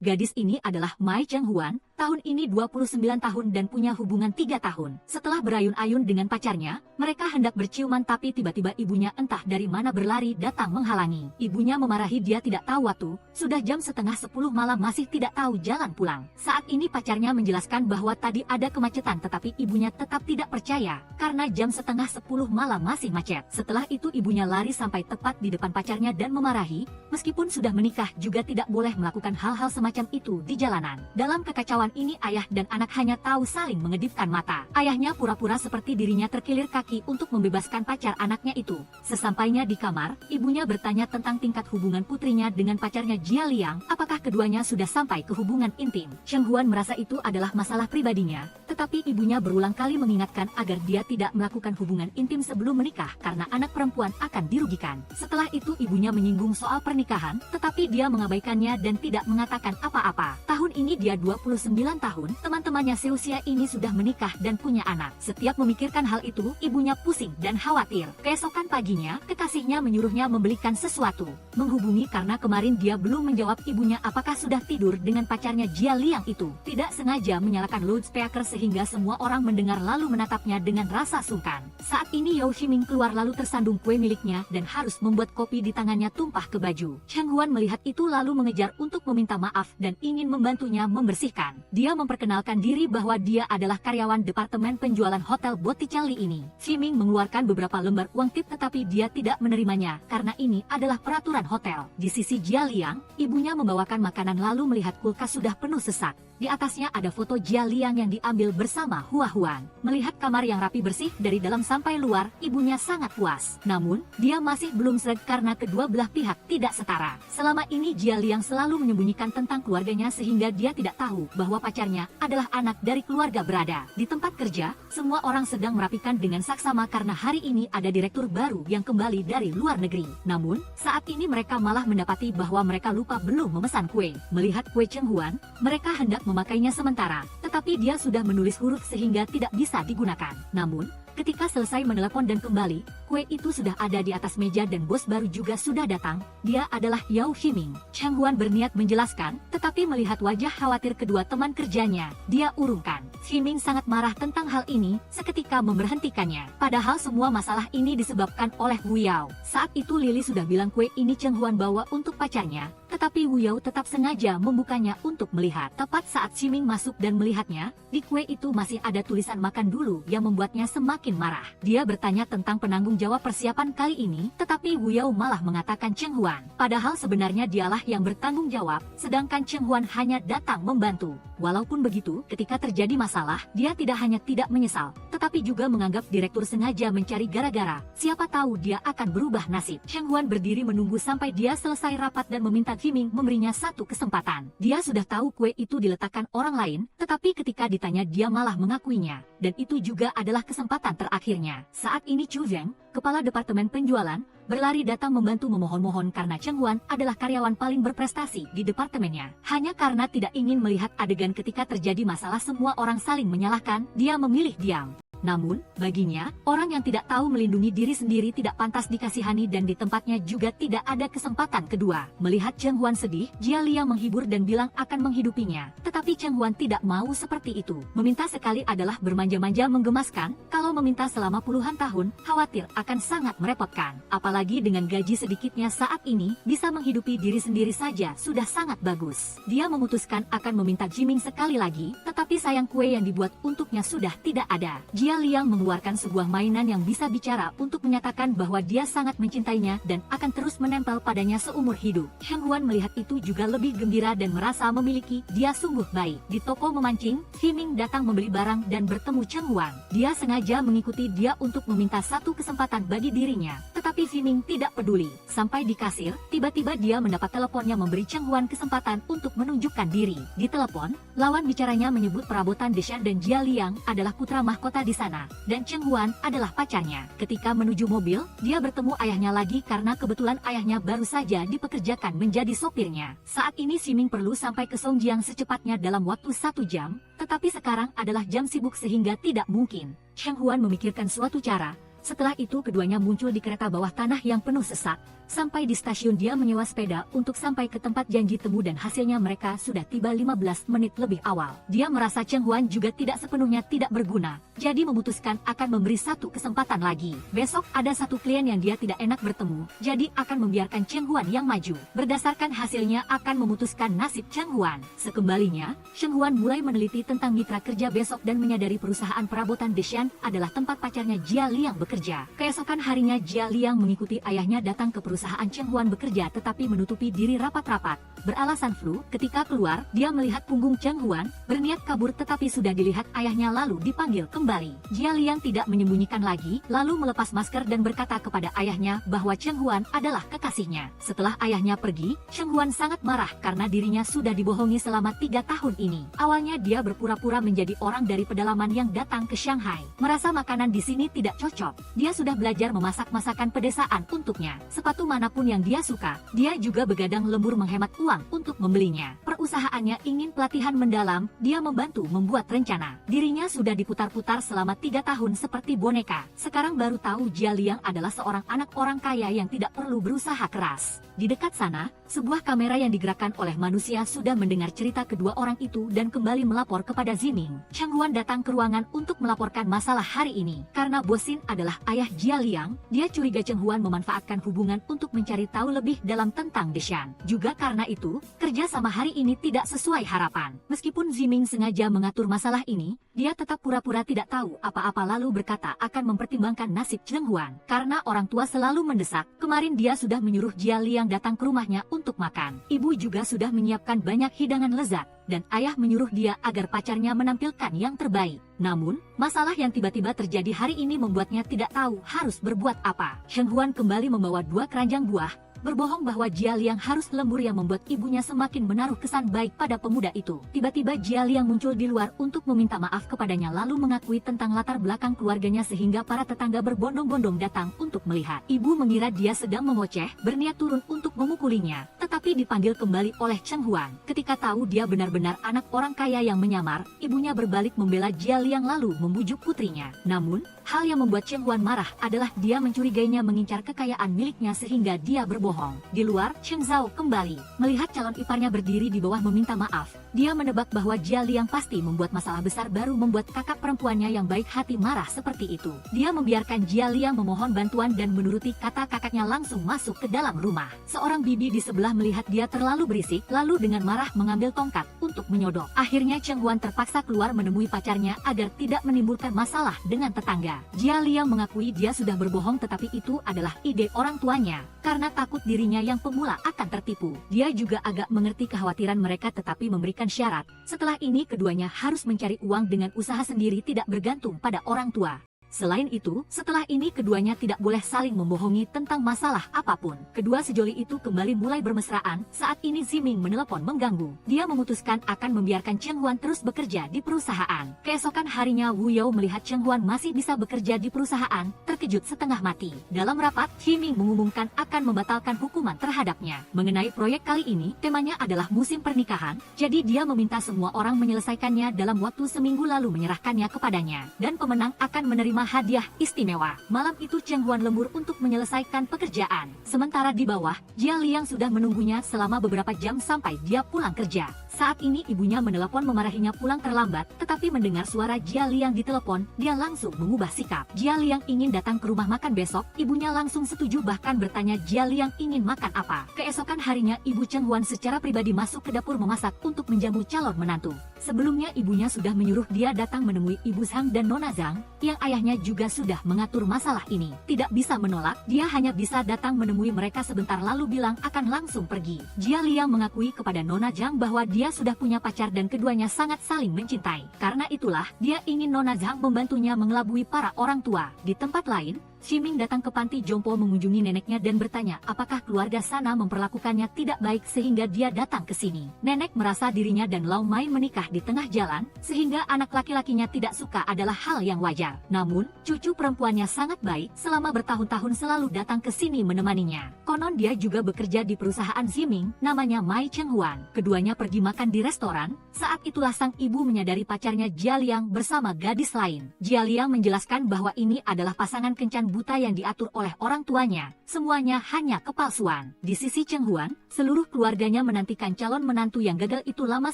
Gadis ini adalah Mai Chenghuan, tahun ini 29 tahun dan punya hubungan 3 tahun. Setelah berayun-ayun dengan pacarnya, mereka hendak berciuman tapi tiba-tiba ibunya entah dari mana berlari datang menghalangi. Ibunya memarahi dia tidak tahu waktu, sudah jam setengah 10 malam masih tidak tahu jalan pulang. Saat ini pacarnya menjelaskan bahwa tadi ada kemacetan tetapi ibunya tetap tidak percaya, karena jam setengah 10 malam masih macet. Setelah itu ibunya lari sampai tepat di depan pacarnya dan memarahi, meskipun sudah menikah juga tidak boleh melakukan hal-hal semacam itu di jalanan. Dalam kekacauan ini ayah dan anak hanya tahu saling mengedipkan mata. Ayahnya pura-pura seperti dirinya terkilir kaki untuk membebaskan pacar anaknya itu. Sesampainya di kamar, ibunya bertanya tentang tingkat hubungan putrinya dengan pacarnya Jia Liang, apakah keduanya sudah sampai ke hubungan intim. Chenghuan merasa itu adalah masalah pribadinya, tetapi ibunya berulang kali mengingatkan agar dia tidak melakukan hubungan intim sebelum menikah karena anak perempuan akan dirugikan. Setelah itu ibunya menyinggung soal pernikahan, tetapi dia mengabaikannya dan tidak mengatakan apa-apa. Tahun ini dia 29 tahun, teman-temannya seusia ini sudah menikah dan punya anak. Setiap memikirkan hal itu, ibunya pusing dan khawatir. Keesokan paginya, kekasihnya menyuruhnya membelikan sesuatu. Menghubungi karena kemarin dia belum menjawab ibunya apakah sudah tidur dengan pacarnya Jia Liang itu. Tidak sengaja menyalakan loudspeaker sehingga semua orang mendengar lalu menatapnya dengan rasa sungkan. Saat ini Yao Ximing keluar lalu tersandung kue miliknya dan harus membuat kopi di tangannya tumpah ke baju. Chenghuan melihat itu lalu mengejar untuk meminta maaf dan ingin membantunya membersihkan. Dia memperkenalkan diri bahwa dia adalah karyawan departemen penjualan hotel Botticelli ini. Ximing mengeluarkan beberapa lembar uang tip tetapi dia tidak menerimanya karena ini adalah peraturan hotel. Di sisi Jia Liang, ibunya membawakan makanan lalu melihat kulkas sudah penuh sesak. Di atasnya ada foto Jia Liang yang diambil bersama Hua Huan. Melihat kamar yang rapi bersih dari dalam sampai luar, ibunya sangat puas. Namun, dia masih belum sreg karena kedua belah pihak tidak setara. Selama ini Jia Liang selalu menyembunyikan tentang keluarganya sehingga dia tidak tahu bahwa pacarnya adalah anak dari keluarga berada. Di tempat kerja, semua orang sedang merapikan dengan saksama karena hari ini ada direktur baru yang kembali dari luar negeri. Namun, saat ini mereka malah mendapati bahwa mereka lupa belum memesan kue. Melihat kue Chenghuan, mereka hendak memakainya sementara, tetapi dia sudah menulis huruf sehingga tidak bisa digunakan. Namun, ketika selesai menelepon dan kembali, kue itu sudah ada di atas meja dan bos baru juga sudah datang. Dia adalah Yao Ximing. Chenghuan berniat menjelaskan, tetapi melihat wajah khawatir kedua teman kerjanya, dia urungkan. Ximing sangat marah tentang hal ini, seketika memberhentikannya. Padahal semua masalah ini disebabkan oleh Wu Yao. Saat itu Lily sudah bilang kue ini Chenghuan bawa untuk pacarnya, tetapi Wu Yao tetap sengaja membukanya untuk melihat. Tepat saat Ximing masuk dan melihatnya, di kue itu masih ada tulisan makan dulu yang membuatnya semakin marah. Dia bertanya tentang penanggung jawab persiapan kali ini, tetapi Wu Yao malah mengatakan Chenghuan. Padahal sebenarnya dialah yang bertanggung jawab, sedangkan Chenghuan hanya datang membantu. Walaupun begitu, ketika terjadi masalah, dia tidak hanya tidak menyesal, tetapi juga menganggap direktur sengaja mencari gara-gara. Siapa tahu dia akan berubah nasib. Chenghuan berdiri menunggu sampai dia selesai rapat dan meminta Ximing memberinya satu kesempatan. Dia sudah tahu kue itu diletakkan orang lain, tetapi ketika ditanya dia malah mengakuinya. Dan itu juga adalah kesempatan terakhirnya. Saat ini Chu Zheng, kepala departemen penjualan, berlari datang membantu memohon-mohon karena Chenghuan adalah karyawan paling berprestasi di departemennya. Hanya karena tidak ingin melihat adegan ketika terjadi masalah semua orang saling menyalahkan, dia memilih diam. Namun, baginya, orang yang tidak tahu melindungi diri sendiri tidak pantas dikasihani dan di tempatnya juga tidak ada kesempatan kedua. Melihat Chenghuan sedih, Jia Liang menghibur dan bilang akan menghidupinya. Tetapi Chenghuan tidak mau seperti itu. Meminta sekali adalah bermanja-manja menggemaskan, kalau meminta selama puluhan tahun, khawatir akan sangat merepotkan. Apalagi dengan gaji sedikitnya saat ini, bisa menghidupi diri sendiri saja sudah sangat bagus. Dia memutuskan akan meminta Ximing sekali lagi, tetapi sayang kue yang dibuat untuknya sudah tidak ada. Jia Liang mengeluarkan sebuah mainan yang bisa bicara untuk menyatakan bahwa dia sangat mencintainya dan akan terus menempel padanya seumur hidup. Chenghuan melihat itu juga lebih gembira dan merasa memiliki dia sungguh baik. Di toko memancing, Ximing datang membeli barang dan bertemu Chenghuan. Dia sengaja mengikuti dia untuk meminta satu kesempatan bagi dirinya, tetapi Ximing tidak peduli. Sampai di kasir, tiba-tiba dia mendapat teleponnya memberi Chenghuan kesempatan untuk menunjukkan diri. Di telepon, lawan bicaranya menyebut perabotan Deshan dan Jia Liang adalah putra mahkota di sana, dan Chenghuan adalah pacarnya. Ketika menuju mobil, dia bertemu ayahnya lagi karena kebetulan ayahnya baru saja dipekerjakan menjadi sopirnya. Saat ini Ximing perlu sampai ke Songjiang secepatnya dalam waktu 1 jam, tetapi sekarang adalah jam sibuk sehingga tidak mungkin. Chenghuan memikirkan suatu cara, Setelah itu keduanya muncul di kereta bawah tanah yang penuh sesak. Sampai di stasiun dia menyewa sepeda untuk sampai ke tempat janji temu dan hasilnya mereka sudah tiba 15 menit lebih awal. Dia merasa Cheng Huan juga tidak sepenuhnya tidak berguna, jadi memutuskan akan memberi satu kesempatan lagi. Besok ada satu klien yang dia tidak enak bertemu, jadi akan membiarkan Cheng Huan yang maju. Berdasarkan hasilnya akan memutuskan nasib Cheng Huan. Sekembalinya, Cheng Huan mulai meneliti tentang mitra kerja besok dan menyadari perusahaan perabotan Deshan adalah tempat pacarnya Jia Liang bekerja. Keesokan harinya Jia Liang mengikuti ayahnya datang ke perusahaan Cheng Huan bekerja tetapi menutupi diri rapat-rapat. Beralasan flu, ketika keluar, dia melihat punggung Cheng Huan, berniat kabur tetapi sudah dilihat ayahnya lalu dipanggil kembali. Jia Liang tidak menyembunyikan lagi, lalu melepas masker dan berkata kepada ayahnya bahwa Cheng Huan adalah kekasihnya. Setelah ayahnya pergi, Cheng Huan sangat marah karena dirinya sudah dibohongi selama 3 tahun ini. Awalnya dia berpura-pura menjadi orang dari pedalaman yang datang ke Shanghai. Merasa makanan di sini tidak cocok. Dia sudah belajar memasak masakan pedesaan untuknya. Sepatu manapun yang dia suka, dia juga begadang lembur menghemat uang untuk membelinya. Perusahaannya ingin pelatihan mendalam, dia membantu membuat rencana. Dirinya sudah diputar-putar selama 3 tahun seperti boneka. Sekarang baru tahu Jia Liang adalah seorang anak orang kaya yang tidak perlu berusaha keras. Di dekat sana, sebuah kamera yang digerakkan oleh manusia sudah mendengar cerita kedua orang itu dan kembali melapor kepada Ziming. Cheng Huan datang ke ruangan untuk melaporkan masalah hari ini. Karena Bosin adalah ayah Jia Liang, dia curiga Cheng Huan memanfaatkan hubungan untuk mencari tahu lebih dalam tentang Deshan. Juga karena itu, kerja sama hari ini tidak sesuai harapan. Meskipun Ziming sengaja mengatur masalah ini, dia tetap pura-pura tidak tahu apa-apa lalu berkata akan mempertimbangkan nasib Cheng Huan. Karena orang tua selalu mendesak, kemarin dia sudah menyuruh Jia Liang datang ke rumahnya untuk makan. Ibu juga sudah menyiapkan banyak hidangan lezat, dan ayah menyuruh dia agar pacarnya menampilkan yang terbaik. Namun, masalah yang tiba-tiba terjadi hari ini membuatnya tidak tahu harus berbuat apa. Cheng Huan kembali membawa 2 keranjang buah, berbohong bahwa Jia Liang harus lembur yang membuat ibunya semakin menaruh kesan baik pada pemuda itu. Tiba-tiba Jia Liang muncul di luar untuk meminta maaf kepadanya lalu mengakui tentang latar belakang keluarganya sehingga para tetangga berbondong-bondong datang untuk melihat. Ibu mengira dia sedang mengoceh, berniat turun untuk memukulinya, tetapi dipanggil kembali oleh Cheng Huan. Ketika tahu dia benar-benar anak orang kaya yang menyamar, ibunya berbalik membela Jia Liang lalu membujuk putrinya. Namun, hal yang membuat Cheng Huan marah adalah dia mencurigainya mengincar kekayaan miliknya sehingga dia berbohong. Di luar, Cheng Zhao kembali. Melihat calon iparnya berdiri di bawah meminta maaf, dia menebak bahwa Jia Liang pasti membuat masalah besar baru membuat kakak perempuannya yang baik hati marah seperti itu. Dia membiarkan Jia Liang memohon bantuan dan menuruti kata kakaknya langsung masuk ke dalam rumah. Seorang bibi di sebelah melihat dia terlalu berisik, lalu dengan marah mengambil tongkat untuk menyodok. Akhirnya Cheng Huan terpaksa keluar menemui pacarnya agar tidak menimbulkan masalah dengan tetangga. Jia Liang mengakui dia sudah berbohong tetapi itu adalah ide orang tuanya, karena takut dirinya yang pemula akan tertipu. Dia juga agak mengerti kekhawatiran mereka tetapi memberikan syarat. Setelah ini keduanya harus mencari uang dengan usaha sendiri tidak bergantung pada orang tua. Selain itu, setelah ini keduanya tidak boleh saling membohongi tentang masalah apapun. Kedua sejoli itu kembali mulai bermesraan. Saat ini Ziming menelepon mengganggu. Dia memutuskan akan membiarkan Cheng Huan terus bekerja di perusahaan. Keesokan harinya Wu Yao melihat Cheng Huan masih bisa bekerja di perusahaan, terkejut setengah mati. Dalam rapat, Ziming mengumumkan akan membatalkan hukuman terhadapnya. Mengenai proyek kali ini, temanya adalah musim pernikahan, jadi dia meminta semua orang menyelesaikannya dalam waktu seminggu lalu menyerahkannya kepadanya. Dan pemenang akan menerima hadiah istimewa. Malam itu Cheng Huan lembur untuk menyelesaikan pekerjaan. Sementara di bawah, Jia Liang sudah menunggunya selama beberapa jam sampai dia pulang kerja. Saat ini ibunya menelepon memarahinya pulang terlambat, tetapi mendengar suara Jia Liang di telepon, dia langsung mengubah sikap. Jia Liang ingin datang ke rumah makan besok, ibunya langsung setuju bahkan bertanya Jia Liang ingin makan apa. Keesokan harinya ibu Cheng Huan secara pribadi masuk ke dapur memasak untuk menjamu calon menantu. Sebelumnya ibunya sudah menyuruh dia datang menemui Ibu Zhang dan Nona Zhang, yang ayahnya juga sudah mengatur masalah ini. Tidak bisa menolak, dia hanya bisa datang menemui mereka sebentar lalu bilang akan langsung pergi. Jia Liang mengakui kepada Nona Zhang bahwa dia sudah punya pacar dan keduanya sangat saling mencintai. Karena itulah, dia ingin Nona Zhang membantunya mengelabui para orang tua. Di tempat lain, Ziming datang ke panti jompo mengunjungi neneknya dan bertanya apakah keluarga sana memperlakukannya tidak baik sehingga dia datang ke sini. Nenek merasa dirinya dan Lau Mai menikah di tengah jalan, sehingga anak laki-lakinya tidak suka adalah hal yang wajar. Namun, cucu perempuannya sangat baik, selama bertahun-tahun selalu datang ke sini menemaninya. Konon dia juga bekerja di perusahaan Ziming, namanya Mai Cheng Huan. Keduanya pergi makan di restoran, saat itulah sang ibu menyadari pacarnya Jia Liang bersama gadis lain. Jia Liang menjelaskan bahwa ini adalah pasangan kencan buta yang diatur oleh orang tuanya, semuanya hanya kepalsuan. Di sisi Cheng Huan, seluruh keluarganya menantikan calon menantu yang gagal itu lama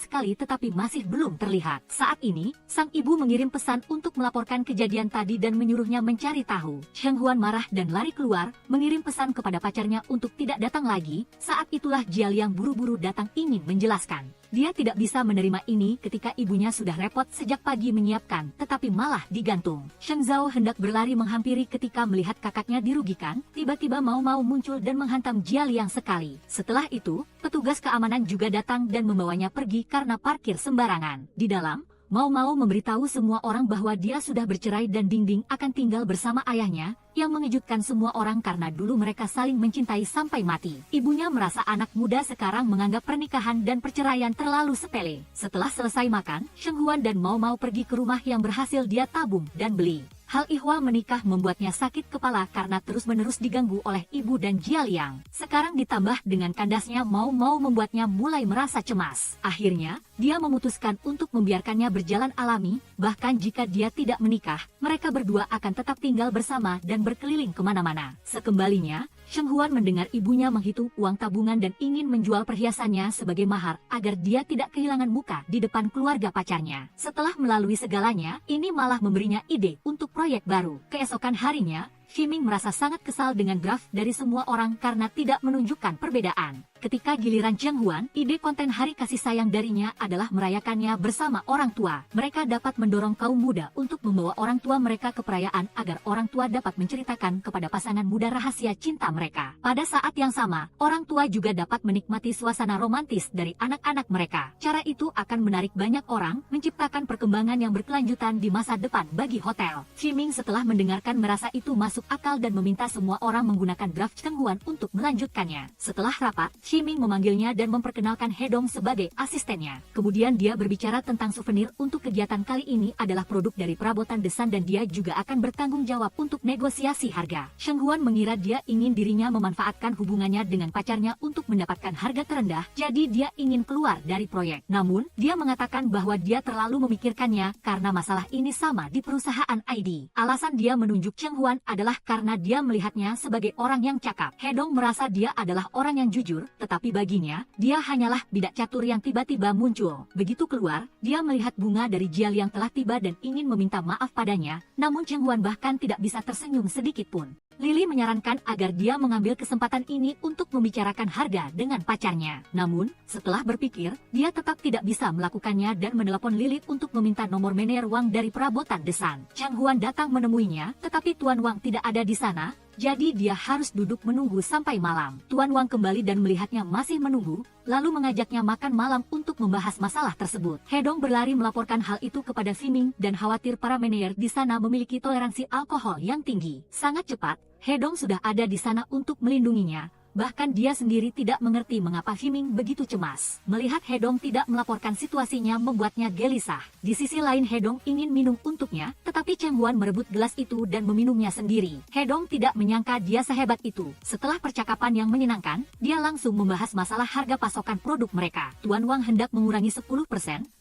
sekali tetapi masih belum terlihat. Saat ini, sang ibu mengirim pesan untuk melaporkan kejadian tadi dan menyuruhnya mencari tahu. Cheng Huan marah dan lari keluar, mengirim pesan kepada pacarnya untuk tidak datang lagi. Saat itulah Jia Liang buru-buru datang ingin menjelaskan. Dia tidak bisa menerima ini ketika ibunya sudah repot sejak pagi menyiapkan, tetapi malah digantung. Sheng Zhao hendak berlari menghampiri ketika melihat kakaknya dirugikan, tiba-tiba Mau Mau muncul dan menghantam Jia Liang sekali. Setelah itu, petugas keamanan juga datang dan membawanya pergi karena parkir sembarangan. Di dalam, Mau Mau memberitahu semua orang bahwa dia sudah bercerai dan Ding Ding akan tinggal bersama ayahnya, yang mengejutkan semua orang karena dulu mereka saling mencintai sampai mati. Ibunya merasa anak muda sekarang menganggap pernikahan dan perceraian terlalu sepele. Setelah selesai makan, Sheng Huan dan Mau Mau pergi ke rumah yang berhasil dia tabung dan beli. Hal ihwal menikah membuatnya sakit kepala karena terus-menerus diganggu oleh ibu dan Jia Liang. Sekarang ditambah dengan kandasnya Mau Mau membuatnya mulai merasa cemas. Akhirnya, dia memutuskan untuk membiarkannya berjalan alami, bahkan jika dia tidak menikah, mereka berdua akan tetap tinggal bersama dan berkeliling kemana-mana. Sekembalinya, Sheng Huan mendengar ibunya menghitung uang tabungan dan ingin menjual perhiasannya sebagai mahar agar dia tidak kehilangan muka di depan keluarga pacarnya. Setelah melalui segalanya, ini malah memberinya ide untuk proyek baru. Keesokan harinya, Ximing merasa sangat kesal dengan graf dari semua orang karena tidak menunjukkan perbedaan. Ketika giliran Cheng Huan, ide konten hari kasih sayang darinya adalah merayakannya bersama orang tua. Mereka dapat mendorong kaum muda untuk membawa orang tua mereka ke perayaan agar orang tua dapat menceritakan kepada pasangan muda rahasia cinta mereka. Pada saat yang sama, orang tua juga dapat menikmati suasana romantis dari anak-anak mereka. Cara itu akan menarik banyak orang, menciptakan perkembangan yang berkelanjutan di masa depan bagi hotel. Ximing setelah mendengarkan merasa itu masuk akal dan meminta semua orang menggunakan draft Cheng Huan untuk melanjutkannya. Setelah rapat, Ximing memanggilnya dan memperkenalkan Hedong sebagai asistennya. Kemudian dia berbicara tentang souvenir untuk kegiatan kali ini adalah produk dari perabotan desain dan dia juga akan bertanggung jawab untuk negosiasi harga. Sheng Huan mengira dia ingin dirinya memanfaatkan hubungannya dengan pacarnya untuk mendapatkan harga terendah, jadi dia ingin keluar dari proyek. Namun, dia mengatakan bahwa dia terlalu memikirkannya karena masalah ini sama di perusahaan ID. Alasan dia menunjuk Cheng Huan adalah karena dia melihatnya sebagai orang yang cakap. Hedong merasa dia adalah orang yang jujur, tetapi baginya, dia hanyalah bidak catur yang tiba-tiba muncul. Begitu keluar, dia melihat bunga dari Jia Liang telah tiba dan ingin meminta maaf padanya, namun Cheng Huan bahkan tidak bisa tersenyum sedikit pun. Lily menyarankan agar dia mengambil kesempatan ini untuk membicarakan harga dengan pacarnya. Namun, setelah berpikir, dia tetap tidak bisa melakukannya dan menelepon Lily untuk meminta nomor manajer Wang dari perabotan desain. Cheng Huan datang menemuinya, tetapi Tuan Wang tidak ada di sana, jadi dia harus duduk menunggu sampai malam. Tuan Wang kembali dan melihatnya masih menunggu, lalu mengajaknya makan malam untuk membahas masalah tersebut. Hedong berlari melaporkan hal itu kepada Ximing dan khawatir para manajer di sana memiliki toleransi alkohol yang tinggi. Sangat cepat, Hedong sudah ada di sana untuk melindunginya. Bahkan dia sendiri tidak mengerti mengapa Ximing begitu cemas. Melihat Hedong tidak melaporkan situasinya membuatnya gelisah. Di sisi lain Hedong ingin minum untuknya, tetapi Cheng Huan merebut gelas itu dan meminumnya sendiri. Hedong tidak menyangka dia sehebat itu. Setelah percakapan yang menyenangkan, dia langsung membahas masalah harga pasokan produk mereka. Tuan Wang hendak mengurangi 10%,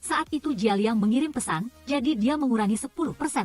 saat itu Jia Liang mengirim pesan, jadi dia mengurangi 10%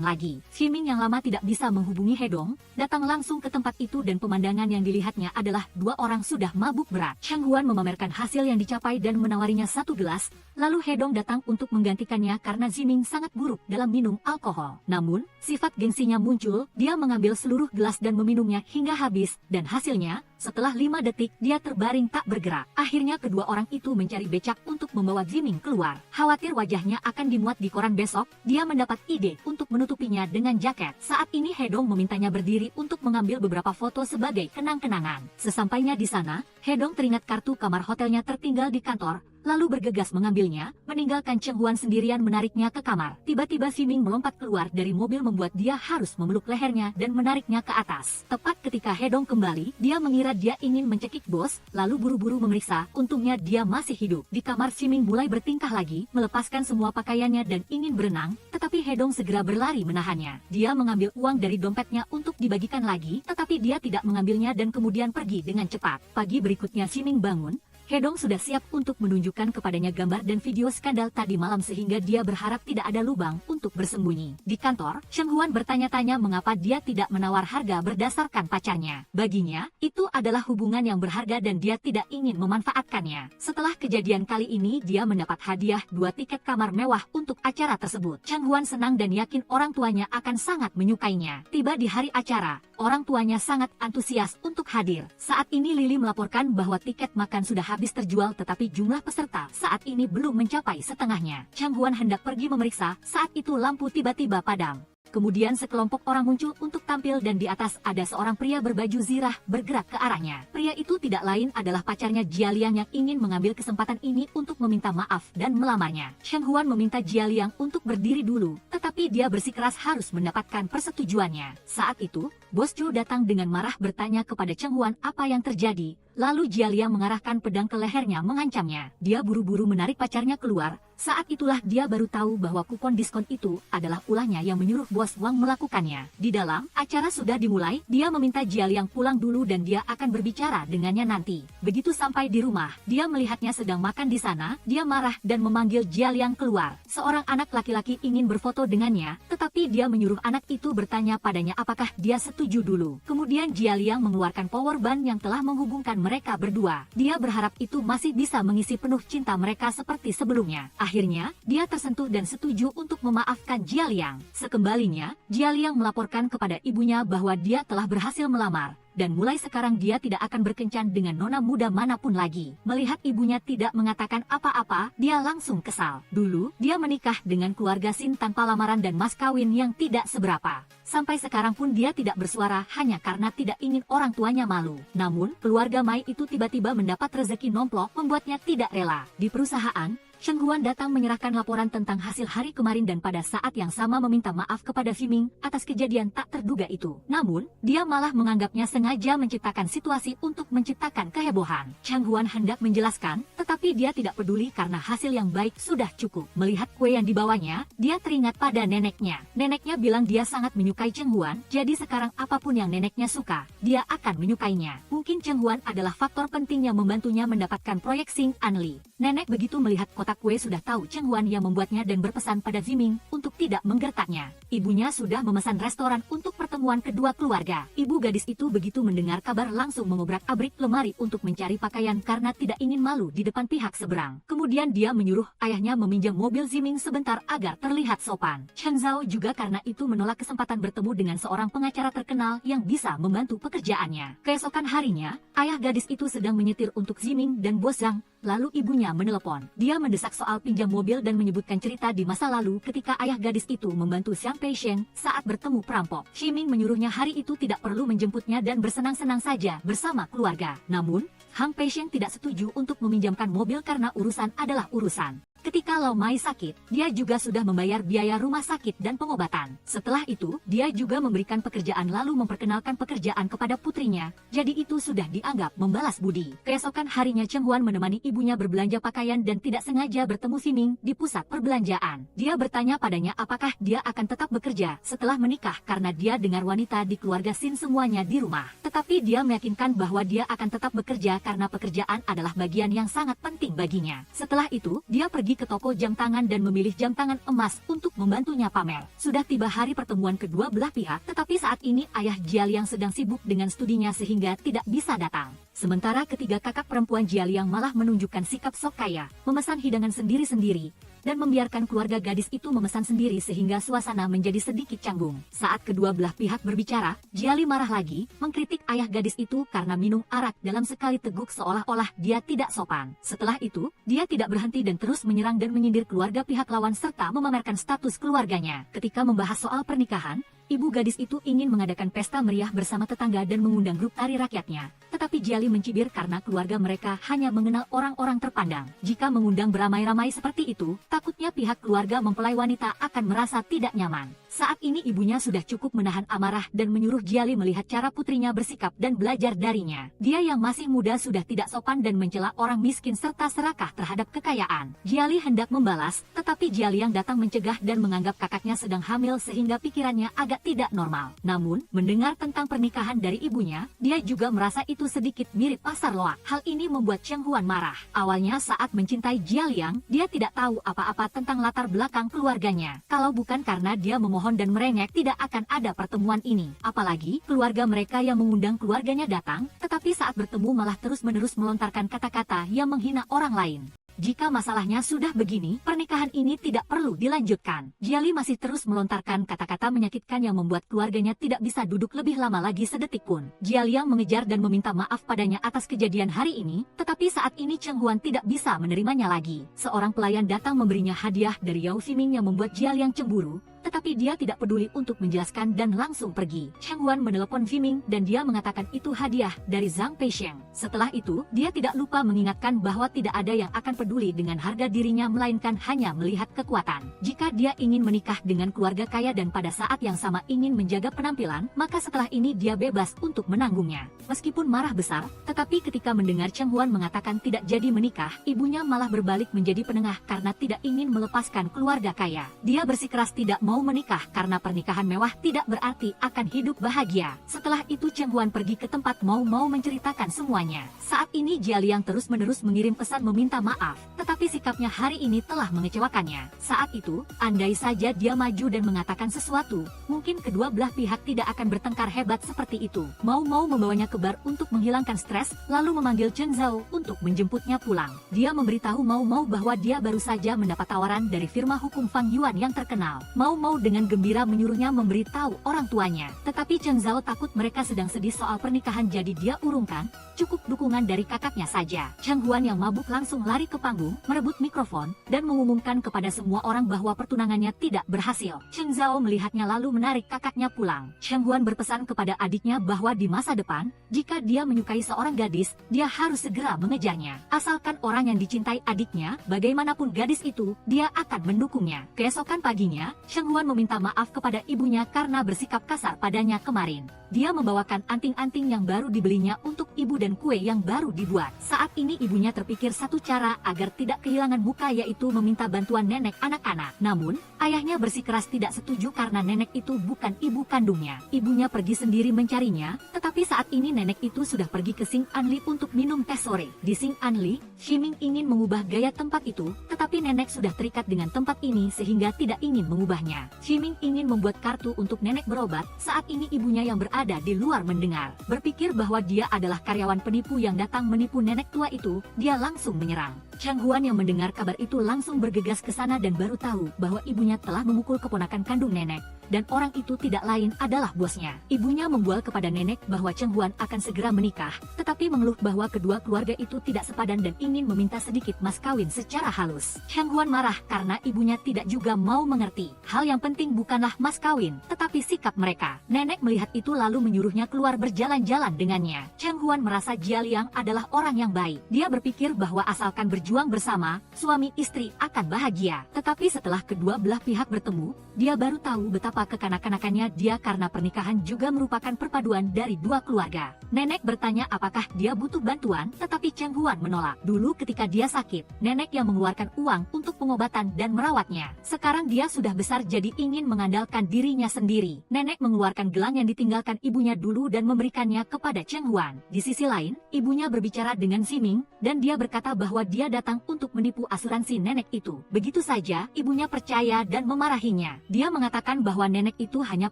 lagi. Ximing yang lama tidak bisa menghubungi Hedong, datang langsung ke tempat itu dan pemandangan yang dilihatnya adalah dua orang sudah mabuk berat. Cheng Huan memamerkan hasil yang dicapai dan menawarinya satu gelas, lalu Hedong datang untuk menggantikannya karena Ximing sangat buruk dalam minum alkohol. Namun, sifat gengsinya muncul, dia mengambil seluruh gelas dan meminumnya hingga habis, dan hasilnya, setelah 5 detik, dia terbaring tak bergerak. Akhirnya kedua orang itu mencari becak untuk membawa Ximing keluar. Khawatir wajahnya akan dimuat di koran besok, dia mendapat ide untuk menutupinya dengan jaket. Saat ini Hedong memintanya berdiri untuk mengambil beberapa foto sebagai kenang-kenangan. Sesampainya di sana, Hedong teringat kartu kamar hotelnya tertinggal di kantor, lalu bergegas mengambilnya, meninggalkan Cheng Huan sendirian menariknya ke kamar. Tiba-tiba Ximing melompat keluar dari mobil membuat dia harus memeluk lehernya dan menariknya ke atas. Tepat ketika Hedong kembali, dia mengira dia ingin mencekik bos, lalu buru-buru memeriksa, untungnya dia masih hidup. Di kamar Ximing mulai bertingkah lagi, melepaskan semua pakaiannya dan ingin berenang, tetapi Hedong segera berlari menahannya. Dia mengambil uang dari dompetnya untuk dibagikan lagi, tetapi dia tidak mengambilnya dan kemudian pergi dengan cepat. Pagi berikutnya Ximing bangun, Hedong sudah siap untuk menunjukkan kepadanya gambar dan video skandal tadi malam sehingga dia berharap tidak ada lubang untuk bersembunyi. Di kantor, Cheng Huan bertanya-tanya mengapa dia tidak menawar harga berdasarkan pacarnya. Baginya, itu adalah hubungan yang berharga dan dia tidak ingin memanfaatkannya. Setelah kejadian kali ini, dia mendapat hadiah 2 tiket kamar mewah untuk acara tersebut. Cheng Huan senang dan yakin orang tuanya akan sangat menyukainya. Tiba di hari acara, orang tuanya sangat antusias untuk hadir. Saat ini Lily melaporkan bahwa tiket makan sudah habis terjual tetapi jumlah peserta saat ini belum mencapai setengahnya. Cheng Huan hendak pergi memeriksa, saat itu lampu tiba-tiba padam. Kemudian sekelompok orang muncul untuk tampil dan di atas ada seorang pria berbaju zirah bergerak ke arahnya. Pria itu tidak lain adalah pacarnya Jia Liang yang ingin mengambil kesempatan ini untuk meminta maaf dan melamarnya. Cheng Huan meminta Jia Liang untuk berdiri dulu, tetapi dia bersikeras harus mendapatkan persetujuannya. Saat itu, Bos Zhou datang dengan marah bertanya kepada Cheng Huan apa yang terjadi. Lalu Jia Liang mengarahkan pedang ke lehernya mengancamnya. Dia buru-buru menarik pacarnya keluar. Saat itulah dia baru tahu bahwa kupon diskon itu adalah ulahnya yang menyuruh Bos Wang melakukannya. Di dalam, acara sudah dimulai, dia meminta Jia Liang pulang dulu dan dia akan berbicara dengannya nanti. Begitu sampai di rumah, dia melihatnya sedang makan di sana, dia marah dan memanggil Jia Liang keluar. Seorang anak laki-laki ingin berfoto dengannya, tetapi dia menyuruh anak itu bertanya padanya apakah dia setuju dulu. Kemudian Jia Liang mengeluarkan power band yang telah menghubungkan mereka berdua. Dia berharap itu masih bisa mengisi penuh cinta mereka seperti sebelumnya. Akhirnya, dia tersentuh dan setuju untuk memaafkan Jia Liang. Sekembalinya, Jia Liang melaporkan kepada ibunya bahwa dia telah berhasil melamar. Dan mulai sekarang dia tidak akan berkencan dengan nona muda manapun lagi. Melihat ibunya tidak mengatakan apa-apa, dia langsung kesal. Dulu, dia menikah dengan keluarga Sin tanpa lamaran dan mas kawin yang tidak seberapa. Sampai sekarang pun dia tidak bersuara hanya karena tidak ingin orang tuanya malu. Namun, keluarga Mai itu tiba-tiba mendapat rezeki nomplok membuatnya tidak rela. Di perusahaan, Cheng Huan datang menyerahkan laporan tentang hasil hari kemarin dan pada saat yang sama meminta maaf kepada Fiming atas kejadian tak terduga itu. Namun, dia malah menganggapnya sengaja menciptakan situasi untuk menciptakan kehebohan. Cheng Huan hendak menjelaskan, tetapi dia tidak peduli karena hasil yang baik sudah cukup. Melihat kue yang dibawanya, dia teringat pada neneknya. Neneknya bilang dia sangat menyukai Cheng Huan, jadi sekarang apapun yang neneknya suka, dia akan menyukainya. Mungkin Cheng Huan adalah faktor penting yang membantunya mendapatkan proyek Xing Anli. Nenek begitu melihat kotak kue sudah tahu Cheng Huan yang membuatnya dan berpesan pada Viming untuk tidak menggertaknya. Ibunya sudah memesan restoran untuk pertemuan kedua keluarga. Ibu gadis itu begitu mendengar kabar langsung mengobrak-abrik lemari untuk mencari pakaian karena tidak ingin malu di depan pihak seberang. Kemudian dia menyuruh ayahnya meminjam mobil Ziming sebentar agar terlihat sopan. Chen Zhao juga karena itu menolak kesempatan bertemu dengan seorang pengacara terkenal yang bisa membantu pekerjaannya. Keesokan harinya, ayah gadis itu sedang menyetir untuk Ziming dan Bos Zhang. Lalu ibunya menelepon. Dia mendesak soal pinjam mobil dan menyebutkan cerita di masa lalu ketika ayah gadis itu membantu Xiang Peisheng saat bertemu perampok. Ximing menyuruhnya hari itu tidak perlu menjemputnya dan bersenang-senang saja bersama keluarga. Namun, Hang Peisheng tidak setuju untuk meminjamkan mobil karena urusan adalah urusan. Ketika Lau Mai sakit, dia juga sudah membayar biaya rumah sakit dan pengobatan. Setelah itu, dia juga memberikan pekerjaan lalu memperkenalkan pekerjaan kepada putrinya. Jadi itu sudah dianggap membalas budi. Keesokan harinya Cheng Huan menemani ibunya berbelanja pakaian dan tidak sengaja bertemu Siming di pusat perbelanjaan. Dia bertanya padanya apakah dia akan tetap bekerja setelah menikah karena dia dengar wanita di keluarga Sin semuanya di rumah. Tetapi dia meyakinkan bahwa dia akan tetap bekerja karena pekerjaan adalah bagian yang sangat penting baginya. Setelah itu, dia pergi ke toko jam tangan dan memilih jam tangan emas untuk membantunya pamer. Sudah tiba hari pertemuan kedua belah pihak, tetapi saat ini ayah Jia Liang sedang sibuk dengan studinya sehingga tidak bisa datang. Sementara ketiga kakak perempuan Jia Liang malah menunjukkan sikap sok kaya, memesan hidangan sendiri-sendiri, dan membiarkan keluarga gadis itu memesan sendiri sehingga suasana menjadi sedikit canggung. Saat kedua belah pihak berbicara, Jia Li marah lagi, mengkritik ayah gadis itu karena minum arak dalam sekali teguk seolah-olah dia tidak sopan. Setelah itu, dia tidak berhenti dan terus menyerang dan menyindir keluarga pihak lawan serta memamerkan status keluarganya. Ketika membahas soal pernikahan, ibu gadis itu ingin mengadakan pesta meriah bersama tetangga dan mengundang grup tari rakyatnya. Tetapi Jia Li mencibir karena keluarga mereka hanya mengenal orang-orang terpandang. Jika mengundang beramai-ramai seperti itu, takutnya pihak keluarga mempelai wanita akan merasa tidak nyaman. Saat ini ibunya sudah cukup menahan amarah dan menyuruh Jiali melihat cara putrinya bersikap dan belajar darinya. Dia yang masih muda sudah tidak sopan dan mencela orang miskin serta serakah terhadap kekayaan. Jiali hendak membalas, tetapi Jiali yang datang mencegah dan menganggap kakaknya sedang hamil sehingga pikirannya agak tidak normal. Namun, mendengar tentang pernikahan dari ibunya, dia juga merasa itu sedikit mirip pasar loak. Hal ini membuat Cheng Huan marah. Awalnya saat mencintai Jialiang, dia tidak tahu apa-apa tentang latar belakang keluarganya. Kalau bukan karena dia memohon dan merengek, tidak akan ada pertemuan ini. Apalagi, keluarga mereka yang mengundang keluarganya datang, tetapi saat bertemu malah terus-menerus melontarkan kata-kata yang menghina orang lain. Jika masalahnya sudah begini, pernikahan ini tidak perlu dilanjutkan. Jiali masih terus melontarkan kata-kata menyakitkan yang membuat keluarganya tidak bisa duduk lebih lama lagi sedetik pun. Jialiang mengejar dan meminta maaf padanya atas kejadian hari ini, tetapi saat ini Cheng Huan tidak bisa menerimanya lagi. Seorang pelayan datang memberinya hadiah dari Yao Fiming yang membuat Jialiang cemburu, tetapi dia tidak peduli untuk menjelaskan dan langsung pergi. Cheng Huan menelepon Fiming dan dia mengatakan itu hadiah dari Zhang Peixiang. Setelah itu, dia tidak lupa mengingatkan bahwa tidak ada yang akan peduli dengan harga dirinya melainkan hanya melihat kekuatan. Jika dia ingin menikah dengan keluarga kaya dan pada saat yang sama ingin menjaga penampilan, maka setelah ini dia bebas untuk menanggungnya. Meskipun marah besar, tetapi ketika mendengar Cheng Huan mengatakan tidak jadi menikah, ibunya malah berbalik menjadi penengah karena tidak ingin melepaskan keluarga kaya. Dia bersikeras tidak mau menikah karena pernikahan mewah tidak berarti akan hidup bahagia. Setelah itu Cheng Huan pergi ke tempat mau menceritakan semuanya. Saat ini Jialiang terus-menerus mengirim pesan meminta maaf, tetapi sikapnya hari ini telah mengecewakannya. Saat itu, andai saja dia maju dan mengatakan sesuatu, mungkin kedua belah pihak tidak akan bertengkar hebat seperti itu. Mau membawanya ke bar untuk menghilangkan stres, lalu memanggil Chen Zhao untuk menjemputnya pulang. Dia memberitahu Mau bahwa dia baru saja mendapat tawaran dari firma hukum Fang Yuan yang terkenal. Mau dengan gembira menyuruhnya memberitahu orang tuanya. Tetapi Chen Zhao takut mereka sedang sedih soal pernikahan jadi dia urungkan, cukup dukungan dari kakaknya saja. Cheng Huan yang mabuk langsung lari ke panggung, merebut mikrofon, dan mengumumkan kepada semua orang bahwa pertunangannya tidak berhasil. Chen Zhao melihatnya lalu menarik kakaknya pulang. Cheng Huan berpesan kepada adiknya bahwa di masa depan, jika dia menyukai seorang gadis, dia harus segera mengejarnya. Asalkan orang yang dicintai adiknya, bagaimanapun gadis itu, dia akan mendukungnya. Keesokan paginya, Cheng Huan meminta maaf kepada ibunya karena bersikap kasar padanya kemarin. Dia membawakan anting-anting yang baru dibelinya untuk ibu dan kue yang baru dibuat. Saat ini ibunya terpikir satu cara agar tidak kehilangan muka yaitu meminta bantuan nenek anak-anak. Namun, ayahnya bersikeras tidak setuju karena nenek itu bukan ibu kandungnya. Ibunya pergi sendiri mencarinya, tetapi saat ini nenek itu sudah pergi ke Xing Anli untuk minum teh sore. Di Xing Anli, Ximing ingin mengubah gaya tempat itu, tetapi nenek sudah terikat dengan tempat ini sehingga tidak ingin mengubahnya. Ximing ingin membuat kartu untuk nenek berobat, saat ini ibunya yang berada di luar mendengar. Berpikir bahwa dia adalah karyawan penipu yang datang menipu nenek tua itu, dia langsung menyerang. Cheng Huan yang mendengar kabar itu langsung bergegas ke sana dan baru tahu bahwa ibunya telah memukul keponakan kandung nenek, dan orang itu tidak lain adalah bosnya. Ibunya membual kepada nenek bahwa Cheng Huan akan segera menikah, tetapi mengeluh bahwa kedua keluarga itu tidak sepadan dan ingin meminta sedikit mas kawin secara halus. Cheng Huan marah karena ibunya tidak juga mau mengerti. Hal yang penting bukanlah mas kawin, tetapi sikap mereka. Nenek melihat itu lalu menyuruhnya keluar berjalan-jalan dengannya. Cheng Huan merasa Jialiang adalah orang yang baik. Dia berpikir bahwa asalkan berjuang bersama, suami istri akan bahagia. Tetapi setelah kedua belah pihak bertemu, dia baru tahu betapa kekanak-kanakannya dia karena pernikahan juga merupakan perpaduan dari dua keluarga. Nenek bertanya apakah dia butuh bantuan, tetapi Cheng Huan menolak. Dulu ketika dia sakit, nenek yang mengeluarkan uang untuk pengobatan dan merawatnya. Sekarang dia sudah besar jadi ingin mengandalkan dirinya sendiri. Nenek mengeluarkan gelang yang ditinggalkan ibunya dulu dan memberikannya kepada Cheng Huan. Di sisi lain, ibunya berbicara dengan Ximing, dan dia berkata bahwa dia datang untuk menipu asuransi nenek itu. Begitu saja, ibunya percaya dan memarahinya. Dia mengatakan bahwa nenek itu hanya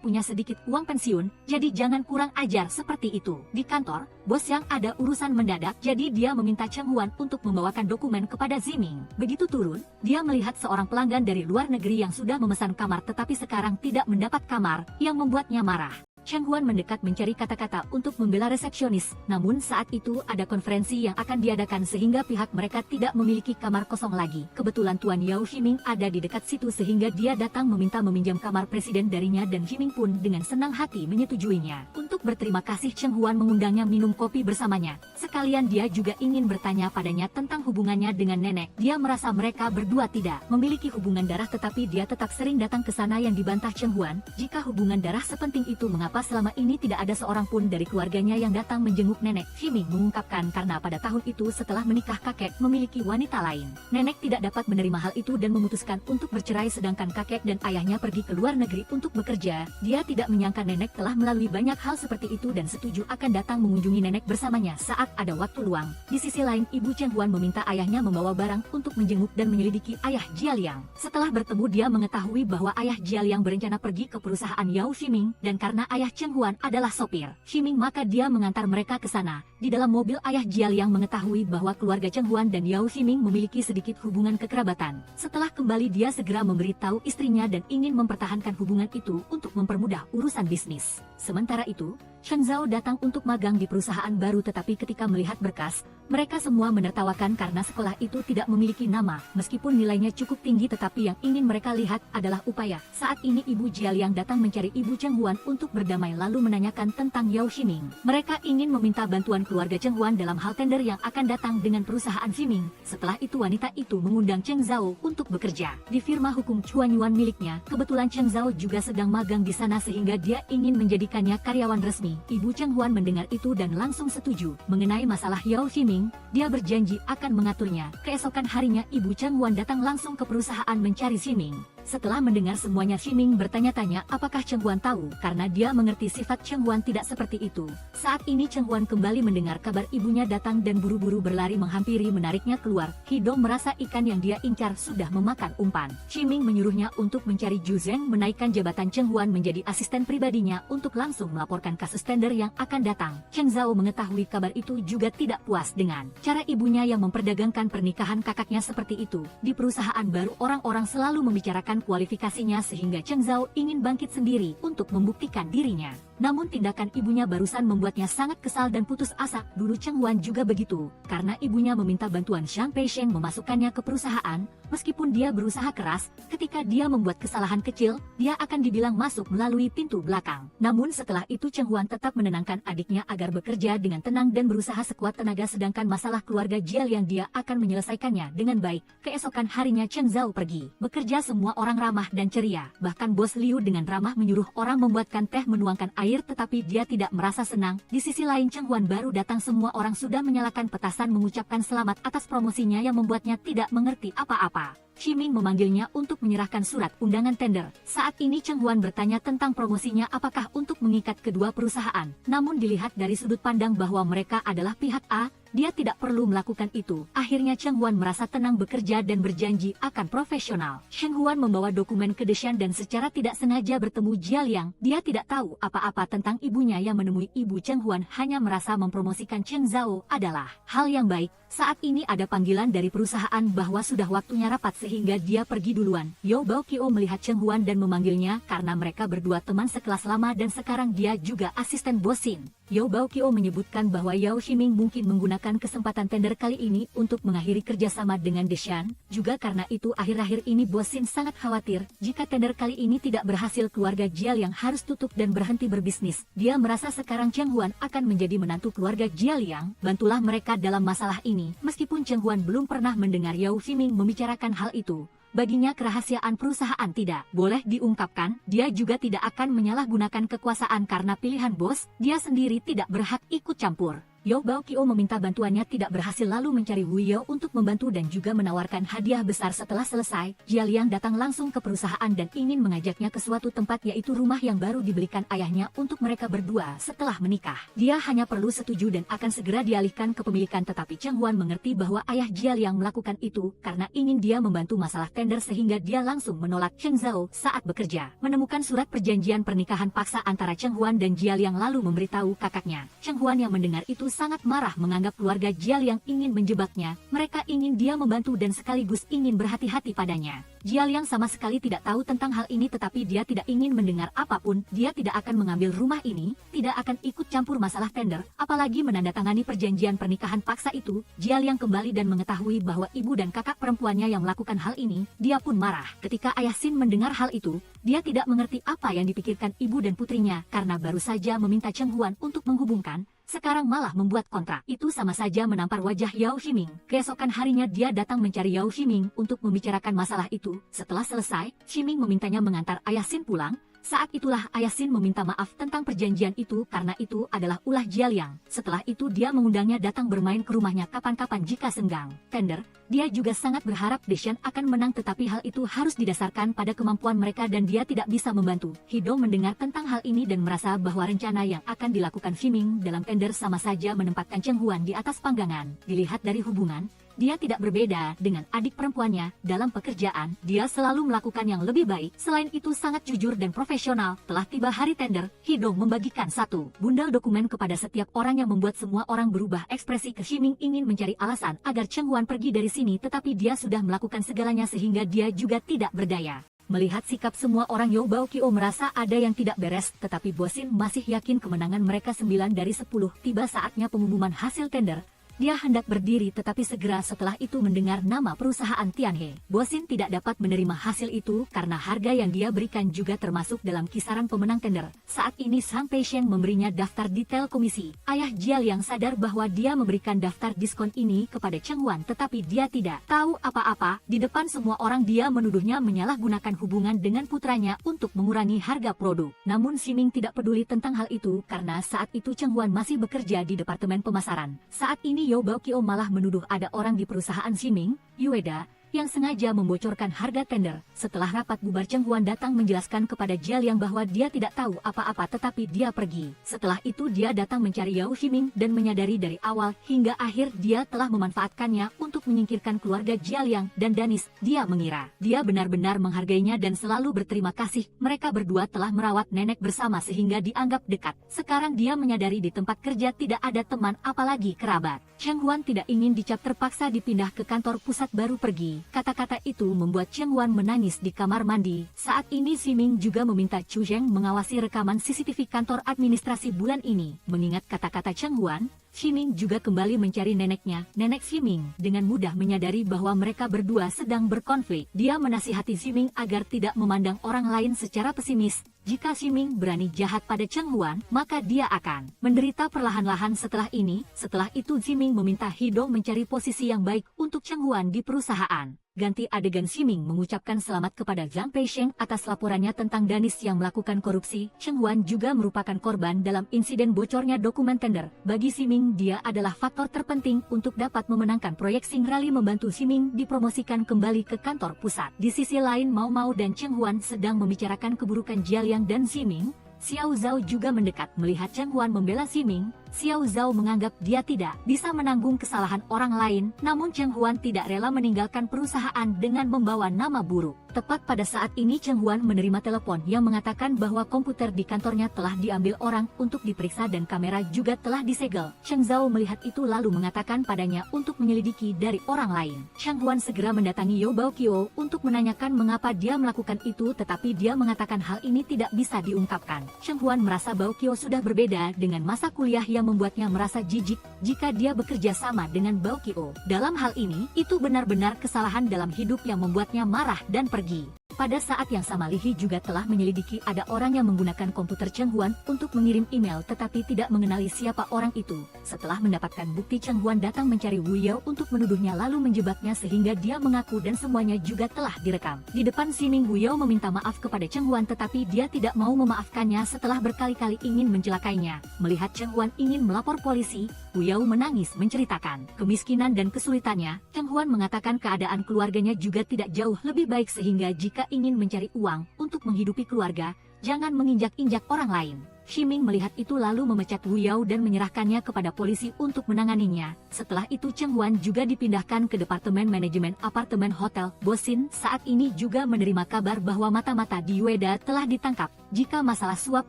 punya sedikit uang pensiun, jadi jangan kurang ajar seperti itu. Di kantor, bos yang ada urusan mendadak, jadi dia meminta Cheng Huan untuk membawakan dokumen kepada Ximing. Begitu turun, dia melihat seorang pelanggan dari luar negeri yang sudah memesan kamar tetapi sekarang tidak mendapat kamar, yang membuatnya marah. Cheng Huan mendekat mencari kata-kata untuk membela resepsionis, namun saat itu ada konferensi yang akan diadakan sehingga pihak mereka tidak memiliki kamar kosong lagi. Kebetulan Tuan Yao Ximing ada di dekat situ sehingga dia datang meminta meminjam kamar presiden darinya dan Ximing pun dengan senang hati menyetujuinya. Untuk berterima kasih, Cheng Huan mengundangnya minum kopi bersamanya. Sekalian dia juga ingin bertanya padanya tentang hubungannya dengan nenek. Dia merasa mereka berdua tidak memiliki hubungan darah, tetapi dia tetap sering datang ke sana. Yang dibantah Cheng Huan, jika hubungan darah sepenting itu mengapa selama ini tidak ada seorang pun dari keluarganya yang datang menjenguk nenek. Ximing mengungkapkan karena pada tahun itu setelah menikah kakek memiliki wanita lain. Nenek tidak dapat menerima hal itu dan memutuskan untuk bercerai, sedangkan kakek dan ayahnya pergi ke luar negeri untuk bekerja. Dia tidak menyangka nenek telah melalui banyak hal seperti itu dan setuju akan datang mengunjungi nenek bersamanya saat ada waktu luang. Di sisi lain, ibu Cheng Huan meminta ayahnya membawa barang untuk menjenguk dan menyelidiki ayah Jia Liang. Setelah bertemu, dia mengetahui bahwa ayah Jia Liang berencana pergi ke perusahaan Yao Ximing, dan karena ayah Cheng Huan adalah sopir Ximing maka dia mengantar mereka ke sana. Di dalam mobil, ayah Jia Liang mengetahui bahwa keluarga Cheng Huan dan Yao Ximing memiliki sedikit hubungan kekerabatan. Setelah kembali, dia segera memberitahu istrinya dan ingin mempertahankan hubungan itu untuk mempermudah urusan bisnis. Sementara itu, Shen Zhao datang untuk magang di perusahaan baru, tetapi ketika melihat berkas, mereka semua menertawakan karena sekolah itu tidak memiliki nama. Meskipun nilainya cukup tinggi, tetapi yang ingin mereka lihat adalah upaya. Saat ini ibu Jia Liang datang mencari ibu Cheng Huan untuk berdamai lalu menanyakan tentang Yao Ximing. Mereka ingin meminta bantuan keluarga Cheng Huan dalam hal tender yang akan datang dengan perusahaan Ximing. Setelah itu wanita itu mengundang Cheng Zhao untuk bekerja di firma hukum Chuan Yuan miliknya. Kebetulan Cheng Zhao juga sedang magang di sana sehingga dia ingin menjadikannya karyawan resmi. Ibu Cheng Huan mendengar itu dan langsung setuju. Mengenai masalah Yao Ximing, dia berjanji akan mengaturnya. Keesokan harinya ibu Cheng Huan datang langsung ke perusahaan mencari Ximing. Setelah mendengar semuanya, Ximing bertanya-tanya apakah Cheng Huan tahu, karena dia mengerti sifat Cheng Huan tidak seperti itu. Saat ini Cheng Huan kembali mendengar kabar ibunya datang dan buru-buru berlari menghampiri menariknya keluar. Hidong merasa ikan yang dia incar sudah memakan umpan. Ximing menyuruhnya untuk mencari Zhu Zeng, menaikkan jabatan Cheng Huan menjadi asisten pribadinya untuk langsung melaporkan kasus tender yang akan datang. Cheng Zhao mengetahui kabar itu juga tidak puas dengan cara ibunya yang memperdagangkan pernikahan kakaknya seperti itu. Di perusahaan baru orang-orang selalu membicarakan kualifikasinya sehingga Cheng Zhao ingin bangkit sendiri untuk membuktikan dirinya. Namun tindakan ibunya barusan membuatnya sangat kesal dan putus asa. Dulu Cheng Huan juga begitu, karena ibunya meminta bantuan Xiang Peisheng memasukkannya ke perusahaan. Meskipun dia berusaha keras, ketika dia membuat kesalahan kecil, dia akan dibilang masuk melalui pintu belakang. Namun setelah itu Cheng Huan tetap menenangkan adiknya agar bekerja dengan tenang dan berusaha sekuat tenaga, sedangkan masalah keluarga Jia Liang dia akan menyelesaikannya dengan baik. Keesokan harinya Cheng Zhao pergi bekerja, semua orang ramah dan ceria. Bahkan bos Liu dengan ramah menyuruh orang membuatkan teh menuangkan air, tetapi dia tidak merasa senang. Di sisi lain Cheng Huan baru datang, semua orang sudah menyalakan petasan mengucapkan selamat atas promosinya yang membuatnya tidak mengerti apa-apa. Ximing memanggilnya untuk menyerahkan surat undangan tender. Saat ini Cheng Huan bertanya tentang promosinya apakah untuk mengikat kedua perusahaan. Namun dilihat dari sudut pandang bahwa mereka adalah pihak A, dia tidak perlu melakukan itu. Akhirnya Cheng Huan merasa tenang bekerja dan berjanji akan profesional. Cheng Huan membawa dokumen ke Deshan dan secara tidak sengaja bertemu Jia Liang. Dia tidak tahu apa-apa tentang ibunya yang menemui ibu Cheng Huan, hanya merasa mempromosikan Cheng Zhao adalah hal yang baik. Saat ini ada panggilan dari perusahaan bahwa sudah waktunya rapat sehingga dia pergi duluan. Yao Baokyo melihat Cheng Huan dan memanggilnya karena mereka berdua teman sekelas lama dan sekarang dia juga asisten bos Sin. Yao Baokyo menyebutkan bahwa Yao Ximing mungkin menggunakan kesempatan tender kali ini untuk mengakhiri kerjasama dengan Deshan. Juga karena itu akhir-akhir ini bos Sin sangat khawatir jika tender kali ini tidak berhasil, keluarga Jia Liang harus tutup dan berhenti berbisnis. Dia merasa sekarang Cheng Huan akan menjadi menantu keluarga Jia Liang. Bantulah mereka dalam masalah ini. Meskipun Cheng Huan belum pernah mendengar Yao Ximing membicarakan hal itu, baginya kerahasiaan perusahaan tidak boleh diungkapkan. Dia juga tidak akan menyalahgunakan kekuasaan karena pilihan bos, dia sendiri tidak berhak ikut campur. Yao Baokyo meminta bantuannya tidak berhasil lalu mencari Wu Yao untuk membantu dan juga menawarkan hadiah besar. Setelah selesai, Jia Liang datang langsung ke perusahaan dan ingin mengajaknya ke suatu tempat, yaitu rumah yang baru dibelikan ayahnya untuk mereka berdua setelah menikah. Dia hanya perlu setuju dan akan segera dialihkan kepemilikan, tetapi Cheng Huan mengerti bahwa ayah Jia Liang melakukan itu karena ingin dia membantu masalah tender sehingga dia langsung menolak Cheng Zhao saat bekerja. Menemukan surat perjanjian pernikahan paksa antara Cheng Huan dan Jia Liang lalu memberitahu kakaknya. Cheng Huan yang mendengar itu sangat marah menganggap keluarga Jialiang ingin menjebaknya. Mereka ingin dia membantu dan sekaligus ingin berhati-hati padanya. Jialiang sama sekali tidak tahu tentang hal ini, tetapi dia tidak ingin mendengar apapun. Dia tidak akan mengambil rumah ini, tidak akan ikut campur masalah tender, apalagi menandatangani perjanjian pernikahan paksa itu. Jialiang kembali dan mengetahui bahwa ibu dan kakak perempuannya yang melakukan hal ini. Dia pun marah. Ketika Ayah Sin mendengar hal itu, dia tidak mengerti apa yang dipikirkan ibu dan putrinya, karena baru saja meminta Cheng Huan untuk menghubungkan, sekarang malah membuat kontrak. Itu sama saja menampar wajah Yao Ximing. Keesokan harinya dia datang mencari Yao Ximing untuk membicarakan masalah itu. Setelah selesai, Ximing memintanya mengantar Ayah Sin pulang. Saat itulah Ayah Sin meminta maaf tentang perjanjian itu karena itu adalah ulah Jialiang. Setelah itu dia mengundangnya datang bermain ke rumahnya kapan-kapan jika senggang. Tender, dia juga sangat berharap Deshan akan menang, tetapi hal itu harus didasarkan pada kemampuan mereka dan dia tidak bisa membantu. Hido mendengar tentang hal ini dan merasa bahwa rencana yang akan dilakukan Ximing dalam tender sama saja menempatkan Cheng Huan di atas panggangan. Dilihat dari hubungan, dia tidak berbeda dengan adik perempuannya. Dalam pekerjaan, dia selalu melakukan yang lebih baik. Selain itu sangat jujur dan profesional. Telah tiba hari tender, Hido membagikan satu bundel dokumen kepada setiap orang yang membuat semua orang berubah ekspresi. Ximing ingin mencari alasan agar Cheng Huan pergi dari sini, tetapi dia sudah melakukan segalanya sehingga dia juga tidak berdaya. Melihat sikap semua orang, Yo Baokyo merasa ada yang tidak beres, tetapi Bosin masih yakin kemenangan mereka 9 dari 10. Tiba saatnya pengumuman hasil tender. Dia hendak berdiri tetapi segera setelah itu mendengar nama perusahaan Tianhe. Bosin tidak dapat menerima hasil itu karena harga yang dia berikan juga termasuk dalam kisaran pemenang tender. Saat ini Sang Peisheng memberinya daftar detail komisi. Ayah Jialiang sadar bahwa dia memberikan daftar diskon ini kepada Cheng Huan, tetapi dia tidak tahu apa-apa. Di depan semua orang dia menuduhnya menyalahgunakan hubungan dengan putranya untuk mengurangi harga produk. Namun Ximing tidak peduli tentang hal itu karena saat itu Cheng Huan masih bekerja di departemen pemasaran. Saat ini Yo Baokyo malah menuduh ada orang di perusahaan Ximing, Ueda, yang sengaja membocorkan harga tender. Setelah rapat bubar, Cheng Huan datang menjelaskan kepada Jialiang bahwa dia tidak tahu apa-apa tetapi dia pergi. Setelah itu dia datang mencari Yao Ximing dan menyadari dari awal hingga akhir dia telah memanfaatkannya untuk menyingkirkan keluarga Jialiang dan Danis. Dia mengira dia benar-benar menghargainya dan selalu berterima kasih. Mereka berdua telah merawat nenek bersama sehingga dianggap dekat. Sekarang dia menyadari di tempat kerja tidak ada teman apalagi kerabat. Cheng Huan tidak ingin dicap terpaksa dipindah ke kantor pusat baru pergi. Kata-kata itu membuat Cheng Huan menangis di kamar mandi. Saat ini Ximing juga meminta Chu Zheng mengawasi rekaman CCTV kantor administrasi bulan ini. Mengingat kata-kata Cheng Huan, Ximing juga kembali mencari neneknya. Nenek Ximing dengan mudah menyadari bahwa mereka berdua sedang berkonflik. Dia menasihati Ximing agar tidak memandang orang lain secara pesimis. Jika Ximing berani jahat pada Cheng Huan, maka dia akan menderita perlahan-lahan setelah ini. Setelah itu Ximing meminta Hido mencari posisi yang baik untuk Cheng Huan di perusahaan. Ganti adegan, Ximing mengucapkan selamat kepada Zhang Peisheng atas laporannya tentang Danis yang melakukan korupsi. Cheng Huan juga merupakan korban dalam insiden bocornya dokumen tender. Bagi Ximing, dia adalah faktor terpenting untuk dapat memenangkan proyek Sing Rally, membantu Ximing dipromosikan kembali ke kantor pusat. Di sisi lain, Mao Mao dan Cheng Huan sedang membicarakan keburukan Jialiang dan Ximing. Xiao Zhao juga mendekat. Melihat Cheng Huan membela Ximing, Xiao Zhao menganggap dia tidak bisa menanggung kesalahan orang lain, namun Cheng Huan tidak rela meninggalkan perusahaan dengan membawa nama buruk. Tepat pada saat ini Cheng Huan menerima telepon yang mengatakan bahwa komputer di kantornya telah diambil orang untuk diperiksa dan kamera juga telah disegel. Cheng Zhao melihat itu lalu mengatakan padanya untuk menyelidiki dari orang lain. Cheng Huan segera mendatangi Yo Baokyo untuk menanyakan mengapa dia melakukan itu, tetapi dia mengatakan hal ini tidak bisa diungkapkan. Cheng Huan merasa Baokyo sudah berbeda dengan masa kuliah yang membuatnya merasa jijik jika dia bekerja sama dengan Baokyo. Dalam hal ini, itu benar-benar kesalahan dalam hidup yang membuatnya marah dan pergi. Pada saat yang sama, Li He juga telah menyelidiki ada orang yang menggunakan komputer Cheng Huan untuk mengirim email tetapi tidak mengenali siapa orang itu. Setelah mendapatkan bukti, Cheng Huan datang mencari Wu Yao untuk menuduhnya lalu menjebaknya sehingga dia mengaku dan semuanya juga telah direkam. Di depan Ximing, Wu Yao meminta maaf kepada Cheng Huan tetapi dia tidak mau memaafkannya setelah berkali-kali ingin mencelakainya. Melihat Cheng Huan ingin melapor polisi, Wu Yao menangis menceritakan kemiskinan dan kesulitannya. Cheng Huan mengatakan keadaan keluarganya juga tidak jauh lebih baik sehingga jika ingin mencari uang untuk menghidupi keluarga, jangan menginjak-injak orang lain. Shiming melihat itu lalu memecat Wu Yao dan menyerahkannya kepada polisi untuk menanganinya. Setelah itu Cheng Huan juga dipindahkan ke Departemen Manajemen Apartemen Hotel Bosin. Saat ini juga menerima kabar bahwa mata-mata di Ueda telah ditangkap. Jika masalah suap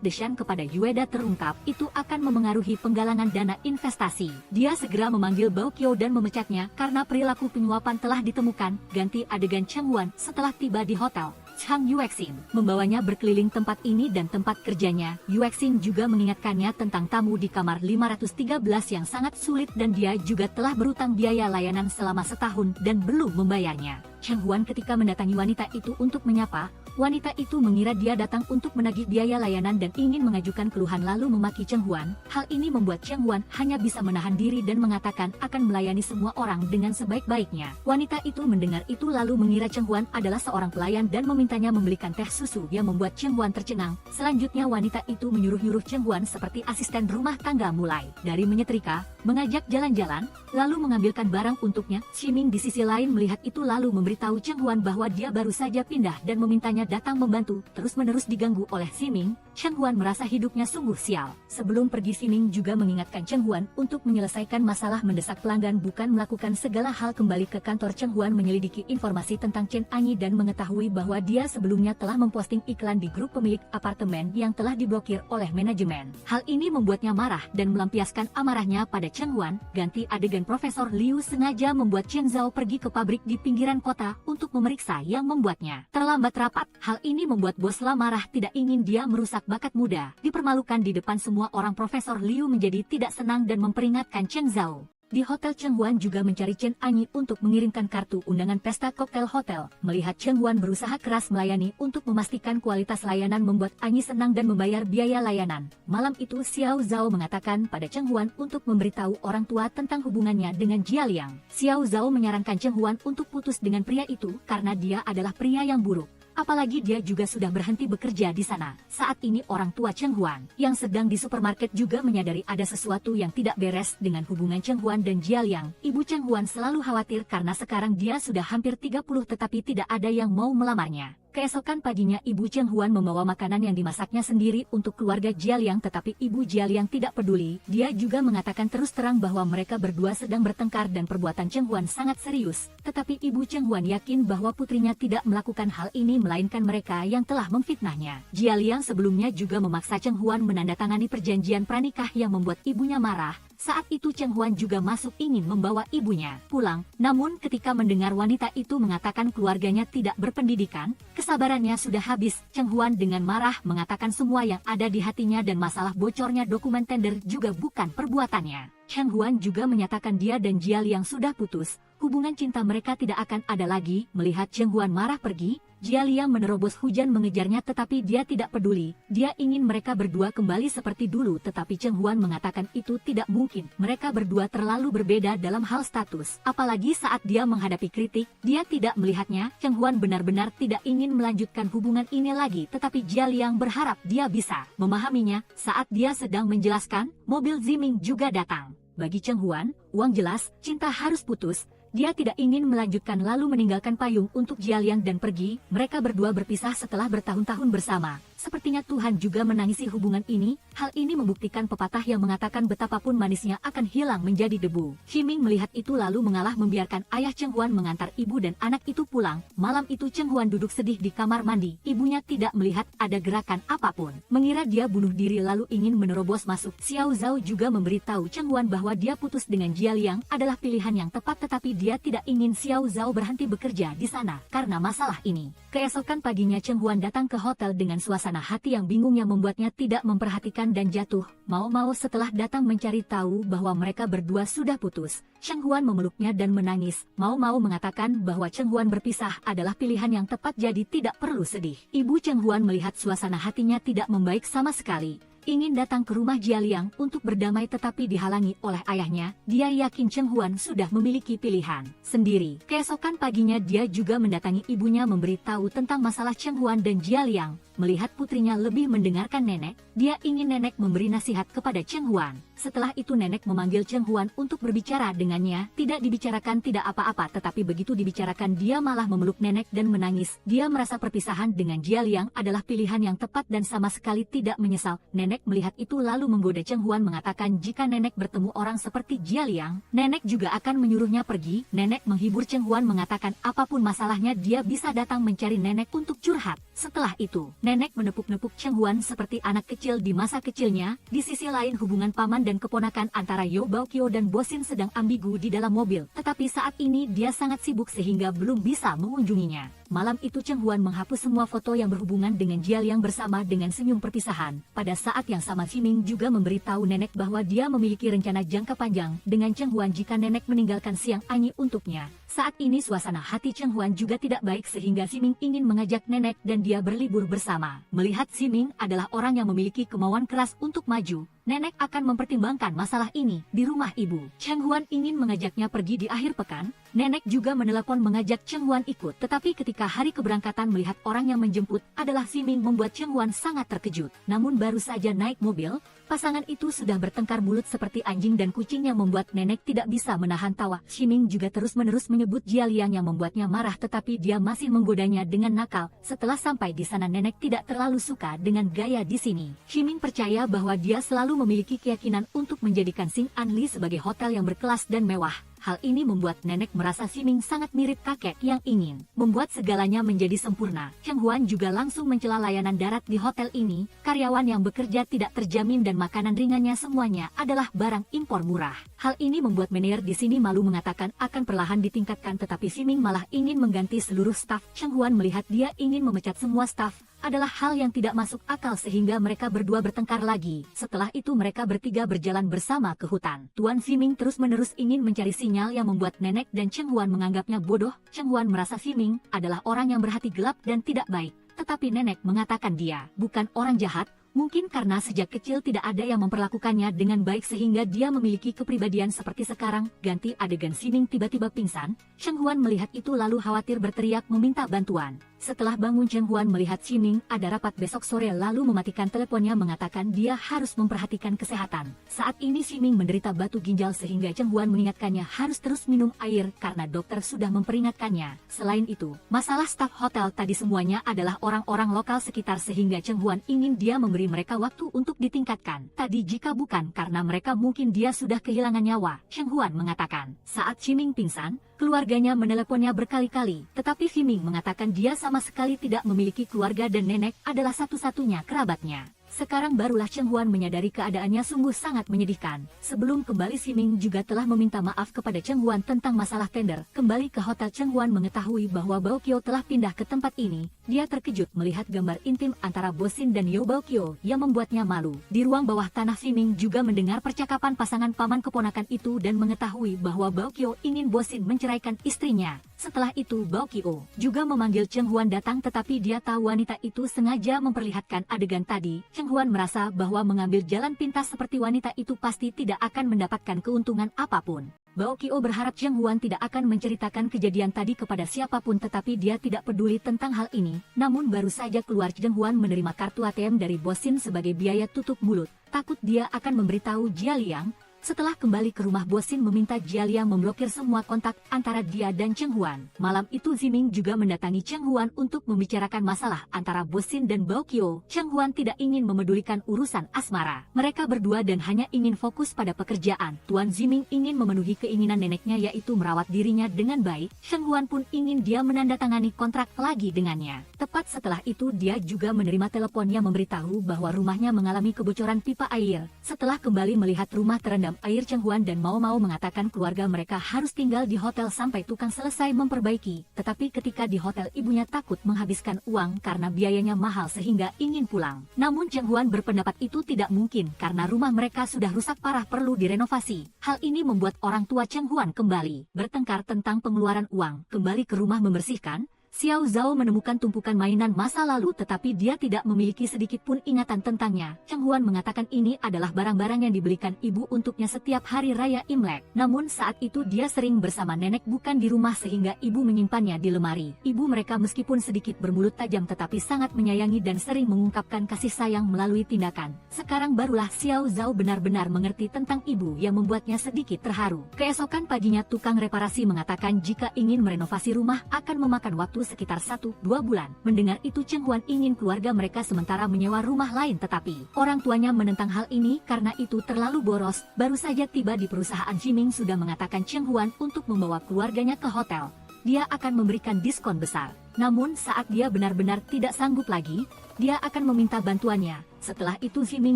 Deshan kepada Ueda terungkap, itu akan memengaruhi penggalangan dana investasi. Dia segera memanggil Bao Qiao dan memecatnya karena perilaku penyuapan telah ditemukan. Ganti adegan Cheng Huan setelah tiba di hotel. Chang Yuexin membawanya berkeliling tempat ini dan tempat kerjanya. Yuexin juga mengingatkannya tentang tamu di kamar 513 yang sangat sulit dan dia juga telah berutang biaya layanan selama setahun dan belum membayarnya. Cheng Huan ketika mendatangi wanita itu untuk menyapa, wanita itu mengira dia datang untuk menagih biaya layanan dan ingin mengajukan keluhan lalu memaki Cheng Huan. Hal ini membuat Cheng Huan hanya bisa menahan diri dan mengatakan akan melayani semua orang dengan sebaik-baiknya. Wanita itu mendengar itu lalu mengira Cheng Huan adalah seorang pelayan dan memintanya membelikan teh susu yang membuat Cheng Huan tercengang. Selanjutnya wanita itu menyuruh-nyuruh Cheng Huan seperti asisten rumah tangga mulai dari menyetrika, mengajak jalan-jalan, lalu mengambilkan barang untuknya. Shiming di sisi lain melihat itu lalu memberitahu Cheng Huan bahwa dia baru saja pindah dan memintanya datang membantu. Terus-menerus diganggu oleh Shiming, Cheng Huan merasa hidupnya sungguh sial. Sebelum pergi Shiming juga mengingatkan Cheng Huan untuk menyelesaikan masalah mendesak pelanggan bukan melakukan segala hal. Kembali ke kantor Cheng Huan menyelidiki informasi tentang Chen Anyi dan mengetahui bahwa dia sebelumnya telah memposting iklan di grup pemilik apartemen yang telah diblokir oleh manajemen. Hal ini membuatnya marah dan melampiaskan amarahnya pada Cheng Huan. Ganti adegan Profesor Liu sengaja membuat Chen Zhao pergi ke pabrik di pinggiran kota untuk memeriksa yang membuatnya terlambat rapat. Hal ini membuat bos La marah, tidak ingin dia merusak bakat muda. Dipermalukan di depan semua orang, Profesor Liu menjadi tidak senang dan memperingatkan Chen Zhao. Di hotel Cheng Huan juga mencari Chen Anyi untuk mengirimkan kartu undangan pesta koktail hotel. Melihat Cheng Huan berusaha keras melayani untuk memastikan kualitas layanan membuat Anyi senang dan membayar biaya layanan. Malam itu Xiao Zhao mengatakan pada Cheng Huan untuk memberitahu orang tua tentang hubungannya dengan Jia Liang. Xiao Zhao menyarankan Cheng Huan untuk putus dengan pria itu karena dia adalah pria yang buruk. Apalagi dia juga sudah berhenti bekerja di sana. Saat ini orang tua Cheng Huan yang sedang di supermarket juga menyadari ada sesuatu yang tidak beres dengan hubungan Cheng Huan dan Jia Liang. Ibu Cheng Huan selalu khawatir karena sekarang dia sudah hampir 30 tetapi tidak ada yang mau melamarnya. Keesokan paginya Ibu Cheng Huan membawa makanan yang dimasaknya sendiri untuk keluarga Jia Liang, tetapi Ibu Jia Liang tidak peduli. Dia juga mengatakan terus terang bahwa mereka berdua sedang bertengkar dan perbuatan Cheng Huan sangat serius. Tetapi Ibu Cheng Huan yakin bahwa putrinya tidak melakukan hal ini melainkan mereka yang telah memfitnahnya. Jia Liang sebelumnya juga memaksa Cheng Huan menandatangani perjanjian pranikah yang membuat ibunya marah. Saat itu Cheng Huan juga masuk ingin membawa ibunya pulang. Namun ketika mendengar wanita itu mengatakan keluarganya tidak berpendidikan, kesabarannya sudah habis. Cheng Huan dengan marah mengatakan semua yang ada di hatinya dan masalah bocornya dokumen tender juga bukan perbuatannya. Cheng Huan juga menyatakan dia dan Jia Liang sudah putus. Hubungan cinta mereka tidak akan ada lagi. Melihat Cheng Huan marah pergi, Jia Liang menerobos hujan mengejarnya tetapi dia tidak peduli. Dia ingin mereka berdua kembali seperti dulu tetapi Cheng Huan mengatakan itu tidak mungkin. Mereka berdua terlalu berbeda dalam hal status. Apalagi saat dia menghadapi kritik, dia tidak melihatnya. Cheng Huan benar-benar tidak ingin melanjutkan hubungan ini lagi tetapi Jia Liang berharap dia bisa memahaminya. Saat dia sedang menjelaskan, mobil Ziming juga datang. Bagi Cheng Huan, uang jelas, cinta harus putus. Dia tidak ingin melanjutkan lalu meninggalkan payung untuk Jia Liang dan pergi. Mereka berdua berpisah setelah bertahun-tahun bersama. Sepertinya Tuhan juga menangisi hubungan ini. Hal ini membuktikan pepatah yang mengatakan betapapun manisnya akan hilang menjadi debu. Shiming melihat itu lalu mengalah membiarkan ayah Cheng Huan mengantar ibu dan anak itu pulang. Malam itu Cheng Huan duduk sedih di kamar mandi. Ibunya tidak melihat ada gerakan apapun. Mengira dia bunuh diri lalu ingin menerobos masuk. Xiao Zhao juga memberitahu Cheng Huan bahwa dia putus dengan Jia Liang adalah pilihan yang tepat tetapi dia tidak ingin Xiao Zhao berhenti bekerja di sana karena masalah ini. Keesokan paginya Cheng Huan datang ke hotel dengan suasana hati yang bingung yang membuatnya tidak memperhatikan dan jatuh. Mau-mau setelah datang mencari tahu bahwa mereka berdua sudah putus, Cheng Huan memeluknya dan menangis. Mau-mau mengatakan bahwa Cheng Huan berpisah adalah pilihan yang tepat jadi tidak perlu sedih. Ibu Cheng Huan melihat suasana hatinya tidak membaik sama sekali. ingin datang ke rumah Jia Liang untuk berdamai tetapi dihalangi oleh ayahnya. Dia yakin Cheng Huan sudah memiliki pilihan sendiri. Keesokan paginya dia juga mendatangi ibunya memberitahu tentang masalah Cheng Huan dan Jia Liang. Melihat putrinya lebih mendengarkan nenek, dia ingin nenek memberi nasihat kepada Cheng Huan. Setelah itu nenek memanggil Cheng Huan untuk berbicara dengannya. Tidak dibicarakan tidak apa-apa, tetapi begitu dibicarakan dia malah memeluk nenek dan menangis. Dia merasa perpisahan dengan Jia Liang adalah pilihan yang tepat dan sama sekali tidak menyesal. Nenek melihat itu lalu menggoda Cheng Huan mengatakan jika nenek bertemu orang seperti Jia Liang, nenek juga akan menyuruhnya pergi. Nenek menghibur Cheng Huan mengatakan apapun masalahnya dia bisa datang mencari nenek untuk curhat. Setelah itu, nenek menepuk-nepuk Cheng Huan seperti anak kecil di masa kecilnya. Di sisi lain hubungan paman dan keponakan antara Yo Baokyo dan Bosin sedang ambigu di dalam mobil. Tetapi saat ini dia sangat sibuk sehingga belum bisa mengunjunginya. Malam itu Cheng Huan menghapus semua foto yang berhubungan dengan Jia Liang bersama dengan senyum perpisahan. Pada saat yang sama Ximing juga memberitahu nenek bahwa dia memiliki rencana jangka panjang dengan Cheng Huan jika nenek meninggalkan Siang Anyi untuknya. Saat ini suasana hati Cheng Huan juga tidak baik sehingga Ximing ingin mengajak nenek dan dia berlibur bersama. Melihat Ximing adalah orang yang memiliki kemauan keras untuk maju, nenek akan mempertimbangkan masalah ini di rumah ibu. Cheng Huan ingin mengajaknya pergi di akhir pekan. Nenek juga menelepon mengajak Cheng Huan ikut. Tetapi ketika hari keberangkatan melihat orang yang menjemput adalah Ximing membuat Cheng Huan sangat terkejut. Namun baru saja naik mobil, pasangan itu sudah bertengkar mulut seperti anjing dan kucing yang membuat nenek tidak bisa menahan tawa. Ximing juga terus-menerus menyebut Jia Liang yang membuatnya marah tetapi dia masih menggodanya dengan nakal. Setelah sampai di sana nenek tidak terlalu suka dengan gaya di sini. Ximing percaya bahwa dia selalu memiliki keyakinan untuk menjadikan Xing Anli sebagai hotel yang berkelas dan mewah. Hal ini membuat nenek merasa Ximing sangat mirip kakek yang ingin membuat segalanya menjadi sempurna. Cheng Huan juga langsung mencela layanan darat di hotel ini. Karyawan yang bekerja tidak terjamin dan makanan ringannya semuanya adalah barang impor murah. Hal ini membuat manajer di sini malu mengatakan akan perlahan ditingkatkan tetapi Ximing malah ingin mengganti seluruh staf. Cheng Huan melihat dia ingin memecat semua staf adalah hal yang tidak masuk akal sehingga mereka berdua bertengkar lagi. Setelah itu mereka bertiga berjalan bersama ke hutan. Tuan Ximing terus-menerus ingin mencari sinyal yang membuat nenek dan Cheng Huan menganggapnya bodoh. Cheng Huan merasa Ximing adalah orang yang berhati gelap dan tidak baik. Tetapi nenek mengatakan dia bukan orang jahat. Mungkin karena sejak kecil tidak ada yang memperlakukannya dengan baik sehingga dia memiliki kepribadian seperti sekarang. Ganti adegan Ximing tiba-tiba pingsan. Cheng Huan melihat itu lalu khawatir berteriak meminta bantuan. Setelah bangun Cheng Huan melihat Ximing ada rapat besok sore lalu mematikan teleponnya mengatakan dia harus memperhatikan kesehatan. Saat ini Ximing menderita batu ginjal sehingga Cheng Huan mengingatkannya harus terus minum air karena dokter sudah memperingatkannya. Selain itu, masalah staf hotel tadi semuanya adalah orang-orang lokal sekitar sehingga Cheng Huan ingin dia memberi mereka waktu untuk ditingkatkan. Tadi jika bukan karena mereka mungkin dia sudah kehilangan nyawa. Cheng Huan mengatakan. Saat Ximing pingsan, keluarganya meneleponnya berkali-kali, tetapi Ximing mengatakan dia sama sekali tidak memiliki keluarga dan nenek adalah satu-satunya kerabatnya. Sekarang barulah Cheng Huan menyadari keadaannya sungguh sangat menyedihkan. Sebelum kembali Ximing juga telah meminta maaf kepada Cheng Huan tentang masalah tender. Kembali ke hotel Cheng Huan mengetahui bahwa Baokyo telah pindah ke tempat ini. Dia terkejut melihat gambar intim antara Bosin dan Yo Baokyo yang membuatnya malu. Di ruang bawah tanah Ximing juga mendengar percakapan pasangan paman keponakan itu dan mengetahui bahwa Baokyo ingin Bosin menceraikan istrinya. Setelah itu Baokyo juga memanggil Cheng Huan datang tetapi dia tahu wanita itu sengaja memperlihatkan adegan tadi. Cheng Huan merasa bahwa mengambil jalan pintas seperti wanita itu pasti tidak akan mendapatkan keuntungan apapun. Baokyo berharap Cheng Huan tidak akan menceritakan kejadian tadi kepada siapapun tetapi dia tidak peduli tentang hal ini. Namun baru saja keluar Cheng Huan menerima kartu ATM dari Bosin sebagai biaya tutup mulut. Takut dia akan memberitahu Jia Liang. Setelah kembali ke rumah Bosin meminta Jia Liang memblokir semua kontak antara dia dan Cheng Huan. Malam itu Ximing juga mendatangi Cheng Huan untuk membicarakan masalah antara Bosin dan Baokyo. Cheng Huan tidak ingin memedulikan urusan asmara mereka berdua dan hanya ingin fokus pada pekerjaan. Tuan Ximing ingin memenuhi keinginan neneknya yaitu merawat dirinya dengan baik. Cheng Huan pun ingin dia menandatangani kontrak lagi dengannya. Tepat setelah itu dia juga menerima telepon yang memberitahu bahwa rumahnya mengalami kebocoran pipa air. Setelah kembali melihat rumah terendam air Cheng Huan dan mau-mau mengatakan keluarga mereka harus tinggal di hotel sampai tukang selesai memperbaiki. Tetapi ketika di hotel ibunya takut menghabiskan uang karena biayanya mahal sehingga ingin pulang. Namun Cheng Huan berpendapat itu tidak mungkin karena rumah mereka sudah rusak parah perlu direnovasi. Hal ini membuat orang tua Cheng Huan kembali bertengkar tentang pengeluaran uang. Kembali ke rumah membersihkan, Xiao Zhao menemukan tumpukan mainan masa lalu tetapi dia tidak memiliki sedikit pun ingatan tentangnya. Cheng Huan mengatakan ini adalah barang-barang yang dibelikan ibu untuknya setiap hari raya Imlek. Namun saat itu dia sering bersama nenek bukan di rumah sehingga ibu menyimpannya di lemari. Ibu mereka meskipun sedikit bermulut tajam tetapi sangat menyayangi dan sering mengungkapkan kasih sayang melalui tindakan. Sekarang barulah Xiao Zhao benar-benar mengerti tentang ibu yang membuatnya sedikit terharu. Keesokan paginya tukang reparasi mengatakan jika ingin merenovasi rumah akan memakan waktu sekitar 1-2 bulan. Mendengar itu Cheng Huan ingin keluarga mereka sementara menyewa rumah lain tetapi orang tuanya menentang hal ini karena itu terlalu boros. Baru saja tiba di perusahaan Jiming sudah mengatakan Cheng Huan untuk membawa keluarganya ke hotel. Dia akan memberikan diskon besar. Namun saat dia benar-benar tidak sanggup lagi, dia akan meminta bantuannya. Setelah itu Jiming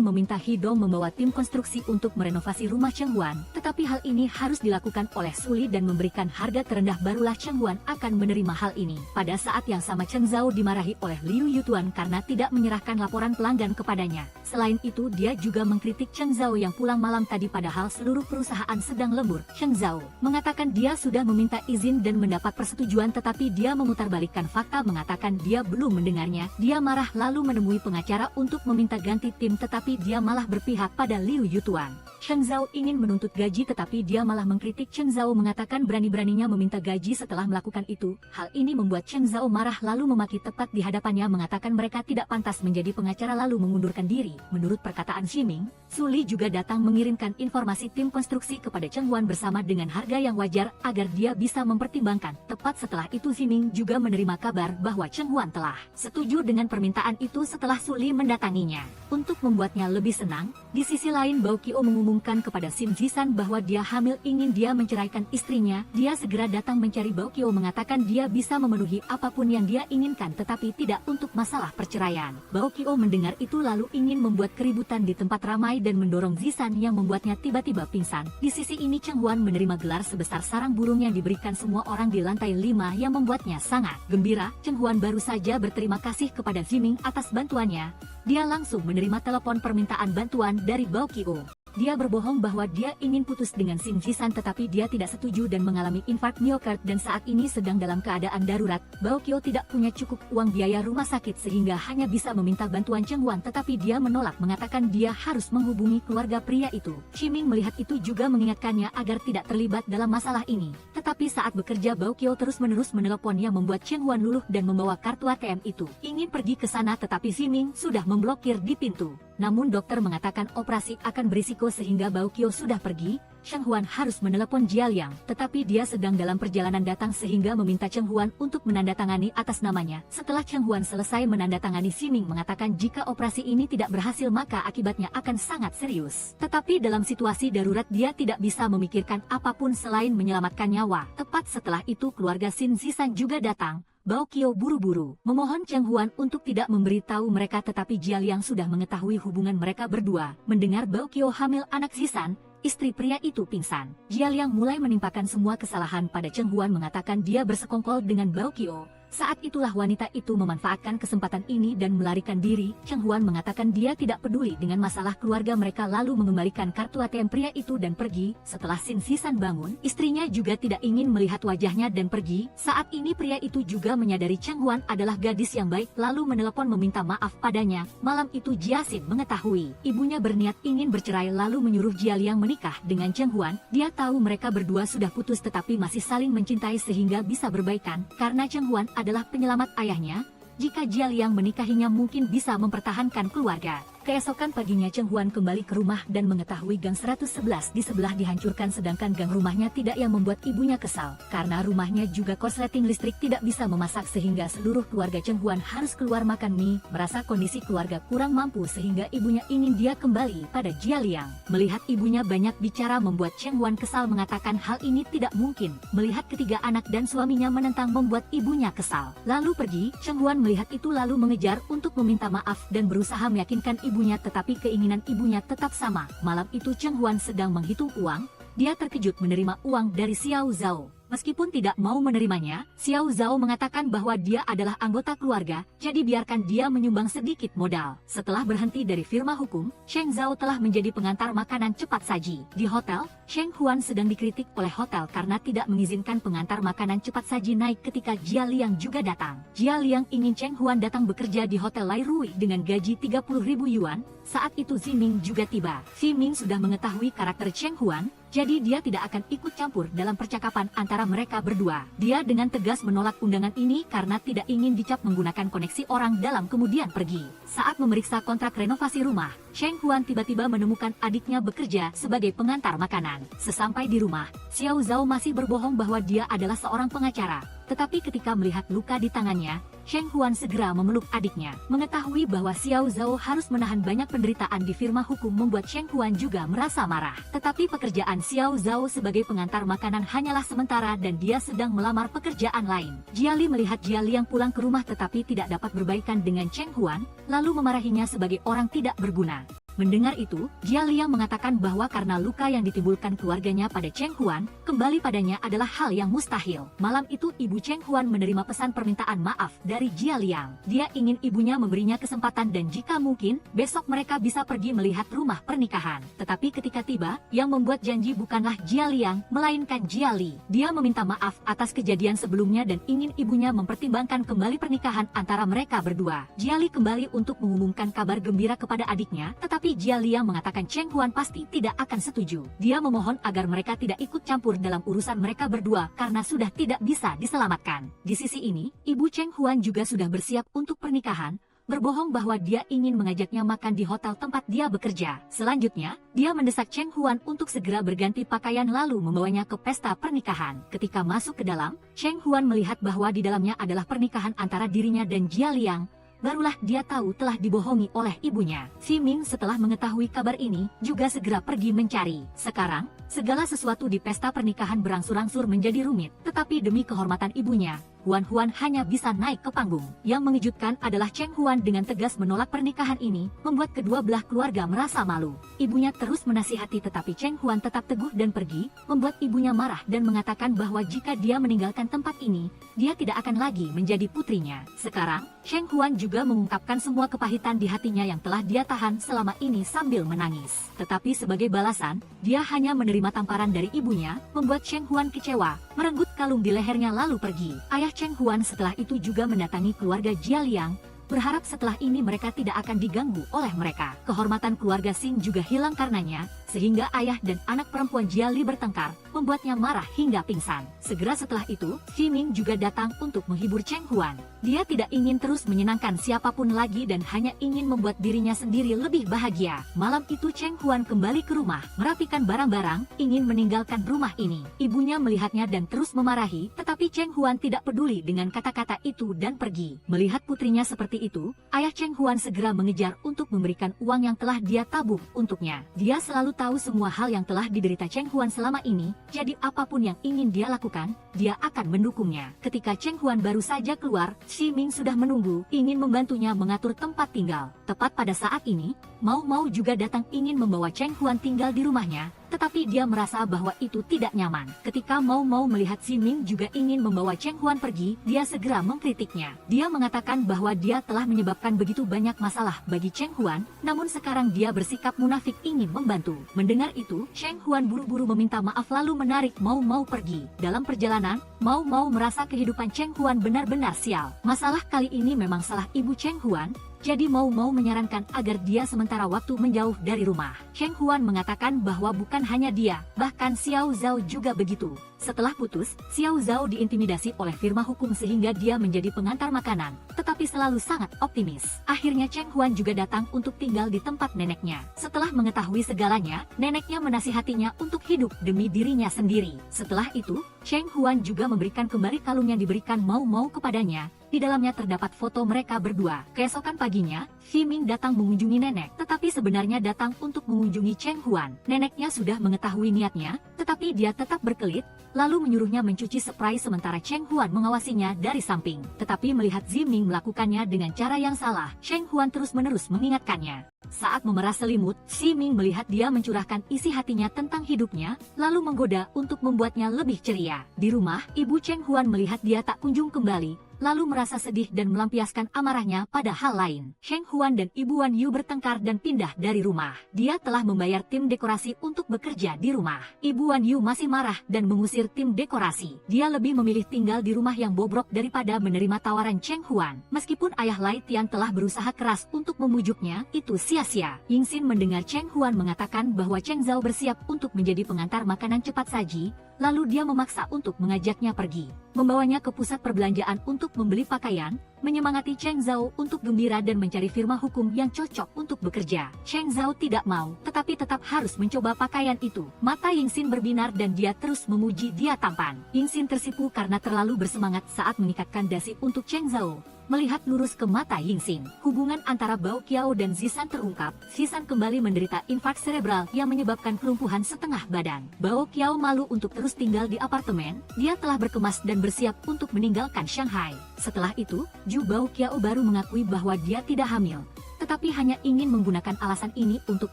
meminta Hidong membawa tim konstruksi untuk merenovasi rumah Cheng Huan. Tetapi hal ini harus dilakukan oleh Suli dan memberikan harga terendah barulah Cheng Huan akan menerima hal ini. Pada saat yang sama Cheng Zhao dimarahi oleh Liu Yutuan karena tidak menyerahkan laporan pelanggan kepadanya. Selain itu dia juga mengkritik Cheng Zhao yang pulang malam tadi padahal seluruh perusahaan sedang lembur. Cheng Zhao mengatakan dia sudah meminta izin dan mendapat persetujuan tetapi dia memutarbalikkan fakta mengatakan dia belum mendengarnya. Dia marah lalu menemui pengacara untuk meminta ganti tim tetapi dia malah berpihak pada Liu Yutuan. Cheng Zhao ingin menuntut gaji tetapi dia malah mengkritik Cheng Zhao mengatakan berani-beraninya meminta gaji setelah melakukan itu. Hal ini membuat Cheng Zhao marah lalu memaki tepat di hadapannya mengatakan mereka tidak pantas menjadi pengacara lalu mengundurkan diri. Menurut perkataan Jiming, Suli juga datang mengirimkan informasi tim konstruksi kepada Cheng Huan bersama dengan harga yang wajar agar dia bisa mempertimbangkan. Tepat setelah itu Jiming juga menerima kabar bahwa Cheng Huan telah setuju dengan permintaan itu setelah Suli mendatanginya. Untuk membuatnya lebih senang, di sisi lain Bao Qio mengumumkan kepada Sim Jisan bahwa dia hamil ingin dia menceraikan istrinya. Dia segera datang mencari Bao Qio mengatakan dia bisa memenuhi apapun yang dia inginkan tetapi tidak untuk masalah perceraian. Bao Qio mendengar itu lalu ingin membuat keributan di tempat ramai dan mendorong Jisan yang membuatnya tiba-tiba pingsan. Di sisi ini Cheng Huan menerima gelar sebesar sarang burung yang diberikan semua orang di lantai 5 yang membuatnya sangat gembira. Cheng Huan baru saja berterima kasih kepada Jiming atas bantuannya. Dia langsung menerima telepon permintaan bantuan dari Bao Qio. Dia berbohong bahwa dia ingin putus dengan Sim Jisan tetapi dia tidak setuju dan mengalami infark miokard dan saat ini sedang dalam keadaan darurat. Bao Qio tidak punya cukup uang biaya rumah sakit sehingga hanya bisa meminta bantuan Cheng Huan tetapi dia menolak mengatakan dia harus menghubungi keluarga pria itu. Jiming melihat itu juga mengingatkannya agar tidak terlibat dalam masalah ini. Tetapi saat bekerja Bao Qio terus-menerus menelepon yang membuat Cheng Huan luluh dan membawa kartu ATM itu. Ingin pergi ke sana tetapi Jiming sudah memblokir di pintu. Namun dokter mengatakan operasi akan berisiko sehingga Bao Qio sudah pergi. Cheng Huan harus menelepon Jia Liang, tetapi dia sedang dalam perjalanan datang sehingga meminta Cheng Huan untuk menandatangani atas namanya. Setelah Cheng Huan selesai menandatangani, Jiming mengatakan jika operasi ini tidak berhasil maka akibatnya akan sangat serius. Tetapi dalam situasi darurat dia tidak bisa memikirkan apapun selain menyelamatkan nyawa. Tepat setelah itu keluarga Sin Zisan juga datang. Bao Qio buru-buru memohon Cheng Huan untuk tidak memberitahu mereka tetapi Jia Liang sudah mengetahui hubungan mereka berdua. Mendengar Bao Qio hamil anak Zisan, istri pria itu pingsan. Jia Liang mulai menimpakan semua kesalahan pada Cheng Huan mengatakan dia bersekongkol dengan Bao Qio. Saat itulah wanita itu memanfaatkan kesempatan ini dan melarikan diri. Cheng Huan mengatakan dia tidak peduli dengan masalah keluarga mereka lalu mengembalikan kartu ATM pria itu dan pergi. Setelah Sin Zisan bangun, istrinya juga tidak ingin melihat wajahnya dan pergi. Saat ini pria itu juga menyadari Cheng Huan adalah gadis yang baik lalu menelepon meminta maaf padanya. Malam itu Jia Xin mengetahui ibunya berniat ingin bercerai lalu menyuruh Jia Liang menikah dengan Cheng Huan. Dia tahu mereka berdua sudah putus tetapi masih saling mencintai sehingga bisa berbaikan. Karena Cheng Huan adalah penyelamat ayahnya, jika Jia Liang menikahinya mungkin bisa mempertahankan keluarga. Keesokan paginya Cheng Huan kembali ke rumah dan mengetahui gang 111 di sebelah dihancurkan sedangkan gang rumahnya tidak yang membuat ibunya kesal. Karena rumahnya juga korsleting listrik tidak bisa memasak sehingga seluruh keluarga Cheng Huan harus keluar makan mie. Merasa kondisi keluarga kurang mampu sehingga ibunya ingin dia kembali pada Jia Liang. Melihat ibunya banyak bicara membuat Cheng Huan kesal mengatakan hal ini tidak mungkin. Melihat ketiga anak dan suaminya menentang membuat ibunya kesal. Lalu pergi, Cheng Huan melihat itu lalu mengejar untuk meminta maaf dan berusaha meyakinkan ibunya tetapi keinginan ibunya tetap sama. Malam itu Cheng Huan sedang menghitung uang, dia terkejut menerima uang dari Xiao Zhao. Meskipun tidak mau menerimanya, Xiao Zhao mengatakan bahwa dia adalah anggota keluarga, jadi biarkan dia menyumbang sedikit modal. Setelah berhenti dari firma hukum, Sheng Zhao telah menjadi pengantar makanan cepat saji. Di hotel, Sheng Huan sedang dikritik oleh hotel karena tidak mengizinkan pengantar makanan cepat saji naik ketika Jia Liang juga datang. Jia Liang ingin Sheng Huan datang bekerja di Hotel Lai Rui dengan gaji 30.000 yuan. Saat itu Ziming juga tiba. Ziming sudah mengetahui karakter Sheng Huan, jadi dia tidak akan ikut campur dalam percakapan antara mereka berdua. Dia dengan tegas menolak undangan ini karena tidak ingin dicap menggunakan koneksi orang dalam kemudian pergi. Saat memeriksa kontrak renovasi rumah, Sheng Huan tiba-tiba menemukan adiknya bekerja sebagai pengantar makanan. Sesampai di rumah, Xiao Zhao masih berbohong bahwa dia adalah seorang pengacara. Tetapi ketika melihat luka di tangannya, Sheng Huan segera memeluk adiknya. Mengetahui bahwa Xiao Zhao harus menahan banyak penderitaan di firma hukum membuat Sheng Huan juga merasa marah. Tetapi pekerjaan Xiao Zhao sebagai pengantar makanan hanyalah sementara dan dia sedang melamar pekerjaan lain. Jia Li melihat Jia Liang pulang ke rumah tetapi tidak dapat berbaikan dengan Sheng Huan, lalu memarahinya sebagai orang tidak berguna. Mendengar itu, Jia Liang mengatakan bahwa karena luka yang ditimbulkan keluarganya pada Cheng Huan, kembali padanya adalah hal yang mustahil. Malam itu ibu Cheng Huan menerima pesan permintaan maaf dari Jia Liang. Dia ingin ibunya memberinya kesempatan dan jika mungkin, besok mereka bisa pergi melihat rumah pernikahan. Tetapi ketika tiba, yang membuat janji bukanlah Jia Liang, melainkan Jia Li. Dia meminta maaf atas kejadian sebelumnya dan ingin ibunya mempertimbangkan kembali pernikahan antara mereka berdua. Jia Li kembali untuk mengumumkan kabar gembira kepada adiknya, tetapi Jia Liang mengatakan Cheng Huan pasti tidak akan setuju. Dia memohon agar mereka tidak ikut campur dalam urusan mereka berdua karena sudah tidak bisa diselamatkan. Di sisi ini, ibu Cheng Huan juga sudah bersiap untuk pernikahan, berbohong bahwa dia ingin mengajaknya makan di hotel tempat dia bekerja. Selanjutnya, dia mendesak Cheng Huan untuk segera berganti pakaian lalu membawanya ke pesta pernikahan. Ketika masuk ke dalam, Cheng Huan melihat bahwa di dalamnya adalah pernikahan antara dirinya dan Jia Liang. Barulah dia tahu telah dibohongi oleh ibunya. Ziming setelah mengetahui kabar ini, juga segera pergi mencari. Sekarang, segala sesuatu di pesta pernikahan berangsur-angsur menjadi rumit. Tetapi demi kehormatan ibunya, Huan hanya bisa naik ke panggung. Yang mengejutkan adalah Cheng Huan dengan tegas menolak pernikahan ini, membuat kedua belah keluarga merasa malu. Ibunya terus menasihati tetapi Cheng Huan tetap teguh dan pergi, membuat ibunya marah dan mengatakan bahwa jika dia meninggalkan tempat ini, dia tidak akan lagi menjadi putrinya. Sekarang, Cheng Huan juga mengungkapkan semua kepahitan di hatinya yang telah dia tahan selama ini sambil menangis. Tetapi sebagai balasan, dia hanya menerima tamparan dari ibunya, membuat Cheng Huan kecewa, merenggut kalung di lehernya lalu pergi. Ayah Cheng Huan setelah itu juga mendatangi keluarga Jia Liang, berharap setelah ini mereka tidak akan diganggu oleh mereka. Kehormatan keluarga Xin juga hilang karenanya, sehingga ayah dan anak perempuan Jia Li bertengkar, membuatnya marah hingga pingsan. Segera setelah itu, Ziming juga datang untuk menghibur Cheng Huan. Dia tidak ingin terus menyenangkan siapapun lagi dan hanya ingin membuat dirinya sendiri lebih bahagia. Malam itu Cheng Huan kembali ke rumah, merapikan barang-barang, ingin meninggalkan rumah ini. Ibunya melihatnya dan terus memarahi, tetapi Cheng Huan tidak peduli dengan kata-kata itu dan pergi. Melihat putrinya seperti itu, ayah Cheng Huan segera mengejar untuk memberikan uang yang telah dia tabung untuknya. Dia selalu tahu semua hal yang telah diderita Cheng Huan selama ini, jadi apapun yang ingin dia lakukan, dia akan mendukungnya. Ketika Cheng Huan baru saja keluar, Ziming sudah menunggu, ingin membantunya mengatur tempat tinggal. Tepat pada saat ini, Mau juga datang ingin membawa Cheng Huan tinggal di rumahnya, tetapi dia merasa bahwa itu tidak nyaman. Ketika Mau melihat Ziming juga ingin membawa Cheng Huan pergi, dia segera mengkritiknya. Dia mengatakan bahwa dia telah menyebabkan begitu banyak masalah bagi Cheng Huan, namun sekarang dia bersikap munafik ingin membantu. Mendengar itu, Cheng Huan buru-buru meminta maaf lalu menarik Mau pergi. Dalam perjalanan, Mau merasa kehidupan Cheng Huan benar-benar sial. Masalah kali ini memang salah ibu Cheng Huan, jadi Mau menyarankan agar dia sementara waktu menjauh dari rumah. Cheng Huan mengatakan bahwa bukan hanya dia, bahkan Xiao Zhao juga begitu. Setelah putus, Xiao Zhao diintimidasi oleh firma hukum sehingga dia menjadi pengantar makanan, tetapi selalu sangat optimis. Akhirnya Cheng Huan juga datang untuk tinggal di tempat neneknya. Setelah mengetahui segalanya, neneknya menasihatinya untuk hidup demi dirinya sendiri. Setelah itu, Cheng Huan juga memberikan kembali kalung yang diberikan Mau kepadanya. Di dalamnya terdapat foto mereka berdua. Keesokan paginya, Ziming datang mengunjungi nenek, tetapi sebenarnya datang untuk mengunjungi Cheng Huan. Neneknya sudah mengetahui niatnya, tetapi dia tetap berkelit, lalu menyuruhnya mencuci spray sementara Cheng Huan mengawasinya dari samping. Tetapi melihat Ziming melakukannya dengan cara yang salah, Cheng Huan terus-menerus mengingatkannya. Saat memerah selimut, Xi Ming melihat dia mencurahkan isi hatinya tentang hidupnya, lalu menggoda untuk membuatnya lebih ceria. Di rumah, Ibu Cheng Huan melihat dia tak kunjung kembali, lalu merasa sedih dan melampiaskan amarahnya pada hal lain. Cheng Huan dan Ibu Wan Yu bertengkar dan pindah dari rumah. Dia telah membayar tim dekorasi untuk bekerja di rumah. Ibu Wan Yu masih marah dan mengusir tim dekorasi. Dia lebih memilih tinggal di rumah yang bobrok daripada menerima tawaran Cheng Huan. Meskipun ayah Lai Tian telah berusaha keras untuk memujuknya, itu sia-sia. Ying Xin mendengar Cheng Huan mengatakan bahwa Cheng Zhao bersiap untuk menjadi pengantar makanan cepat saji, lalu dia memaksa untuk mengajaknya pergi, membawanya ke pusat perbelanjaan untuk membeli pakaian, menyemangati Cheng Zhao untuk gembira dan mencari firma hukum yang cocok untuk bekerja. Cheng Zhao tidak mau, tetapi tetap harus mencoba pakaian itu. Mata Ying Xin berbinar dan dia terus memuji dia tampan. Ying Xin tersipu karena terlalu bersemangat saat mengikatkan dasi untuk Cheng Zhao. Melihat lurus ke mata Ying Xin, hubungan antara Bao Qiao dan Zisan terungkap. Zisan kembali menderita infark cerebral yang menyebabkan kelumpuhan setengah badan. Bao Qiao malu untuk terus tinggal di apartemen. Dia telah berkemas dan bersiap untuk meninggalkan Shanghai. Setelah itu, Ju Bao Qiao baru mengakui bahwa dia tidak hamil, tetapi hanya ingin menggunakan alasan ini untuk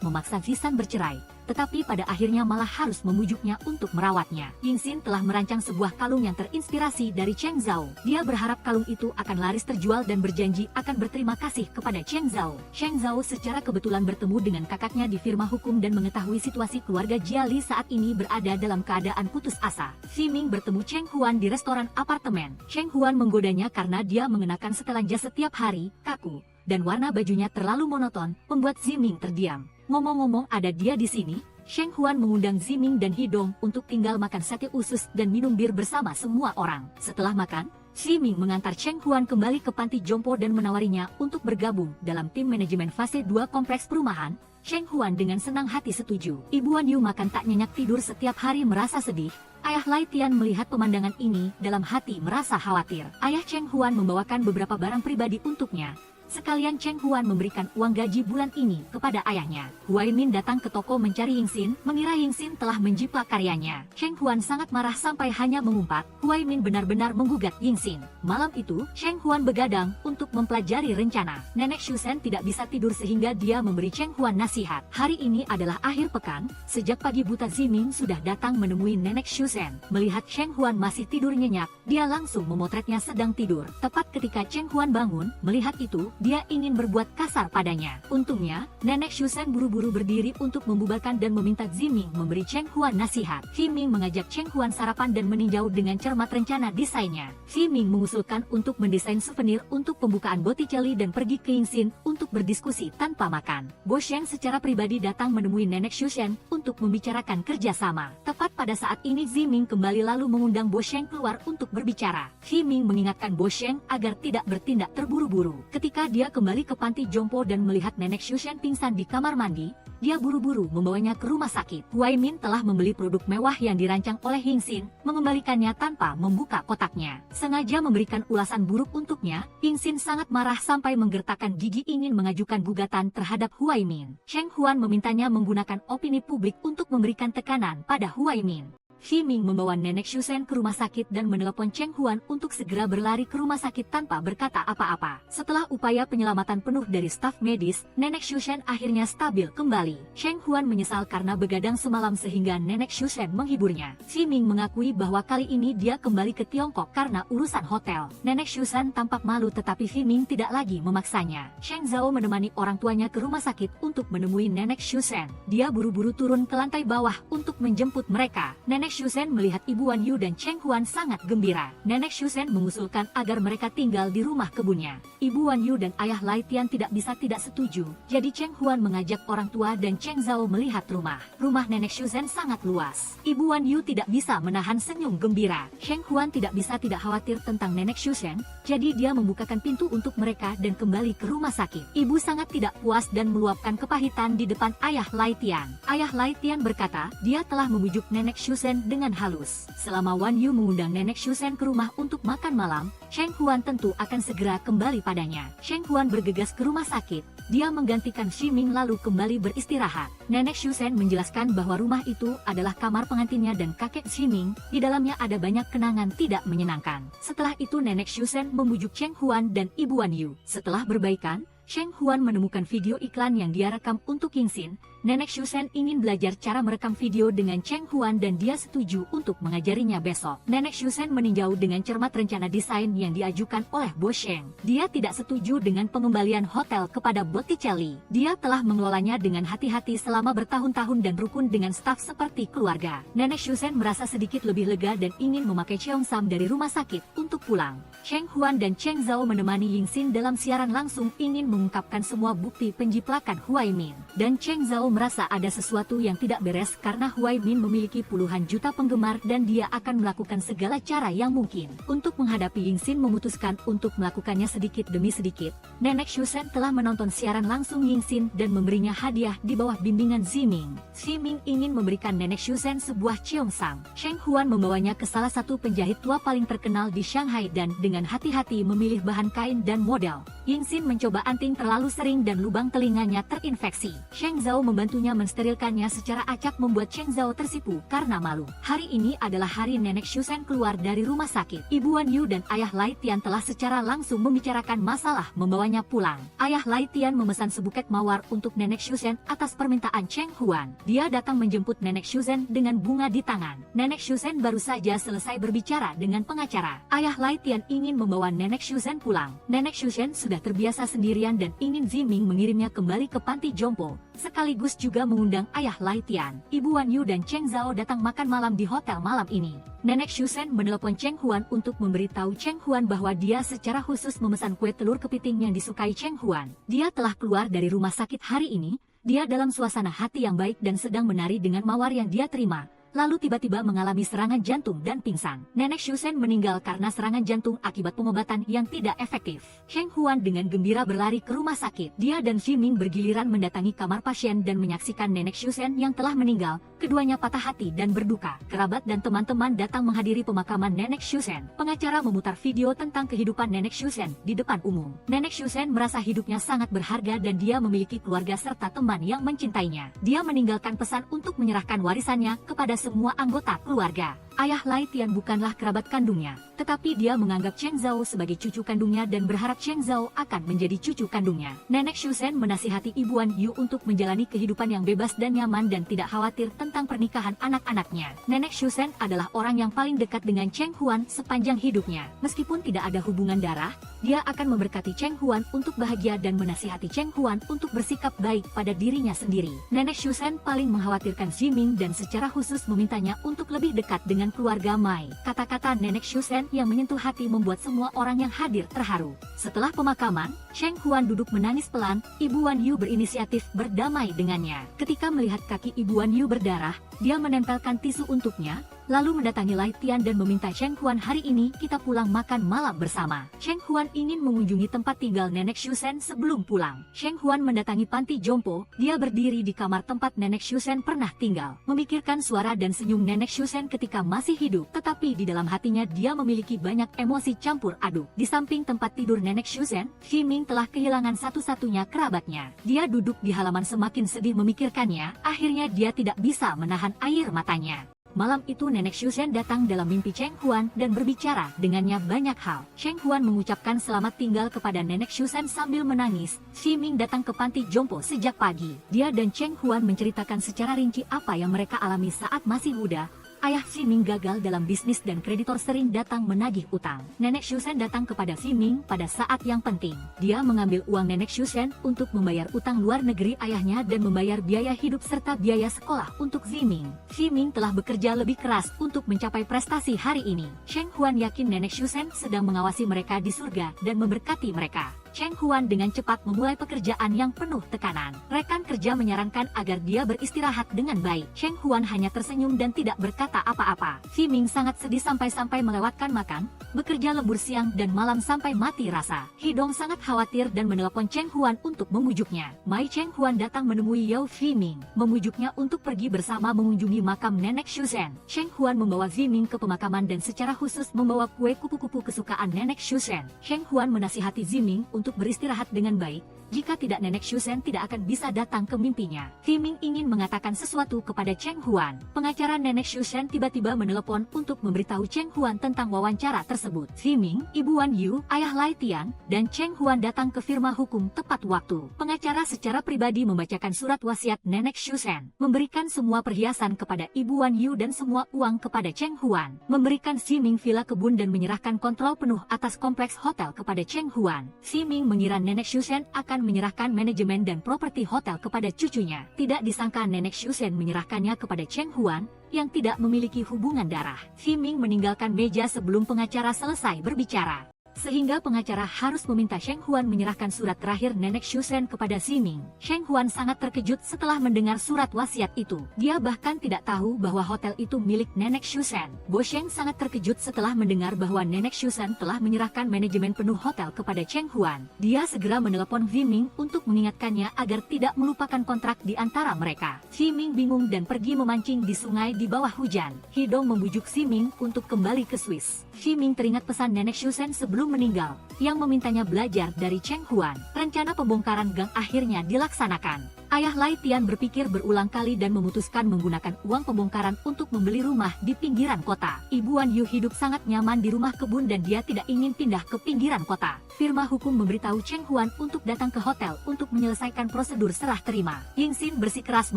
memaksa Zisan bercerai. Tetapi pada akhirnya malah harus membujuknya untuk merawatnya. Ying Xin telah merancang sebuah kalung yang terinspirasi dari Cheng Zhao. Dia berharap kalung itu akan laris terjual dan berjanji akan berterima kasih kepada Cheng Zhao. Cheng Zhao secara kebetulan bertemu dengan kakaknya di firma hukum dan mengetahui situasi keluarga Jia Li saat ini berada dalam keadaan putus asa. Xi Ming bertemu Cheng Huan di restoran apartemen. Cheng Huan menggodanya karena dia mengenakan setelan jas setiap hari, kaku, dan warna bajunya terlalu monoton, membuat Xi Ming terdiam. Ngomong-ngomong ada dia di sini, Cheng Huan mengundang Xi Ming dan Hidong untuk tinggal makan sate usus dan minum bir bersama semua orang. Setelah makan, Xi Ming mengantar Cheng Huan kembali ke panti jompo dan menawarinya untuk bergabung dalam tim manajemen fase 2 kompleks perumahan. Cheng Huan dengan senang hati setuju. Ibu Wan Yu makan tak nyenyak tidur setiap hari merasa sedih. Ayah Lai Tian melihat pemandangan ini, dalam hati merasa khawatir. Ayah Cheng Huan membawakan beberapa barang pribadi untuknya. Sekalian Cheng Huan memberikan uang gaji bulan ini kepada ayahnya. Huai Min datang ke toko mencari Ying Xin, mengira Ying Xin telah menjiplak karyanya. Cheng Huan sangat marah sampai hanya mengumpat. Huai Min benar-benar menggugat Ying Xin. Malam itu, Cheng Huan begadang untuk mempelajari rencana. Nenek Shusen tidak bisa tidur sehingga dia memberi Cheng Huan nasihat. Hari ini adalah akhir pekan. Sejak pagi buta Ziming sudah datang menemui Nenek Shusen. Melihat Cheng Huan masih tidur nyenyak, dia langsung memotretnya sedang tidur. Tepat ketika Cheng Huan bangun, melihat itu, dia ingin berbuat kasar padanya. Untungnya, Nenek Shusen buru-buru berdiri untuk membubarkan dan meminta Ziming memberi Cheng Huan nasihat. Ziming mengajak Cheng Huan sarapan dan meninjau dengan cermat rencana desainnya. Ziming mengusulkan untuk mendesain souvenir untuk pembukaan Botticelli dan pergi ke Ying Xin untuk berdiskusi tanpa makan. Bo Sheng secara pribadi datang menemui Nenek Shusen untuk membicarakan kerjasama. Tepat pada saat ini Ziming kembali lalu mengundang Bo Sheng keluar untuk berbicara. Ziming mengingatkan Bo Sheng agar tidak bertindak terburu-buru. Ketika dia kembali ke panti jompo dan melihat Nenek Shusen pingsan di kamar mandi, dia buru-buru membawanya ke rumah sakit. Huai Min telah membeli produk mewah yang dirancang oleh Ying Xin, mengembalikannya tanpa membuka kotaknya. Sengaja memberikan ulasan buruk untuknya, Ying Xin sangat marah sampai menggertakkan gigi ingin mengajukan gugatan terhadap Huai Min. Cheng Huan memintanya menggunakan opini publik untuk memberikan tekanan pada Huai Min. Xi Ming membawa Nenek Shusen ke rumah sakit dan menelepon Cheng Huan untuk segera berlari ke rumah sakit tanpa berkata apa-apa. Setelah upaya penyelamatan penuh dari staf medis, Nenek Shusen akhirnya stabil kembali. Cheng Huan menyesal karena begadang semalam sehingga Nenek Shusen menghiburnya. Xi Ming mengakui bahwa kali ini dia kembali ke Tiongkok karena urusan hotel. Nenek Shusen tampak malu tetapi Xi Ming tidak lagi memaksanya. Cheng Zhao menemani orang tuanya ke rumah sakit untuk menemui Nenek Shusen. Dia buru-buru turun ke lantai bawah untuk menjemput mereka. Nenek Shusen melihat Ibu Wan Yu dan Cheng Huan sangat gembira. Nenek Shusen mengusulkan agar mereka tinggal di rumah kebunnya. Ibu Wan Yu dan ayah Lai Tian tidak setuju. Jadi Cheng Huan mengajak orang tua dan Cheng Zhao melihat rumah. Rumah Nenek Shusen sangat luas. Ibu Wan Yu tidak bisa menahan senyum gembira. Cheng Huan tidak khawatir tentang Nenek Shusen, jadi dia membukakan pintu untuk mereka dan kembali ke rumah sakit. Ibu sangat tidak puas dan meluapkan kepahitan di depan ayah Lai Tian. Ayah Lai Tian berkata, dia telah membujuk Nenek Shusen dengan halus. Selama Wan Yu mengundang Nenek Shusen ke rumah untuk makan malam, Cheng Huan tentu akan segera kembali padanya. Cheng Huan bergegas ke rumah sakit. Dia menggantikan Xi Ming lalu kembali beristirahat. Nenek Shusen menjelaskan bahwa rumah itu adalah kamar pengantinnya dan kakek Xi Ming. Di dalamnya ada banyak kenangan tidak menyenangkan. Setelah itu Nenek Shusen membujuk Cheng Huan dan Ibu Wan Yu. Setelah berbaikan, Sheng Huan menemukan video iklan yang dia rekam untuk Yingxin. Nenek Shusen ingin belajar cara merekam video dengan Cheng Huan dan dia setuju untuk mengajarinya besok. Nenek Shusen meninjau dengan cermat rencana desain yang diajukan oleh Bo Sheng. Dia tidak setuju dengan pengembalian hotel kepada Botticelli. Dia telah mengelolanya dengan hati-hati selama bertahun-tahun dan rukun dengan staf seperti keluarga. Nenek Shusen merasa sedikit lebih lega dan ingin memakai Cheong Sam dari rumah sakit untuk pulang. Cheng Huan dan Cheng Zhao menemani Yingxin dalam siaran langsung ingin mengungkapkan semua bukti penjiplakan Huai Min. Dan Cheng Zhao merasa ada sesuatu yang tidak beres karena Huai Min memiliki puluhan juta penggemar dan dia akan melakukan segala cara yang mungkin. Untuk menghadapi Yingxin memutuskan untuk melakukannya sedikit demi sedikit. Nenek Shusen telah menonton siaran langsung Yingxin dan memberinya hadiah di bawah bimbingan Ziming. Ziming ingin memberikan Nenek Shusen sebuah Cheongsam. Sheng Huan membawanya ke salah satu penjahit tua paling terkenal di Shanghai dan dengan hati-hati memilih bahan kain dan model. Yingxin mencoba anting terlalu sering dan lubang telinganya terinfeksi. Sheng Zhao membantunya mensterilkannya secara acak membuat Sheng Zhao tersipu karena malu. Hari ini adalah hari Nenek Shusen keluar dari rumah sakit. Ibu Wan Yu dan Ayah Lai Tian telah secara langsung membicarakan masalah membawanya pulang. Ayah Lai Tian memesan sebuket mawar untuk Nenek Shusen atas permintaan Cheng Huan. Dia datang menjemput Nenek Shusen dengan bunga di tangan. Nenek Shusen baru saja selesai berbicara dengan pengacara. Ayah Lai Tian ingin membawa Nenek Shusen pulang. Nenek Shusen sudah terbiasa sendirian dan ingin Ziming mengirimnya kembali ke panti jompo, sekaligus juga mengundang Ayah Lai Tian. Ibu Wan Yu dan Cheng Zhao datang makan malam di hotel malam ini. Nenek Shusen menelepon Cheng Huan untuk memberitahu Cheng Huan bahwa dia secara khusus memesan kue telur kepiting yang disukai Cheng Huan. Dia telah keluar dari rumah sakit hari ini. Dia dalam suasana hati yang baik dan sedang menari dengan mawar yang dia terima. Lalu tiba-tiba mengalami serangan jantung dan pingsan. Nenek Shusen meninggal karena serangan jantung akibat pengobatan yang tidak efektif. Sheng Huan dengan gembira berlari ke rumah sakit. Dia dan Ziming bergiliran mendatangi kamar pasien dan menyaksikan Nenek Shusen yang telah meninggal. Keduanya patah hati dan berduka. Kerabat dan teman-teman datang menghadiri pemakaman Nenek Shusen. Pengacara memutar video tentang kehidupan Nenek Shusen di depan umum. Nenek Shusen merasa hidupnya sangat berharga dan dia memiliki keluarga serta teman yang mencintainya. Dia meninggalkan pesan untuk menyerahkan warisannya kepada semua anggota keluarga. Ayah Lai Tian bukanlah kerabat kandungnya, tetapi dia menganggap Cheng Zhao sebagai cucu kandungnya dan berharap Cheng Zhao akan menjadi cucu kandungnya. Nenek Shusen menasihati Ibu Wan Yu untuk menjalani kehidupan yang bebas dan nyaman dan tidak khawatir tentang pernikahan anak-anaknya. Nenek Shusen adalah orang yang paling dekat dengan Cheng Huan sepanjang hidupnya. Meskipun tidak ada hubungan darah, dia akan memberkati Cheng Huan untuk bahagia dan menasihati Cheng Huan untuk bersikap baik pada dirinya sendiri. Nenek Shusen paling mengkhawatirkan Ziming dan secara khusus memintanya untuk lebih dekat dengan keluarga Mai. Kata-kata Nenek Shusen yang menyentuh hati membuat semua orang yang hadir terharu. Setelah pemakaman, Sheng Huan duduk menangis pelan. Ibu Wan Yu berinisiatif berdamai dengannya. Ketika melihat kaki Ibu Wan Yu berdarah, dia menempelkan tisu untuknya, lalu mendatangi Lai Tian dan meminta Sheng Huan hari ini kita pulang makan malam bersama. Sheng Huan ingin mengunjungi tempat tinggal Nenek Shusen sebelum pulang. Sheng Huan mendatangi panti jompo. Dia berdiri di kamar tempat Nenek Shusen pernah tinggal, memikirkan suara dan senyum Nenek Shusen ketika masih hidup, tetapi di dalam hatinya dia memiliki banyak emosi campur aduk. Di samping tempat tidur Nenek Shusen, Ziming telah kehilangan satu-satunya kerabatnya. Dia duduk di halaman semakin sedih memikirkannya. Akhirnya dia tidak bisa menahan air matanya. Malam itu Nenek Shusen datang dalam mimpi Cheng Huan dan berbicara dengannya banyak hal. Cheng Huan mengucapkan selamat tinggal kepada Nenek Shusen sambil menangis. Ziming datang ke panti jompo sejak pagi. Dia dan Cheng Huan menceritakan secara rinci apa yang mereka alami saat masih muda. Ayah Ziming gagal dalam bisnis dan kreditor sering datang menagih utang. Nenek Shusen datang kepada Ziming pada saat yang penting. Dia mengambil uang Nenek Shusen untuk membayar utang luar negeri ayahnya dan membayar biaya hidup serta biaya sekolah untuk Ziming. Ziming telah bekerja lebih keras untuk mencapai prestasi hari ini. Sheng Huan yakin Nenek Shusen sedang mengawasi mereka di surga dan memberkati mereka. Cheng Huan dengan cepat memulai pekerjaan yang penuh tekanan. Rekan kerja menyarankan agar dia beristirahat dengan baik. Cheng Huan hanya tersenyum dan tidak berkata apa-apa. Ziming sangat sedih sampai-sampai melewatkan makan, bekerja lembur siang dan malam sampai mati rasa. Hidong sangat khawatir dan menelepon Cheng Huan untuk memujuknya. Mai Cheng Huan datang menemui Yao Ziming, memujuknya untuk pergi bersama mengunjungi makam Nenek Shusen. Cheng Huan membawa Ziming ke pemakaman dan secara khusus membawa kue kupu-kupu kesukaan Nenek Shusen. Cheng Huan menasihati Ziming untuk beristirahat dengan baik. Jika tidak, Nenek Shusen tidak akan bisa datang ke mimpinya. Fiming ingin mengatakan sesuatu kepada Cheng Huan. Pengacara Nenek Shusen tiba-tiba menelepon untuk memberitahu Cheng Huan tentang wawancara tersebut. Fiming, Ibu Wan Yu, Ayah Lai Tian, dan Cheng Huan datang ke firma hukum tepat waktu. Pengacara secara pribadi membacakan surat wasiat Nenek Shusen, memberikan semua perhiasan kepada Ibu Wan Yu dan semua uang kepada Cheng Huan, memberikan Fiming villa kebun dan menyerahkan kontrol penuh atas kompleks hotel kepada Cheng Huan. Fiming mengira Nenek Shusen akan menyerahkan manajemen dan properti hotel kepada cucunya. Tidak disangka Nenek Shusen menyerahkannya kepada Cheng Huan yang tidak memiliki hubungan darah. Fiming meninggalkan meja sebelum pengacara selesai berbicara, sehingga pengacara harus meminta Cheng Huan menyerahkan surat terakhir Nenek Shusen kepada Fiming. Cheng Huan sangat terkejut setelah mendengar surat wasiat itu. Dia bahkan tidak tahu bahwa hotel itu milik Nenek Shusen. Bo Sheng sangat terkejut setelah mendengar bahwa Nenek Shusen telah menyerahkan manajemen penuh hotel kepada Cheng Huan. Dia segera menelepon Fiming untuk mengingatkannya agar tidak melupakan kontrak di antara mereka. Fiming bingung dan pergi memancing di sungai di bawah hujan. Hidong membujuk Fiming untuk kembali ke Swiss. Fiming teringat pesan Nenek Shusen sebelum meninggal, yang memintanya belajar dari Cheng Huan. Rencana pembongkaran gang akhirnya dilaksanakan. Ayah Lai Tian berpikir berulang kali dan memutuskan menggunakan uang pembongkaran untuk membeli rumah di pinggiran kota. Ibu Wan Yu hidup sangat nyaman di rumah kebun dan dia tidak ingin pindah ke pinggiran kota. Firma hukum memberitahu Cheng Huan untuk datang ke hotel untuk menyelesaikan prosedur serah terima. Ying Xin bersikeras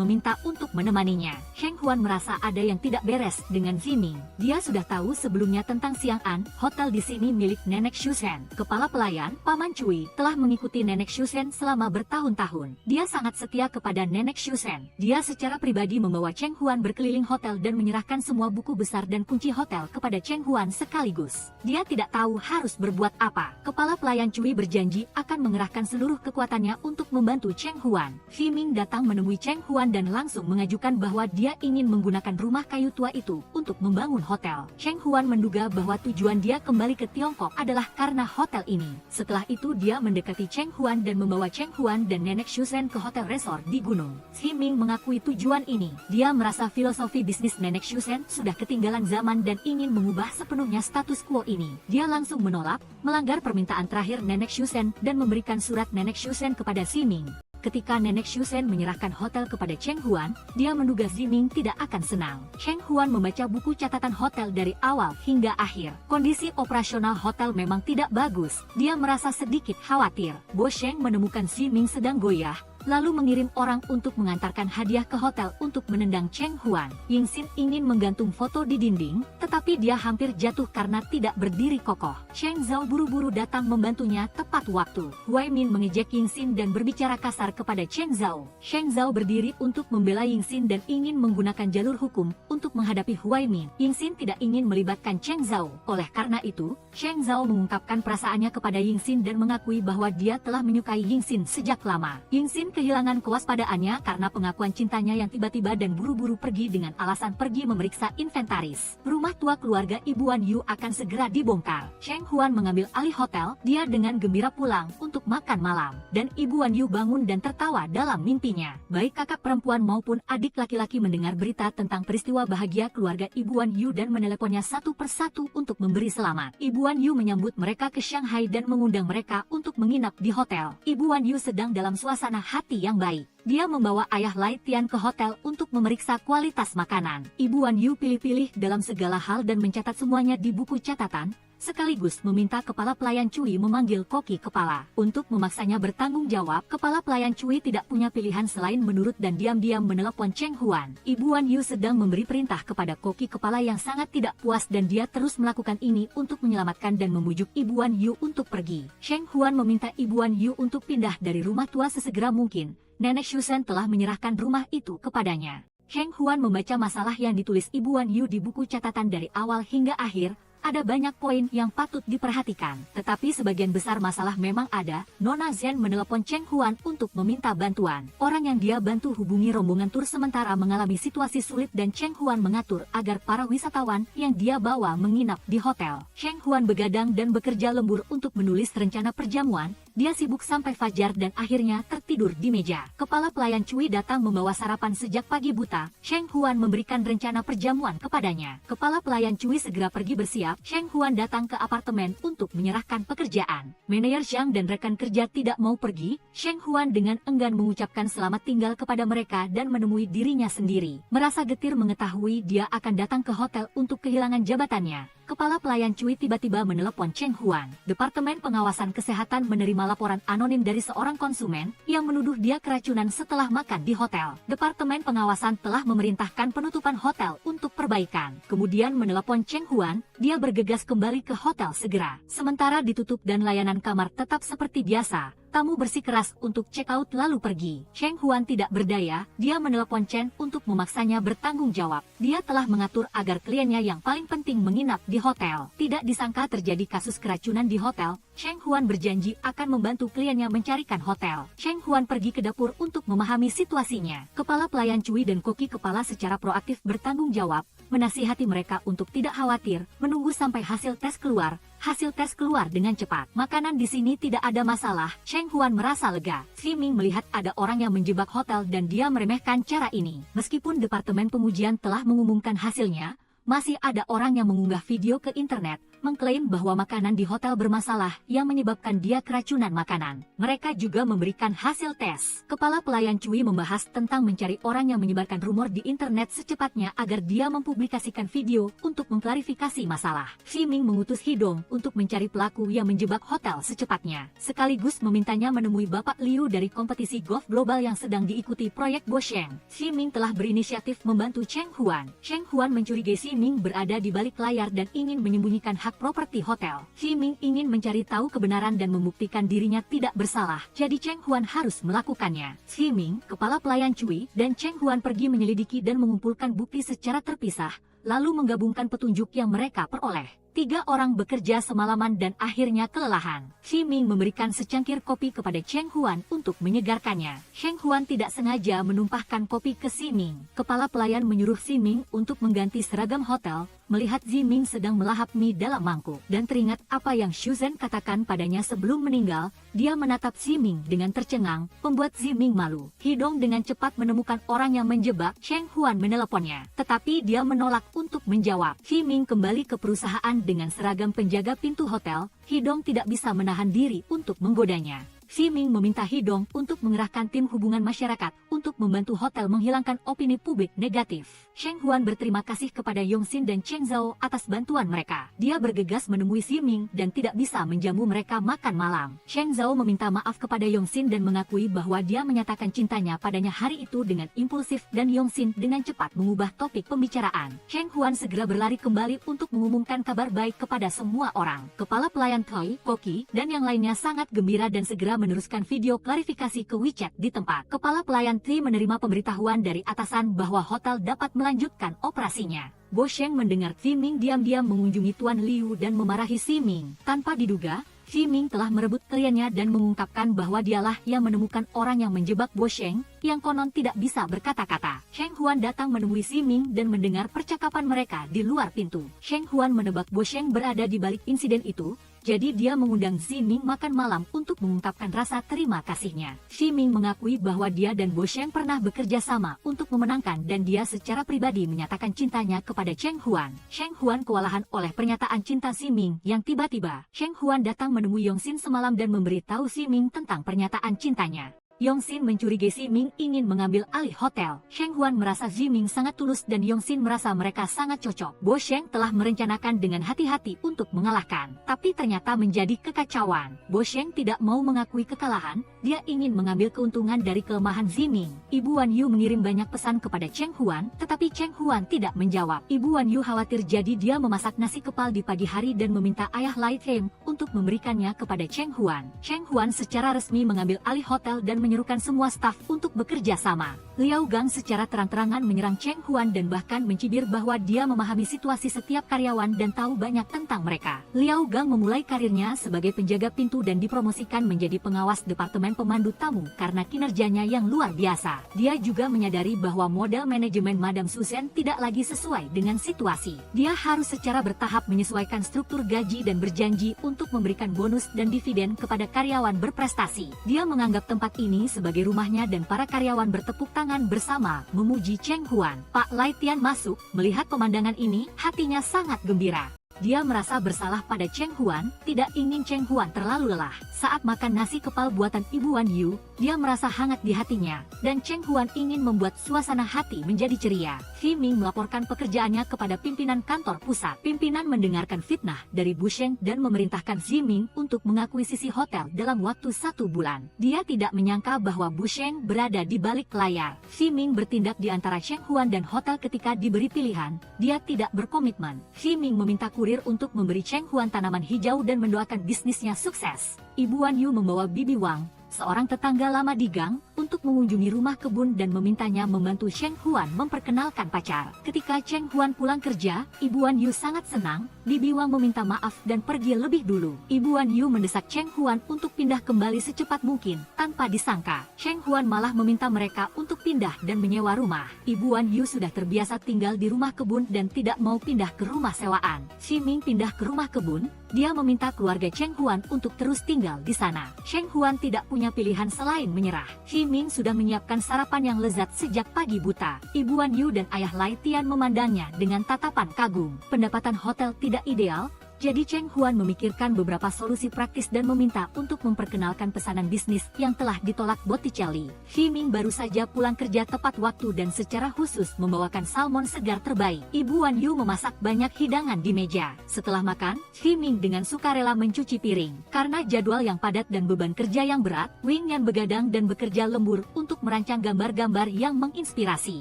meminta untuk menemaninya. Cheng Huan merasa ada yang tidak beres dengan Fiming. Dia sudah tahu sebelumnya tentang Siang An, hotel di sini milik Nenek Shusen. Kepala pelayan, Paman Cui, telah mengikuti Nenek Shusen selama bertahun-tahun. Dia sangat setia kepada Nenek Shusen. Dia secara pribadi membawa Cheng Huan berkeliling hotel dan menyerahkan semua buku besar dan kunci hotel kepada Cheng Huan sekaligus. Dia tidak tahu harus berbuat apa. Kepala pelayan Cui berjanji akan mengerahkan seluruh kekuatannya untuk membantu Cheng Huan. Fiming datang menemui Cheng Huan dan langsung mengajukan bahwa dia ingin menggunakan rumah kayu tua itu untuk membangun hotel. Cheng Huan menduga bahwa tujuan dia kembali ke Tiongkok adalah karena hotel ini. Setelah itu dia mendekati Cheng Huan dan membawa Cheng Huan dan Nenek Shusen ke hotel resort di gunung. Fiming mengakui tujuan ini. Dia merasa filosofi bisnis Nenek Shusen sudah ketinggalan zaman dan ingin mengubah sepenuhnya status quo ini. Dia langsung menolak, melanggar permintaan terakhir Nenek Shusen dan memberikan surat Nenek Shusen kepada Fiming. Ketika Nenek Shusen menyerahkan hotel kepada Cheng Huan, dia menduga Fiming tidak akan senang. Cheng Huan membaca buku catatan hotel dari awal hingga akhir. Kondisi operasional hotel memang tidak bagus. Dia merasa sedikit khawatir. Bo Sheng menemukan Fiming sedang goyah, lalu mengirim orang untuk mengantarkan hadiah ke hotel untuk menendang Cheng Huan. Ying Xin ingin menggantung foto di dinding, tetapi dia hampir jatuh karena tidak berdiri kokoh. Cheng Zhao buru-buru datang membantunya tepat waktu. Huai Min mengejek Ying Xin dan berbicara kasar kepada Cheng Zhao. Cheng Zhao berdiri untuk membela Ying Xin dan ingin menggunakan jalur hukum untuk menghadapi Huai Min. Ying Xin tidak ingin melibatkan Cheng Zhao. Oleh karena itu, Cheng Zhao mengungkapkan perasaannya kepada Ying Xin dan mengakui bahwa dia telah menyukai Ying Xin sejak lama. Ying Xin kehilangan kewaspadaannya karena pengakuan cintanya yang tiba-tiba dan buru-buru pergi dengan alasan pergi memeriksa inventaris. Rumah tua keluarga Ibu Wan Yu akan segera dibongkar. Cheng Huan mengambil alih hotel, dia dengan gembira pulang untuk makan malam. Dan Ibu Wan Yu bangun dan tertawa dalam mimpinya. Baik kakak perempuan maupun adik laki-laki mendengar berita tentang peristiwa bahagia keluarga Ibu Wan Yu dan meneleponnya satu persatu untuk memberi selamat. Ibu Wan Yu menyambut mereka ke Shanghai dan mengundang mereka untuk menginap di hotel. Ibu Wan Yu sedang dalam suasana hati yang baik. Dia membawa Ayah Lai Tian ke hotel untuk memeriksa kualitas makanan. Ibu Wan Yu pilih-pilih dalam segala hal dan mencatat semuanya di buku catatan, sekaligus meminta kepala pelayan Cui memanggil koki kepala. Untuk memaksanya bertanggung jawab, kepala pelayan Cui tidak punya pilihan selain menurut dan diam-diam menelepon Cheng Huan. Ibu Wan Yu sedang memberi perintah kepada koki kepala yang sangat tidak puas dan dia terus melakukan ini untuk menyelamatkan dan membujuk Ibu Wan Yu untuk pergi. Cheng Huan meminta Ibu Wan Yu untuk pindah dari rumah tua sesegera mungkin. Nenek Shusen telah menyerahkan rumah itu kepadanya. Cheng Huan membaca masalah yang ditulis Ibu Wan Yu di buku catatan dari awal hingga akhir. Ada banyak poin yang patut diperhatikan, tetapi sebagian besar masalah memang ada. Nona Zhen menelepon Cheng Huan untuk meminta bantuan. Orang yang dia bantu hubungi rombongan tur sementara mengalami situasi sulit dan Cheng Huan mengatur agar para wisatawan yang dia bawa menginap di hotel. Cheng Huan begadang dan bekerja lembur untuk menulis rencana perjamuan Dia sibuk sampai fajar dan akhirnya tertidur di meja. Kepala pelayan Cui datang membawa sarapan sejak pagi buta. Sheng Huan memberikan rencana perjamuan kepadanya. Kepala pelayan Cui segera pergi bersiap. Sheng Huan datang ke apartemen untuk menyerahkan pekerjaan. Manajer Zhang dan rekan kerja tidak mau pergi. Sheng Huan dengan enggan mengucapkan selamat tinggal kepada mereka dan menemui dirinya sendiri. Merasa getir mengetahui dia akan datang ke hotel untuk kehilangan jabatannya. Kepala pelayan Cui tiba-tiba menelepon Cheng Huan. Departemen Pengawasan Kesehatan menerima laporan anonim dari seorang konsumen yang menuduh dia keracunan setelah makan di hotel. Departemen Pengawasan telah memerintahkan penutupan hotel untuk perbaikan. Kemudian menelepon Cheng Huan, dia bergegas kembali ke hotel segera. Sementara ditutup dan layanan kamar tetap seperti biasa. Tamu bersikeras untuk check out lalu pergi. Cheng Huan tidak berdaya, dia menelepon Chen untuk memaksanya bertanggung jawab. Dia telah mengatur agar kliennya yang paling penting menginap di hotel. Tidak disangka terjadi kasus keracunan di hotel. Cheng Huan berjanji akan membantu kliennya mencarikan hotel. Cheng Huan pergi ke dapur untuk memahami situasinya. Kepala pelayan Cui dan koki kepala secara proaktif bertanggung jawab, menasihati mereka untuk tidak khawatir, menunggu sampai hasil tes keluar. Hasil tes keluar dengan cepat. Makanan di sini tidak ada masalah. Cheng Huan merasa lega. Xi Ming melihat ada orang yang menjebak hotel dan dia meremehkan cara ini. Meskipun Departemen Pengujian telah mengumumkan hasilnya, masih ada orang yang mengunggah video ke internet, mengklaim bahwa makanan di hotel bermasalah yang menyebabkan dia keracunan makanan. Mereka juga memberikan hasil tes. Kepala pelayan Cui membahas tentang mencari orang yang menyebarkan rumor di internet secepatnya agar dia mempublikasikan video untuk mengklarifikasi masalah. Xi Ming mengutus Hidong untuk mencari pelaku yang menjebak hotel secepatnya. Sekaligus memintanya menemui Bapak Liu dari kompetisi golf global yang sedang diikuti proyek Bosheng. Xi Ming telah berinisiatif membantu Cheng Huan. Cheng Huan mencurigai Xi Ming berada di balik layar dan ingin menyembunyikan hak properti hotel. Xi Ming ingin mencari tahu kebenaran dan membuktikan dirinya tidak bersalah, jadi Cheng Huan harus melakukannya. Xi Ming, kepala pelayan Cui, dan Cheng Huan pergi menyelidiki dan mengumpulkan bukti secara terpisah, lalu menggabungkan petunjuk yang mereka peroleh. 3 orang bekerja semalaman dan akhirnya kelelahan. Xi Ming memberikan secangkir kopi kepada Cheng Huan untuk menyegarkannya. Cheng Huan tidak sengaja menumpahkan kopi ke Xi Ming. Kepala pelayan menyuruh Xi Ming untuk mengganti seragam hotel, melihat Xi Ming sedang melahap mie dalam mangkuk. Dan teringat apa yang Xu Zhen katakan padanya sebelum meninggal, dia menatap Xi Ming dengan tercengang, membuat Xi Ming malu. Hidong dengan cepat menemukan orang yang menjebak Cheng Huan meneleponnya. Tetapi dia menolak untuk menjawab. Xi Ming kembali ke perusahaan dengan seragam penjaga pintu hotel. Hidong tidak bisa menahan diri untuk menggodanya. Xi Ming meminta Hidong untuk mengerahkan tim hubungan masyarakat untuk membantu hotel menghilangkan opini publik negatif. Cheng Huan berterima kasih kepada Yongxin dan Cheng Zhao atas bantuan mereka. Dia bergegas menemui Xi Ming dan tidak bisa menjamu mereka makan malam. Cheng Zhao meminta maaf kepada Yongxin dan mengakui bahwa dia menyatakan cintanya padanya hari itu dengan impulsif dan Yongxin dengan cepat mengubah topik pembicaraan. Cheng Huan segera berlari kembali untuk mengumumkan kabar baik kepada semua orang. Kepala pelayan Toy, Koki, dan yang lainnya sangat gembira dan segera meneruskan video klarifikasi ke WeChat di tempat. Kepala pelayan Tri menerima pemberitahuan dari atasan bahwa hotel dapat melanjutkan operasinya. Bosheng mendengar Xi Ming diam-diam mengunjungi Tuan Liu dan memarahi Xi Ming. Tanpa diduga, Xi Ming telah merebut kliennya dan mengungkapkan bahwa dialah yang menemukan orang yang menjebak Bosheng, yang konon tidak bisa berkata-kata. Cheng Huan datang menemui Xi Ming dan mendengar percakapan mereka di luar pintu. Cheng Huan menebak Bosheng berada di balik insiden itu, jadi dia mengundang Xi Ming makan malam untuk mengungkapkan rasa terima kasihnya. Xi Ming mengakui bahwa dia dan Bosheng pernah bekerja sama untuk memenangkan dan dia secara pribadi menyatakan cintanya kepada Cheng Huan. Cheng Huan kewalahan oleh pernyataan cinta Xi Ming yang tiba-tiba. Cheng Huan datang menemui Yongxin semalam dan memberitahu Xi Ming tentang pernyataan cintanya. Yongxin mencurigai Xi Ming ingin mengambil alih hotel. Cheng Huan merasa Xi Ming sangat tulus dan Yongxin merasa mereka sangat cocok. Bosheng telah merencanakan dengan hati-hati untuk mengalahkan, tapi ternyata menjadi kekacauan. Bosheng tidak mau mengakui kekalahan, dia ingin mengambil keuntungan dari kelemahan Xi Ming. Ibu Wan Yu mengirim banyak pesan kepada Cheng Huan, tetapi Cheng Huan tidak menjawab. Ibu Wan Yu khawatir jadi dia memasak nasi kepal di pagi hari dan meminta ayah Lai Hem untuk memberikannya kepada Cheng Huan. Cheng Huan secara resmi mengambil alih hotel dan menyerukan semua staf untuk bekerja sama. Liao Gang secara terang-terangan menyerang Cheng Huan dan bahkan mencibir bahwa dia memahami situasi setiap karyawan dan tahu banyak tentang mereka. Liao Gang memulai karirnya sebagai penjaga pintu dan dipromosikan menjadi pengawas departemen pemandu tamu karena kinerjanya yang luar biasa. Dia juga menyadari bahwa model manajemen Madame Susan tidak lagi sesuai dengan situasi. Dia harus secara bertahap menyesuaikan struktur gaji dan berjanji untuk memberikan bonus dan dividen kepada karyawan berprestasi. Dia menganggap tempat ini sebagai rumahnya dan para karyawan bertepuk tangan bersama memuji Cheng Huan. Pak Lai Tian masuk, melihat pemandangan ini, hatinya sangat gembira. Dia merasa bersalah pada Cheng Huan, tidak ingin Cheng Huan terlalu lelah. Saat makan nasi kepal buatan Ibu Wan Yu, dia merasa hangat di hatinya, dan Cheng Huan ingin membuat suasana hati menjadi ceria. Fi Ming melaporkan pekerjaannya kepada pimpinan kantor pusat. Pimpinan mendengarkan fitnah dari Bu Sheng dan memerintahkan Zi Ming untuk mengakuisisi hotel dalam waktu 1 bulan. Dia tidak menyangka bahwa Bu Sheng berada di balik layar. Fi Ming bertindak di antara Cheng Huan dan hotel ketika diberi pilihan. Dia tidak berkomitmen. Fi Ming meminta kurir untuk memberi Cheng Huan tanaman hijau dan mendoakan bisnisnya sukses. Ibu Wan Yu membawa Bibi Wang, seorang tetangga lama di gang, untuk mengunjungi rumah kebun dan memintanya membantu Cheng Huan memperkenalkan pacar. Ketika Cheng Huan pulang kerja, Ibu Wan Yu sangat senang. Bibi Wang meminta maaf dan pergi lebih dulu. Ibu Wan Yu mendesak Cheng Huan untuk pindah kembali secepat mungkin. Tanpa disangka, Cheng Huan malah meminta mereka untuk pindah dan menyewa rumah. Ibu Wan Yu sudah terbiasa tinggal di rumah kebun dan tidak mau pindah ke rumah sewaan. Xi Ming pindah ke rumah kebun. Dia meminta keluarga Cheng Huan untuk terus tinggal di sana. Cheng Huan tidak punya pilihan selain menyerah. Xi Ming sudah menyiapkan sarapan yang lezat sejak pagi buta. Ibu Wan Yu dan ayah Lai Tian memandangnya dengan tatapan kagum. Pendapatan hotel tidak ideal, jadi Cheng Huan memikirkan beberapa solusi praktis dan meminta untuk memperkenalkan pesanan bisnis yang telah ditolak Botticelli. Xi Ming baru saja pulang kerja tepat waktu dan secara khusus membawakan salmon segar terbaik. Ibu Wan Yu memasak banyak hidangan di meja. Setelah makan, Xi Ming dengan sukarela mencuci piring. Karena jadwal yang padat dan beban kerja yang berat, Wing Yan begadang dan bekerja lembur untuk merancang gambar-gambar yang menginspirasi.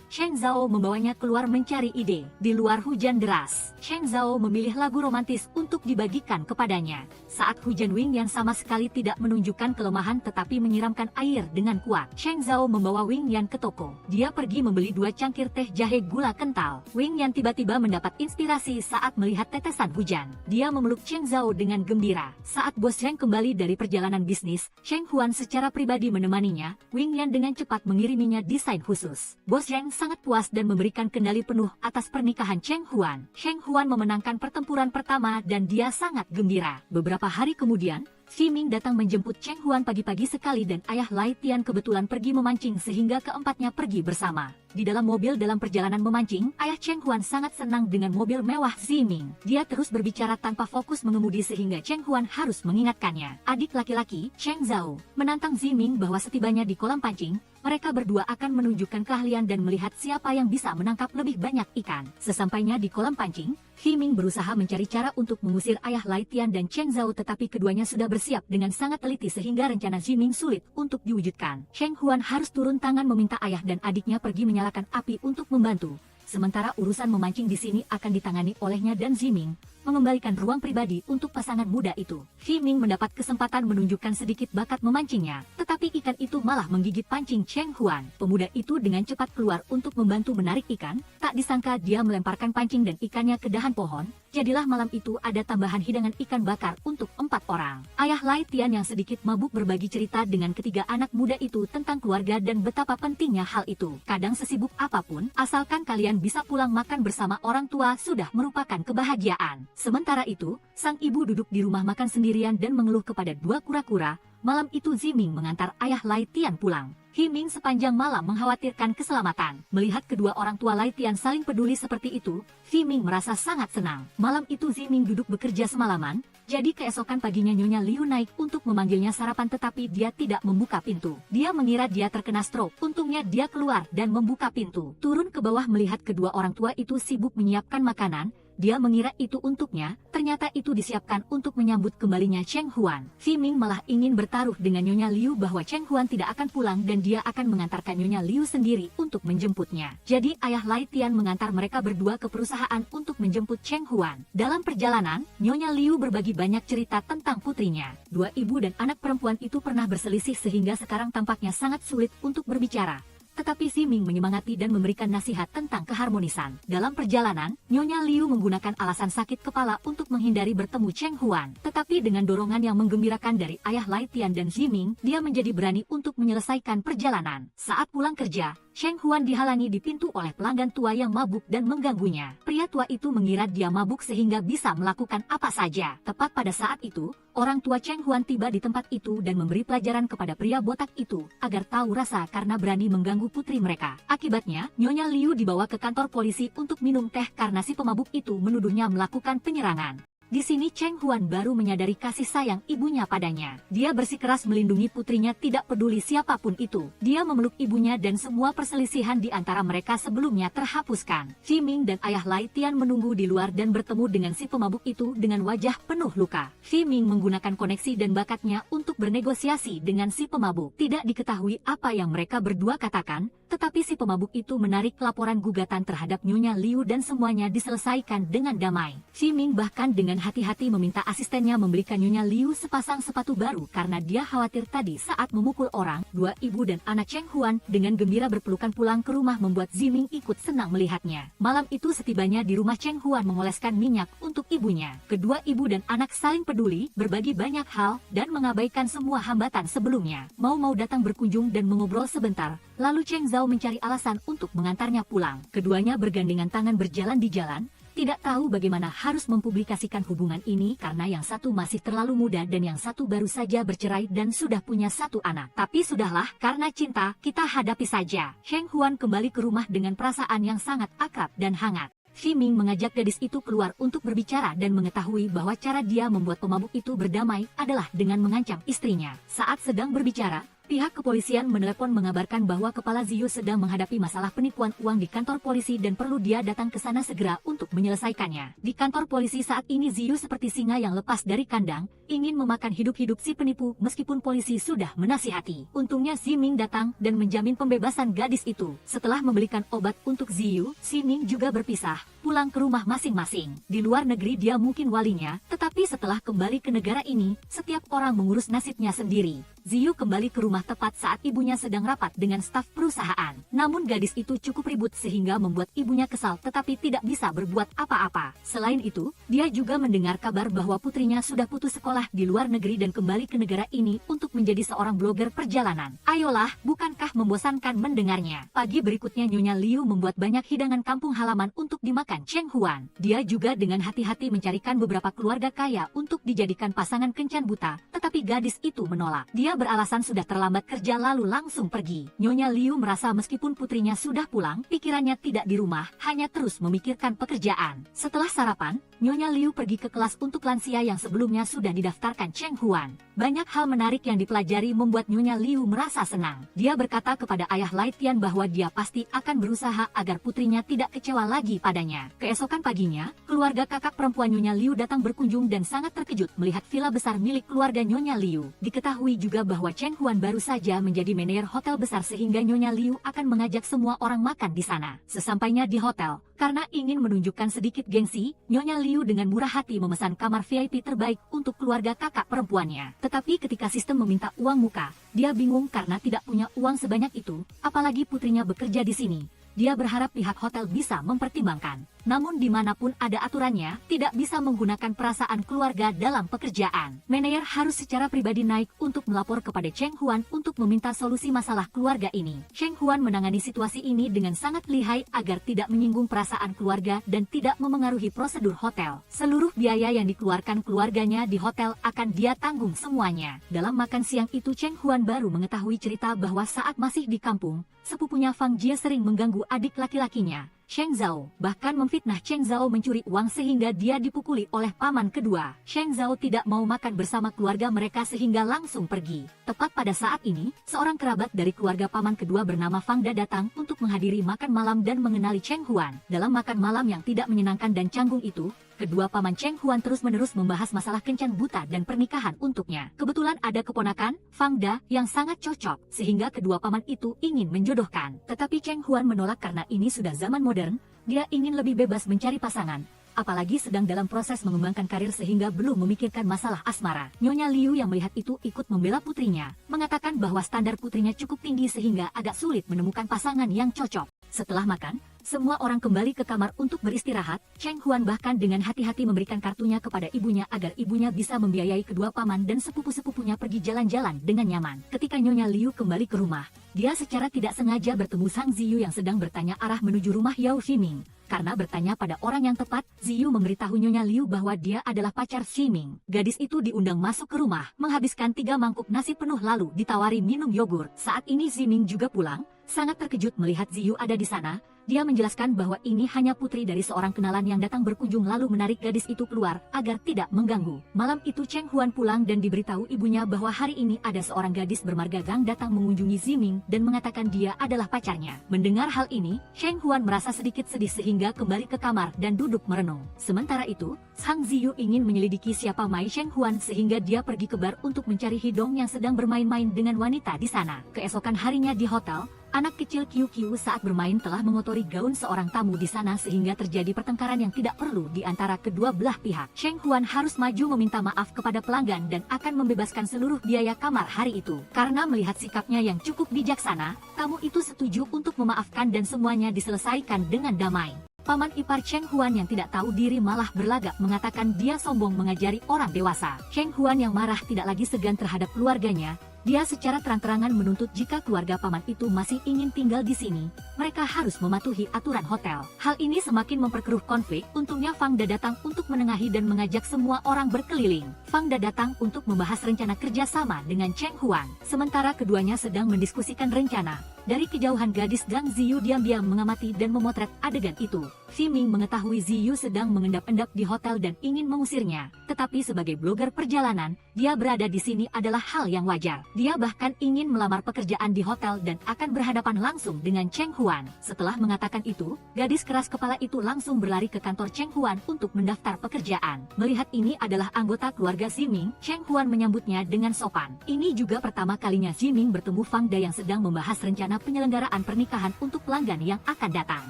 Cheng Zhao membawanya keluar mencari ide. Di luar hujan deras, Cheng Zhao memilih lagu romantis untuk dibagikan kepadanya. Saat hujan, Wing Yan sama sekali tidak menunjukkan kelemahan tetapi menyiramkan air dengan kuat. Cheng Zhao membawa Wing Yan ke toko. Dia pergi membeli 2 cangkir teh jahe gula kental. Wing Yan tiba-tiba mendapat inspirasi saat melihat tetesan hujan. Dia memeluk Cheng Zhao dengan gembira. Saat Bos Cheng kembali dari perjalanan bisnis, Cheng Huan secara pribadi menemaninya. Wing Yan dengan cepat mengiriminya desain khusus. Bos Cheng sangat puas dan memberikan kendali penuh atas pernikahan Cheng Huan. Cheng Huan memenangkan pertempuran pertama dan dia sangat gembira. Beberapa hari kemudian, Xi Ming datang menjemput Cheng Huan pagi-pagi sekali dan ayah Lai Tian kebetulan pergi memancing sehingga keempatnya pergi bersama. Di dalam mobil dalam perjalanan memancing, ayah Cheng Huan sangat senang dengan mobil mewah Xi Ming. Dia terus berbicara tanpa fokus mengemudi sehingga Cheng Huan harus mengingatkannya. Adik laki-laki, Cheng Zhao, menantang Xi Ming bahwa setibanya di kolam pancing, mereka berdua akan menunjukkan keahlian dan melihat siapa yang bisa menangkap lebih banyak ikan. Sesampainya di kolam pancing, Xi Ming berusaha mencari cara untuk mengusir ayah Lai Tian dan Cheng Zhao tetapi keduanya sudah bersiap dengan sangat teliti sehingga rencana Xi Ming sulit untuk diwujudkan. Cheng Huan harus turun tangan meminta ayah dan adiknya pergi menyalakan api untuk membantu. Sementara urusan memancing di sini akan ditangani olehnya dan Xi Ming, mengembalikan ruang pribadi untuk pasangan muda itu. Xi Ming mendapat kesempatan menunjukkan sedikit bakat memancingnya, tetapi ikan itu malah menggigit pancing Cheng Huan. Pemuda itu dengan cepat keluar untuk membantu menarik ikan, tak disangka dia melemparkan pancing dan ikannya ke dahan pohon. Jadilah malam itu ada tambahan hidangan ikan bakar untuk 4 orang. Ayah Lai Tian yang sedikit mabuk berbagi cerita dengan ketiga anak muda itu tentang keluarga dan betapa pentingnya hal itu. Kadang sesibuk apapun, asalkan kalian bisa pulang makan bersama orang tua sudah merupakan kebahagiaan. Sementara itu, sang ibu duduk di rumah makan sendirian dan mengeluh kepada 2 kura-kura. Malam itu Xi Ming mengantar ayah Lai Tian pulang. Xi Ming sepanjang malam mengkhawatirkan keselamatan. Melihat kedua orang tua Lai Tian saling peduli seperti itu, Xi Ming merasa sangat senang. Malam itu Xi Ming duduk bekerja semalaman, jadi keesokan paginya Nyonya Liu naik untuk memanggilnya sarapan tetapi dia tidak membuka pintu. Dia mengira dia terkena stroke. Untungnya dia keluar dan membuka pintu. Turun ke bawah melihat kedua orang tua itu sibuk menyiapkan makanan. Dia mengira itu untuknya, ternyata itu disiapkan untuk menyambut kembalinya Cheng Huan. Ming malah ingin bertaruh dengan Nyonya Liu bahwa Cheng Huan tidak akan pulang dan dia akan mengantarkan Nyonya Liu sendiri untuk menjemputnya. Jadi ayah Lai Tian mengantar mereka berdua ke perusahaan untuk menjemput Cheng Huan. Dalam perjalanan, Nyonya Liu berbagi banyak cerita tentang putrinya. Dua ibu dan anak perempuan itu pernah berselisih sehingga sekarang tampaknya sangat sulit untuk berbicara. Tetapi Ming menyemangati dan memberikan nasihat tentang keharmonisan. Dalam perjalanan, Nyonya Liu menggunakan alasan sakit kepala untuk menghindari bertemu Cheng Huan. Tetapi dengan dorongan yang menggembirakan dari ayah Lai Tian dan Ming, dia menjadi berani untuk menyelesaikan perjalanan. Saat pulang kerja, Cheng Huan dihalangi di pintu oleh pelanggan tua yang mabuk dan mengganggunya. Pria tua itu mengira dia mabuk sehingga bisa melakukan apa saja. Tepat pada saat itu, orang tua Cheng Huan tiba di tempat itu dan memberi pelajaran kepada pria botak itu agar tahu rasa karena berani mengganggu putri mereka. Akibatnya, Nyonya Liu dibawa ke kantor polisi untuk minum teh karena si pemabuk itu menuduhnya melakukan penyerangan. Di sini Cheng Huan baru menyadari kasih sayang ibunya padanya. Dia bersikeras melindungi putrinya tidak peduli siapapun itu. Dia memeluk ibunya dan semua perselisihan di antara mereka sebelumnya terhapuskan. Ming dan ayah Lai Tian menunggu di luar dan bertemu dengan si pemabuk itu dengan wajah penuh luka. Ming menggunakan koneksi dan bakatnya untuk bernegosiasi dengan si pemabuk. Tidak diketahui apa yang mereka berdua katakan, tetapi si pemabuk itu menarik laporan gugatan terhadap Nyonya Liu dan semuanya diselesaikan dengan damai. Ming bahkan dengan hati-hati meminta asistennya membelikan Nyonya Liu sepasang sepatu baru karena dia khawatir tadi saat memukul orang. Dua ibu dan anak Cheng Huan dengan gembira berpelukan pulang ke rumah membuat Ming ikut senang melihatnya. Malam itu setibanya di rumah Cheng Huan mengoleskan minyak untuk ibunya. Kedua ibu dan anak saling peduli, berbagi banyak hal, dan mengabaikan semua hambatan sebelumnya. Mau datang berkunjung dan mengobrol sebentar, lalu Cheng Zhao mencari alasan untuk mengantarnya pulang. Keduanya bergandengan tangan berjalan di jalan, tidak tahu bagaimana harus mempublikasikan hubungan ini karena yang satu masih terlalu muda dan yang satu baru saja bercerai dan sudah punya satu anak. Tapi sudahlah, karena cinta, kita hadapi saja. Cheng Huan kembali ke rumah dengan perasaan yang sangat akrab dan hangat. Ming mengajak gadis itu keluar untuk berbicara dan mengetahui bahwa cara dia membuat pemabuk itu berdamai adalah dengan mengancam istrinya. Saat sedang berbicara, pihak kepolisian menelepon mengabarkan bahwa Kepala Ziyu sedang menghadapi masalah penipuan uang di kantor polisi dan perlu dia datang ke sana segera untuk menyelesaikannya. Di kantor polisi saat ini Ziyu seperti singa yang lepas dari kandang, ingin memakan hidup-hidup si penipu meskipun polisi sudah menasihati. Untungnya Ming datang dan menjamin pembebasan gadis itu. Setelah membelikan obat untuk Ziyu, Ming juga berpisah, pulang ke rumah masing-masing. Di luar negeri dia mungkin walinya, tetapi setelah kembali ke negara ini, setiap orang mengurus nasibnya sendiri. Ziyu kembali ke rumah tepat saat ibunya sedang rapat dengan staf perusahaan. Namun gadis itu cukup ribut sehingga membuat ibunya kesal tetapi tidak bisa berbuat apa-apa. Selain itu, dia juga mendengar kabar bahwa putrinya sudah putus sekolah di luar negeri dan kembali ke negara ini untuk menjadi seorang blogger perjalanan. Ayolah, bukankah membosankan mendengarnya? Pagi berikutnya Nyonya Liu membuat banyak hidangan kampung halaman untuk dimakan Cheng Huan. Dia juga dengan hati-hati mencarikan beberapa keluarga kaya untuk dijadikan pasangan kencan buta, tetapi gadis itu menolak. Dia beralasan sudah terlambat kerja lalu langsung pergi. Nyonya Liu merasa meskipun putrinya sudah pulang, pikirannya tidak di rumah, hanya terus memikirkan pekerjaan. Setelah sarapan, Nyonya Liu pergi ke kelas untuk lansia yang sebelumnya sudah didaftarkan Cheng Huan. Banyak hal menarik yang dipelajari membuat Nyonya Liu merasa senang. Dia berkata kepada ayah Lai Tian bahwa dia pasti akan berusaha agar putrinya tidak kecewa lagi padanya. Keesokan paginya, keluarga kakak perempuan Nyonya Liu datang berkunjung dan sangat terkejut melihat villa besar milik keluarga Nyonya Liu. Diketahui juga bahwa Cheng Huan baru saja menjadi manajer hotel besar sehingga Nyonya Liu akan mengajak semua orang makan di sana. Sesampainya di hotel, karena ingin menunjukkan sedikit gengsi, Nyonya Liu dengan murah hati memesan kamar VIP terbaik untuk keluarga kakak perempuannya. Tetapi ketika sistem meminta uang muka, dia bingung karena tidak punya uang sebanyak itu, apalagi putrinya bekerja di sini. Dia berharap pihak hotel bisa mempertimbangkan. Namun dimanapun ada aturannya, tidak bisa menggunakan perasaan keluarga dalam pekerjaan. Manajer harus secara pribadi naik untuk melapor kepada Cheng Huan untuk meminta solusi masalah keluarga ini. Cheng Huan menangani situasi ini dengan sangat lihai agar tidak menyinggung perasaan keluarga dan tidak memengaruhi prosedur hotel. Seluruh biaya yang dikeluarkan keluarganya di hotel akan dia tanggung semuanya. Dalam makan siang itu Cheng Huan baru mengetahui cerita bahwa saat masih di kampung, sepupunya Fang Jie sering mengganggu adik laki-lakinya. Sheng Zhao, bahkan memfitnah Sheng Zhao mencuri uang sehingga dia dipukuli oleh paman kedua. Sheng Zhao tidak mau makan bersama keluarga mereka sehingga langsung pergi. Tepat pada saat ini, seorang kerabat dari keluarga paman kedua bernama Fang Da datang untuk menghadiri makan malam dan mengenali Cheng Huan. Dalam makan malam yang tidak menyenangkan dan canggung itu, kedua paman Cheng Huan terus-menerus membahas masalah kencan buta dan pernikahan untuknya. Kebetulan ada keponakan, Fang Da, yang sangat cocok, sehingga kedua paman itu ingin menjodohkan. Tetapi Cheng Huan menolak karena ini sudah zaman modern, dia ingin lebih bebas mencari pasangan. Apalagi sedang dalam proses mengembangkan karir sehingga belum memikirkan masalah asmara. Nyonya Liu yang melihat itu ikut membela putrinya, mengatakan bahwa standar putrinya cukup tinggi sehingga agak sulit menemukan pasangan yang cocok. Setelah makan, semua orang kembali ke kamar untuk beristirahat. Cheng Huan bahkan dengan hati-hati memberikan kartunya kepada ibunya agar ibunya bisa membiayai kedua paman dan sepupu-sepupunya pergi jalan-jalan dengan nyaman. Ketika Nyonya Liu kembali ke rumah, dia secara tidak sengaja bertemu Sang Ziyu yang sedang bertanya arah menuju rumah Yao Ximing. Karena bertanya pada orang yang tepat, Ziyu memberitahu Nyonya Liu bahwa dia adalah pacar Ximing. Gadis itu diundang masuk ke rumah, menghabiskan 3 mangkuk nasi penuh lalu ditawari minum yogurt. Saat ini Ximing juga pulang, sangat terkejut melihat Ziyu ada di sana. Dia menjelaskan bahwa ini hanya putri dari seorang kenalan yang datang berkunjung lalu menarik gadis itu keluar agar tidak mengganggu. Malam itu Cheng Huan pulang dan diberitahu ibunya bahwa hari ini ada seorang gadis bermarga Gang datang mengunjungi Ximing dan mengatakan dia adalah pacarnya. Mendengar hal ini, Cheng Huan merasa sedikit sedih sehingga kembali ke kamar dan duduk merenung. Sementara itu, Sang Ziyu ingin menyelidiki siapa Mai Cheng Huan sehingga dia pergi ke bar untuk mencari Hidong yang sedang bermain-main dengan wanita di sana. Keesokan harinya di hotel, anak kecil QQ saat bermain telah mengotori gaun seorang tamu di sana sehingga terjadi pertengkaran yang tidak perlu di antara kedua belah pihak. Cheng Huan harus maju meminta maaf kepada pelanggan dan akan membebaskan seluruh biaya kamar hari itu. Karena melihat sikapnya yang cukup bijaksana, tamu itu setuju untuk memaafkan dan semuanya diselesaikan dengan damai. Paman ipar Cheng Huan yang tidak tahu diri malah berlagak mengatakan dia sombong mengajari orang dewasa. Cheng Huan yang marah tidak lagi segan terhadap keluarganya. Dia secara terang-terangan menuntut jika keluarga paman itu masih ingin tinggal di sini, mereka harus mematuhi aturan hotel. Hal ini semakin memperkeruh konflik. Untungnya Fang Da datang untuk menengahi dan mengajak semua orang berkeliling. Fang Da datang untuk membahas rencana kerjasama dengan Cheng Huan. Sementara keduanya sedang mendiskusikan rencana. Dari kejauhan gadis Gang Ziyu diam-diam mengamati dan memotret adegan itu. Ximing mengetahui Ziyu sedang mengendap-endap di hotel dan ingin mengusirnya. Tetapi sebagai blogger perjalanan, dia berada di sini adalah hal yang wajar. Dia bahkan ingin melamar pekerjaan di hotel dan akan berhadapan langsung dengan Cheng Huan. Setelah mengatakan itu, gadis keras kepala itu langsung berlari ke kantor Cheng Huan untuk mendaftar pekerjaan. Melihat ini adalah anggota keluarga Ximing, Cheng Huan menyambutnya dengan sopan. Ini juga pertama kalinya Ximing bertemu Fang Da yang sedang membahas rencana penyelenggaraan pernikahan untuk pelanggan yang akan datang.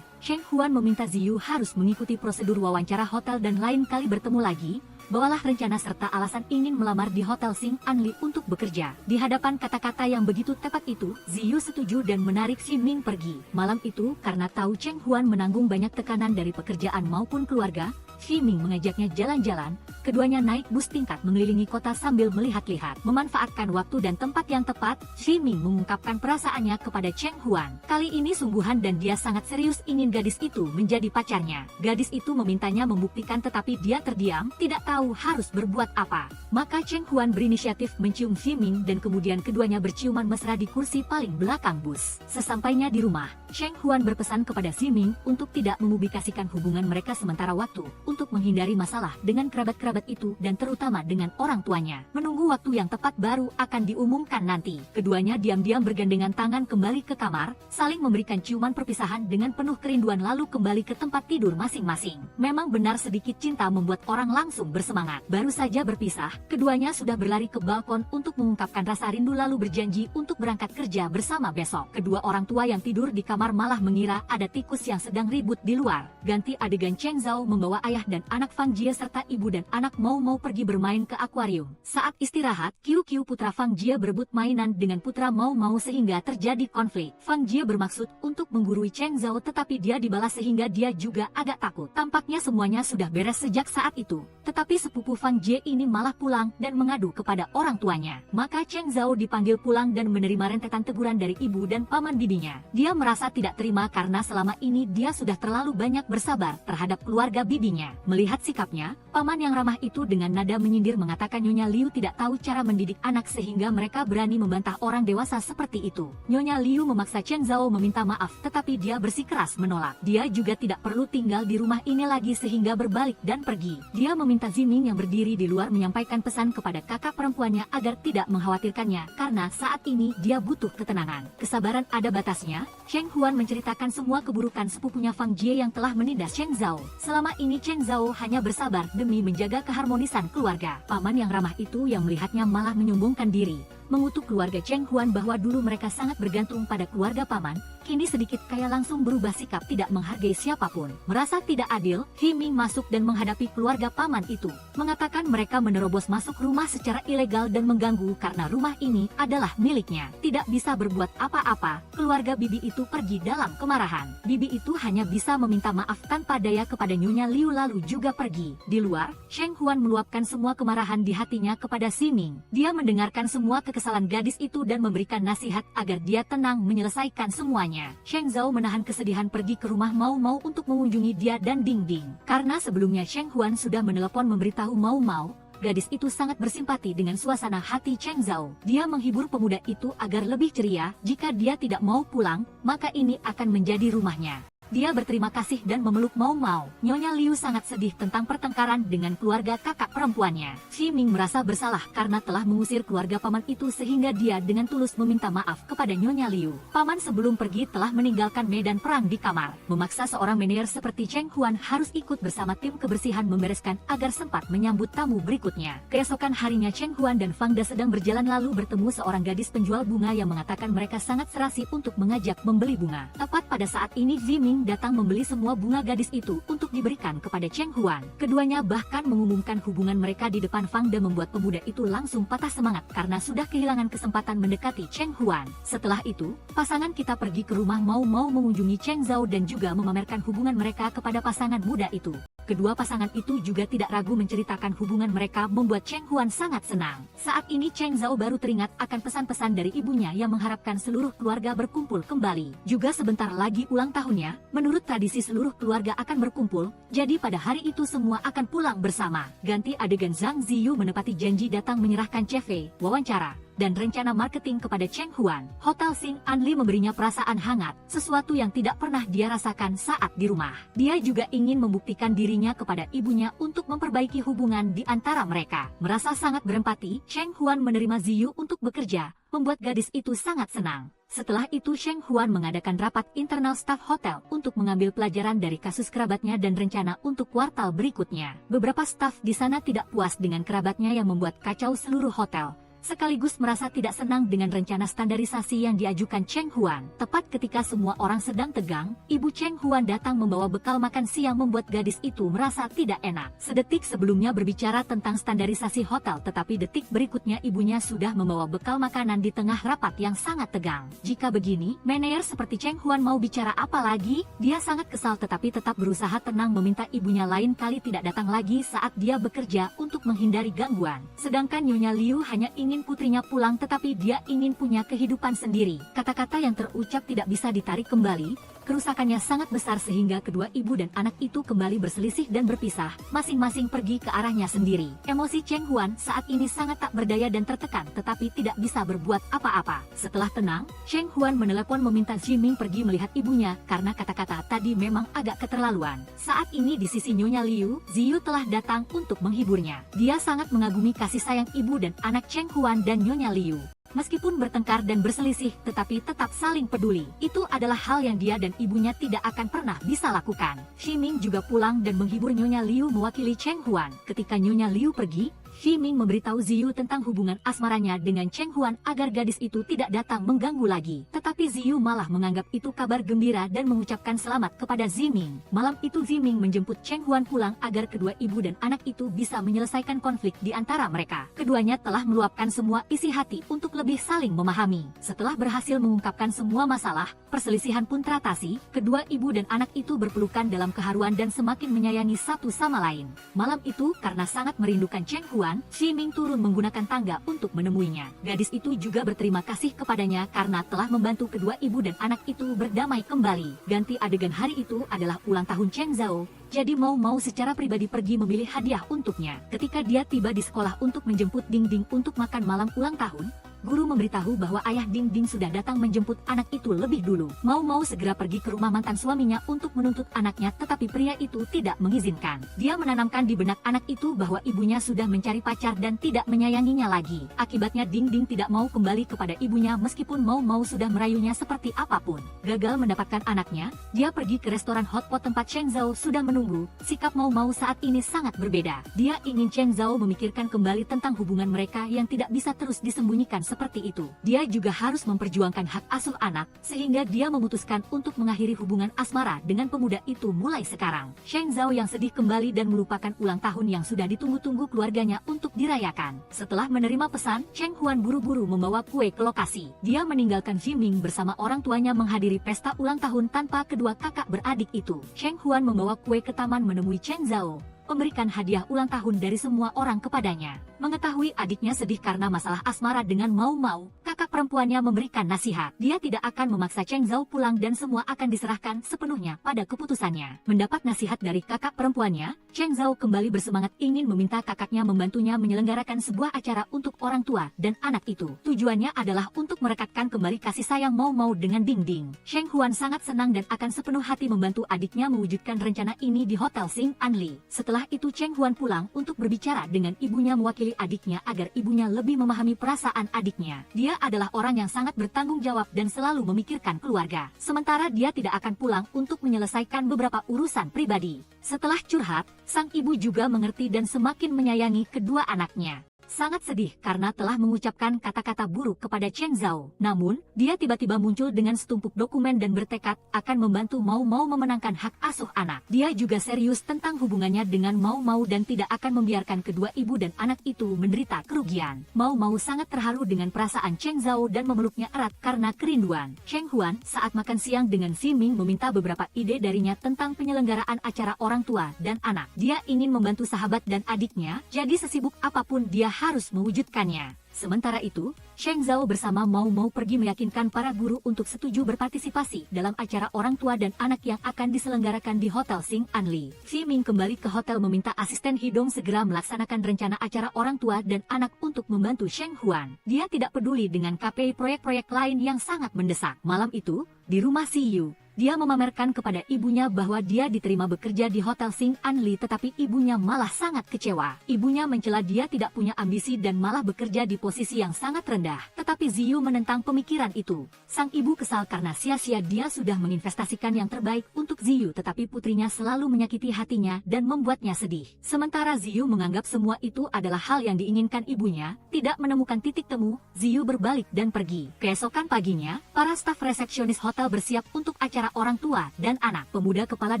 Cheng Huan meminta Ziyu harus mengikuti prosedur wawancara hotel dan lain kali bertemu lagi. Bawalah rencana serta alasan ingin melamar di Hotel Sing Anli untuk bekerja. Di hadapan kata-kata yang begitu tepat itu, Ziyu setuju dan menarik Ximing pergi. Malam itu, karena tahu Cheng Huan menanggung banyak tekanan dari pekerjaan maupun keluarga, Ximing mengajaknya jalan-jalan. Keduanya naik bus tingkat mengelilingi kota sambil melihat-lihat. Memanfaatkan waktu dan tempat yang tepat, Ximing mengungkapkan perasaannya kepada Cheng Huan. Kali ini sungguhan dan dia sangat serius ingin gadis itu menjadi pacarnya. Gadis itu memintanya membuktikan tetapi dia terdiam, tidak tahu harus berbuat apa. Maka Cheng Huan berinisiatif mencium Ximing dan kemudian keduanya berciuman mesra di kursi paling belakang bus. Sesampainya di rumah, Cheng Huan berpesan kepada Ximing untuk tidak memubikasikan hubungan mereka sementara waktu, untuk menghindari masalah dengan kerabat-kerabat itu dan terutama dengan orang tuanya. Menunggu waktu yang tepat baru akan diumumkan nanti. Keduanya diam-diam bergandengan tangan kembali ke kamar, saling memberikan ciuman perpisahan dengan penuh kerinduan lalu kembali ke tempat tidur masing-masing. Memang benar sedikit cinta membuat orang langsung bersemangat. Baru saja berpisah, keduanya sudah berlari ke balkon untuk mengungkapkan rasa rindu lalu berjanji untuk berangkat kerja bersama besok. Kedua orang tua yang tidur di kamar malah mengira ada tikus yang sedang ribut di luar. Ganti adegan Cheng Zhao membawa ayah dan anak Fang Jie serta ibu dan anak mau pergi bermain ke akuarium. Saat istirahat, QQ putra Fang Jie berebut mainan dengan putra mau sehingga terjadi konflik. Fang Jie bermaksud untuk menggurui Cheng Zhao tetapi dia dibalas sehingga dia juga agak takut. Tampaknya semuanya sudah beres sejak saat itu. Tetapi sepupu Fang Jie ini malah pulang dan mengadu kepada orang tuanya. Maka Cheng Zhao dipanggil pulang dan menerima rentetan teguran dari ibu dan paman bibinya. Dia merasa tidak terima karena selama ini dia sudah terlalu banyak bersabar terhadap keluarga bibinya. anaknya. Melihat sikapnya, paman yang ramah itu dengan nada menyindir mengatakan Nyonya Liu tidak tahu cara mendidik anak sehingga mereka berani membantah orang dewasa seperti itu. Nyonya Liu memaksa Chen Zhao meminta maaf tetapi dia bersikeras menolak. Dia juga tidak perlu tinggal di rumah ini lagi sehingga berbalik dan pergi. Dia meminta Ziming yang berdiri di luar menyampaikan pesan kepada kakak perempuannya agar tidak mengkhawatirkannya karena saat ini dia butuh ketenangan. Kesabaran ada batasnya. Cheng Huan menceritakan semua keburukan sepupunya Fang Jie yang telah menindas Chen Zhao. Selama ini Chen Zhao hanya bersabar demi menjaga keharmonisan keluarga. Paman yang ramah itu yang melihatnya malah menyombongkan diri, mengutuk keluarga Cheng Huan bahwa dulu mereka sangat bergantung pada keluarga paman, kini sedikit kaya langsung berubah sikap tidak menghargai siapapun. Merasa tidak adil, Hi Ming masuk dan menghadapi keluarga paman itu, mengatakan mereka menerobos masuk rumah secara ilegal dan mengganggu karena rumah ini adalah miliknya. Tidak bisa berbuat apa-apa, keluarga Bibi itu pergi dalam kemarahan. Bibi itu hanya bisa meminta maaf tanpa daya kepada Nyonya Liu lalu juga pergi. Di luar, Cheng Huan meluapkan semua kemarahan di hatinya kepada Si Ming. Dia mendengarkan semua kesalahan gadis itu dan memberikan nasihat agar dia tenang menyelesaikan semuanya. Sheng Zhao menahan kesedihan pergi ke rumah Mau Mau untuk mengunjungi dia dan Ding Ding. Karena sebelumnya Cheng Huan sudah menelepon memberitahu Mau Mau, gadis itu sangat bersimpati dengan suasana hati Cheng Zhao. Dia menghibur pemuda itu agar lebih ceria. Jika dia tidak mau pulang, maka ini akan menjadi rumahnya. Dia berterima kasih dan memeluk Mau Mau. Nyonya Liu sangat sedih tentang pertengkaran dengan keluarga kakak perempuannya. Si Ming merasa bersalah karena telah mengusir keluarga paman itu sehingga dia dengan tulus meminta maaf kepada Nyonya Liu. Paman sebelum pergi telah meninggalkan medan perang di kamar, memaksa seorang manajer seperti Cheng Huan harus ikut bersama tim kebersihan membereskan agar sempat menyambut tamu berikutnya. Keesokan harinya Cheng Huan dan Fang Da sedang berjalan lalu bertemu seorang gadis penjual bunga yang mengatakan mereka sangat serasi untuk mengajak membeli bunga. Tepat pada saat ini Ziming datang membeli semua bunga gadis itu untuk diberikan kepada Cheng Huan. Keduanya bahkan mengumumkan hubungan mereka di depan Fang Da membuat pemuda itu langsung patah semangat karena sudah kehilangan kesempatan mendekati Cheng Huan. Setelah itu, pasangan kita pergi ke rumah Mau Mau mengunjungi Cheng Zhao dan juga memamerkan hubungan mereka kepada pasangan muda itu. Kedua pasangan itu juga tidak ragu menceritakan hubungan mereka membuat Cheng Huan sangat senang. Saat ini Cheng Zhao baru teringat akan pesan-pesan dari ibunya yang mengharapkan seluruh keluarga berkumpul kembali. Juga sebentar lagi ulang tahunnya, menurut tradisi seluruh keluarga akan berkumpul, jadi pada hari itu semua akan pulang bersama. Ganti adegan Zhang Ziyu menepati janji datang menyerahkan CV, wawancara, dan rencana marketing kepada Cheng Huan. Hotel Sing Anli memberinya perasaan hangat, sesuatu yang tidak pernah dia rasakan saat di rumah. Dia juga ingin membuktikan dirinya kepada ibunya untuk memperbaiki hubungan di antara mereka. Merasa sangat berempati, Cheng Huan menerima Ziyu untuk bekerja, membuat gadis itu sangat senang. Setelah itu Cheng Huan mengadakan rapat internal staf hotel untuk mengambil pelajaran dari kasus kerabatnya dan rencana untuk kuartal berikutnya. Beberapa staf di sana tidak puas dengan kerabatnya yang membuat kacau seluruh hotel, sekaligus merasa tidak senang dengan rencana standarisasi yang diajukan Cheng Huan. Tepat ketika semua orang sedang tegang, ibu Cheng Huan datang membawa bekal makan siang membuat gadis itu merasa tidak enak. Sedetik sebelumnya berbicara tentang standarisasi hotel, tetapi detik berikutnya ibunya sudah membawa bekal makanan di tengah rapat yang sangat tegang. Jika begini, manajer seperti Cheng Huan mau bicara apa lagi? Dia sangat kesal tetapi tetap berusaha tenang meminta ibunya lain kali tidak datang lagi saat dia bekerja untuk menghindari gangguan. Sedangkan Nyonya Liu hanya ingin putrinya pulang tetapi dia ingin punya kehidupan sendiri. Kata-kata yang terucap tidak bisa ditarik kembali. Kerusakannya sangat besar sehingga kedua ibu dan anak itu kembali berselisih dan berpisah, masing-masing pergi ke arahnya sendiri. Emosi Cheng Huan saat ini sangat tak berdaya dan tertekan tetapi tidak bisa berbuat apa-apa. Setelah tenang, Cheng Huan menelepon meminta Ziming pergi melihat ibunya karena kata-kata tadi memang agak keterlaluan. Saat ini di sisi Nyonya Liu, Ziyu telah datang untuk menghiburnya. Dia sangat mengagumi kasih sayang ibu dan anak Cheng Huan dan Nyonya Liu. Meskipun bertengkar dan berselisih, tetapi tetap saling peduli. Itu adalah hal yang dia dan ibunya tidak akan pernah bisa lakukan. Ximing juga pulang dan menghibur Nyonya Liu mewakili Cheng Huan. Ketika Nyonya Liu pergi, Ximing memberitahu Ziyu tentang hubungan asmaranya dengan Cheng Huan agar gadis itu tidak datang mengganggu lagi. Tetapi Ziyu malah menganggap itu kabar gembira dan mengucapkan selamat kepada Ziming. Malam itu Ziming menjemput Cheng Huan pulang agar kedua ibu dan anak itu bisa menyelesaikan konflik di antara mereka. Keduanya telah meluapkan semua isi hati untuk lebih saling memahami. Setelah berhasil mengungkapkan semua masalah, perselisihan pun teratasi. Kedua ibu dan anak itu berpelukan dalam keharuan dan semakin menyayangi satu sama lain. Malam itu karena sangat merindukan Cheng Huan, Huan, Xi Ming turun menggunakan tangga untuk menemuinya. Gadis itu juga berterima kasih kepadanya karena telah membantu kedua ibu dan anak itu berdamai kembali. Ganti adegan hari itu adalah ulang tahun Cheng Zhao. Jadi Mau secara pribadi pergi memilih hadiah untuknya. Ketika dia tiba di sekolah untuk menjemput Ding Ding untuk makan malam ulang tahun, guru memberitahu bahwa ayah Ding Ding sudah datang menjemput anak itu lebih dulu. Mau segera pergi ke rumah mantan suaminya untuk menuntut anaknya, tetapi pria itu tidak mengizinkan. Dia menanamkan di benak anak itu bahwa ibunya sudah mencari pacar dan tidak menyayanginya lagi. Akibatnya Ding Ding tidak mau kembali kepada ibunya meskipun Mau sudah merayunya seperti apapun. Gagal mendapatkan anaknya, dia pergi ke restoran hotpot tempat Cheng Zhao sudah menunggu. Sikap Mau saat ini sangat berbeda. Dia ingin Cheng Zhao memikirkan kembali tentang hubungan mereka yang tidak bisa terus disembunyikan seperti itu. Dia juga harus memperjuangkan hak asuh anak, sehingga dia memutuskan untuk mengakhiri hubungan asmara dengan pemuda itu mulai sekarang. Cheng Zhao yang sedih kembali dan melupakan ulang tahun yang sudah ditunggu-tunggu keluarganya untuk dirayakan. Setelah menerima pesan, Cheng Huan buru-buru membawa kue ke lokasi. Dia meninggalkan Xi Ming bersama orang tuanya menghadiri pesta ulang tahun tanpa kedua kakak beradik itu. Cheng Huan membawa kue ke taman menemui Cheng Zhao, memberikan hadiah ulang tahun dari semua orang kepadanya. Mengetahui adiknya sedih karena masalah asmara dengan Mau, kakak perempuannya memberikan nasihat. Dia tidak akan memaksa Cheng Zhao pulang dan semua akan diserahkan sepenuhnya pada keputusannya. Mendapat nasihat dari kakak perempuannya, Cheng Zhao kembali bersemangat ingin meminta kakaknya membantunya menyelenggarakan sebuah acara untuk orang tua dan anak itu. Tujuannya adalah untuk merekatkan kembali kasih sayang Mau dengan Ding Ding. Cheng Huan sangat senang dan akan sepenuh hati membantu adiknya mewujudkan rencana ini di Hotel Xing An Li. Setelah itu Cheng Huan pulang untuk berbicara dengan ibunya mewakili adiknya agar ibunya lebih memahami perasaan adiknya. Dia adalah orang yang sangat bertanggung jawab dan selalu memikirkan keluarga. Sementara dia tidak akan pulang untuk menyelesaikan beberapa urusan pribadi. Setelah curhat, sang ibu juga mengerti dan semakin menyayangi kedua anaknya. Sangat sedih karena telah mengucapkan kata-kata buruk kepada Cheng Zhao. Namun, dia tiba-tiba muncul dengan setumpuk dokumen dan bertekad akan membantu Mau memenangkan hak asuh anak. Dia juga serius tentang hubungannya dengan Mau dan tidak akan membiarkan kedua ibu dan anak itu menderita kerugian. Mau sangat terharu dengan perasaan Cheng Zhao dan memeluknya erat karena kerinduan. Cheng Huan saat makan siang dengan Xi Ming meminta beberapa ide darinya tentang penyelenggaraan acara orang tua dan anak. Dia ingin membantu sahabat dan adiknya, jadi sesibuk apapun dia harus mewujudkannya. Sementara itu, Cheng Zhao bersama Mau pergi meyakinkan para guru untuk setuju berpartisipasi dalam acara orang tua dan anak yang akan diselenggarakan di Hotel Xing An Li. Xi Ming kembali ke hotel meminta asisten Hidong segera melaksanakan rencana acara orang tua dan anak untuk membantu Cheng Huan. Dia tidak peduli dengan KPI proyek-proyek lain yang sangat mendesak. Malam itu, di rumah Si Yu, dia memamerkan kepada ibunya bahwa dia diterima bekerja di Hotel Xing An Li, tetapi ibunya malah sangat kecewa. Ibunya mencela dia tidak punya ambisi dan malah bekerja di posisi yang sangat rendah. Tetapi Ziyu menentang pemikiran itu. Sang ibu kesal karena sia-sia dia sudah menginvestasikan yang terbaik untuk Ziyu, tetapi putrinya selalu menyakiti hatinya dan membuatnya sedih. Sementara Ziyu menganggap semua itu adalah hal yang diinginkan ibunya, tidak menemukan titik temu, Ziyu berbalik dan pergi. Keesokan paginya, para staf resepsionis hotel bersiap untuk acara orang tua dan anak. Pemuda kepala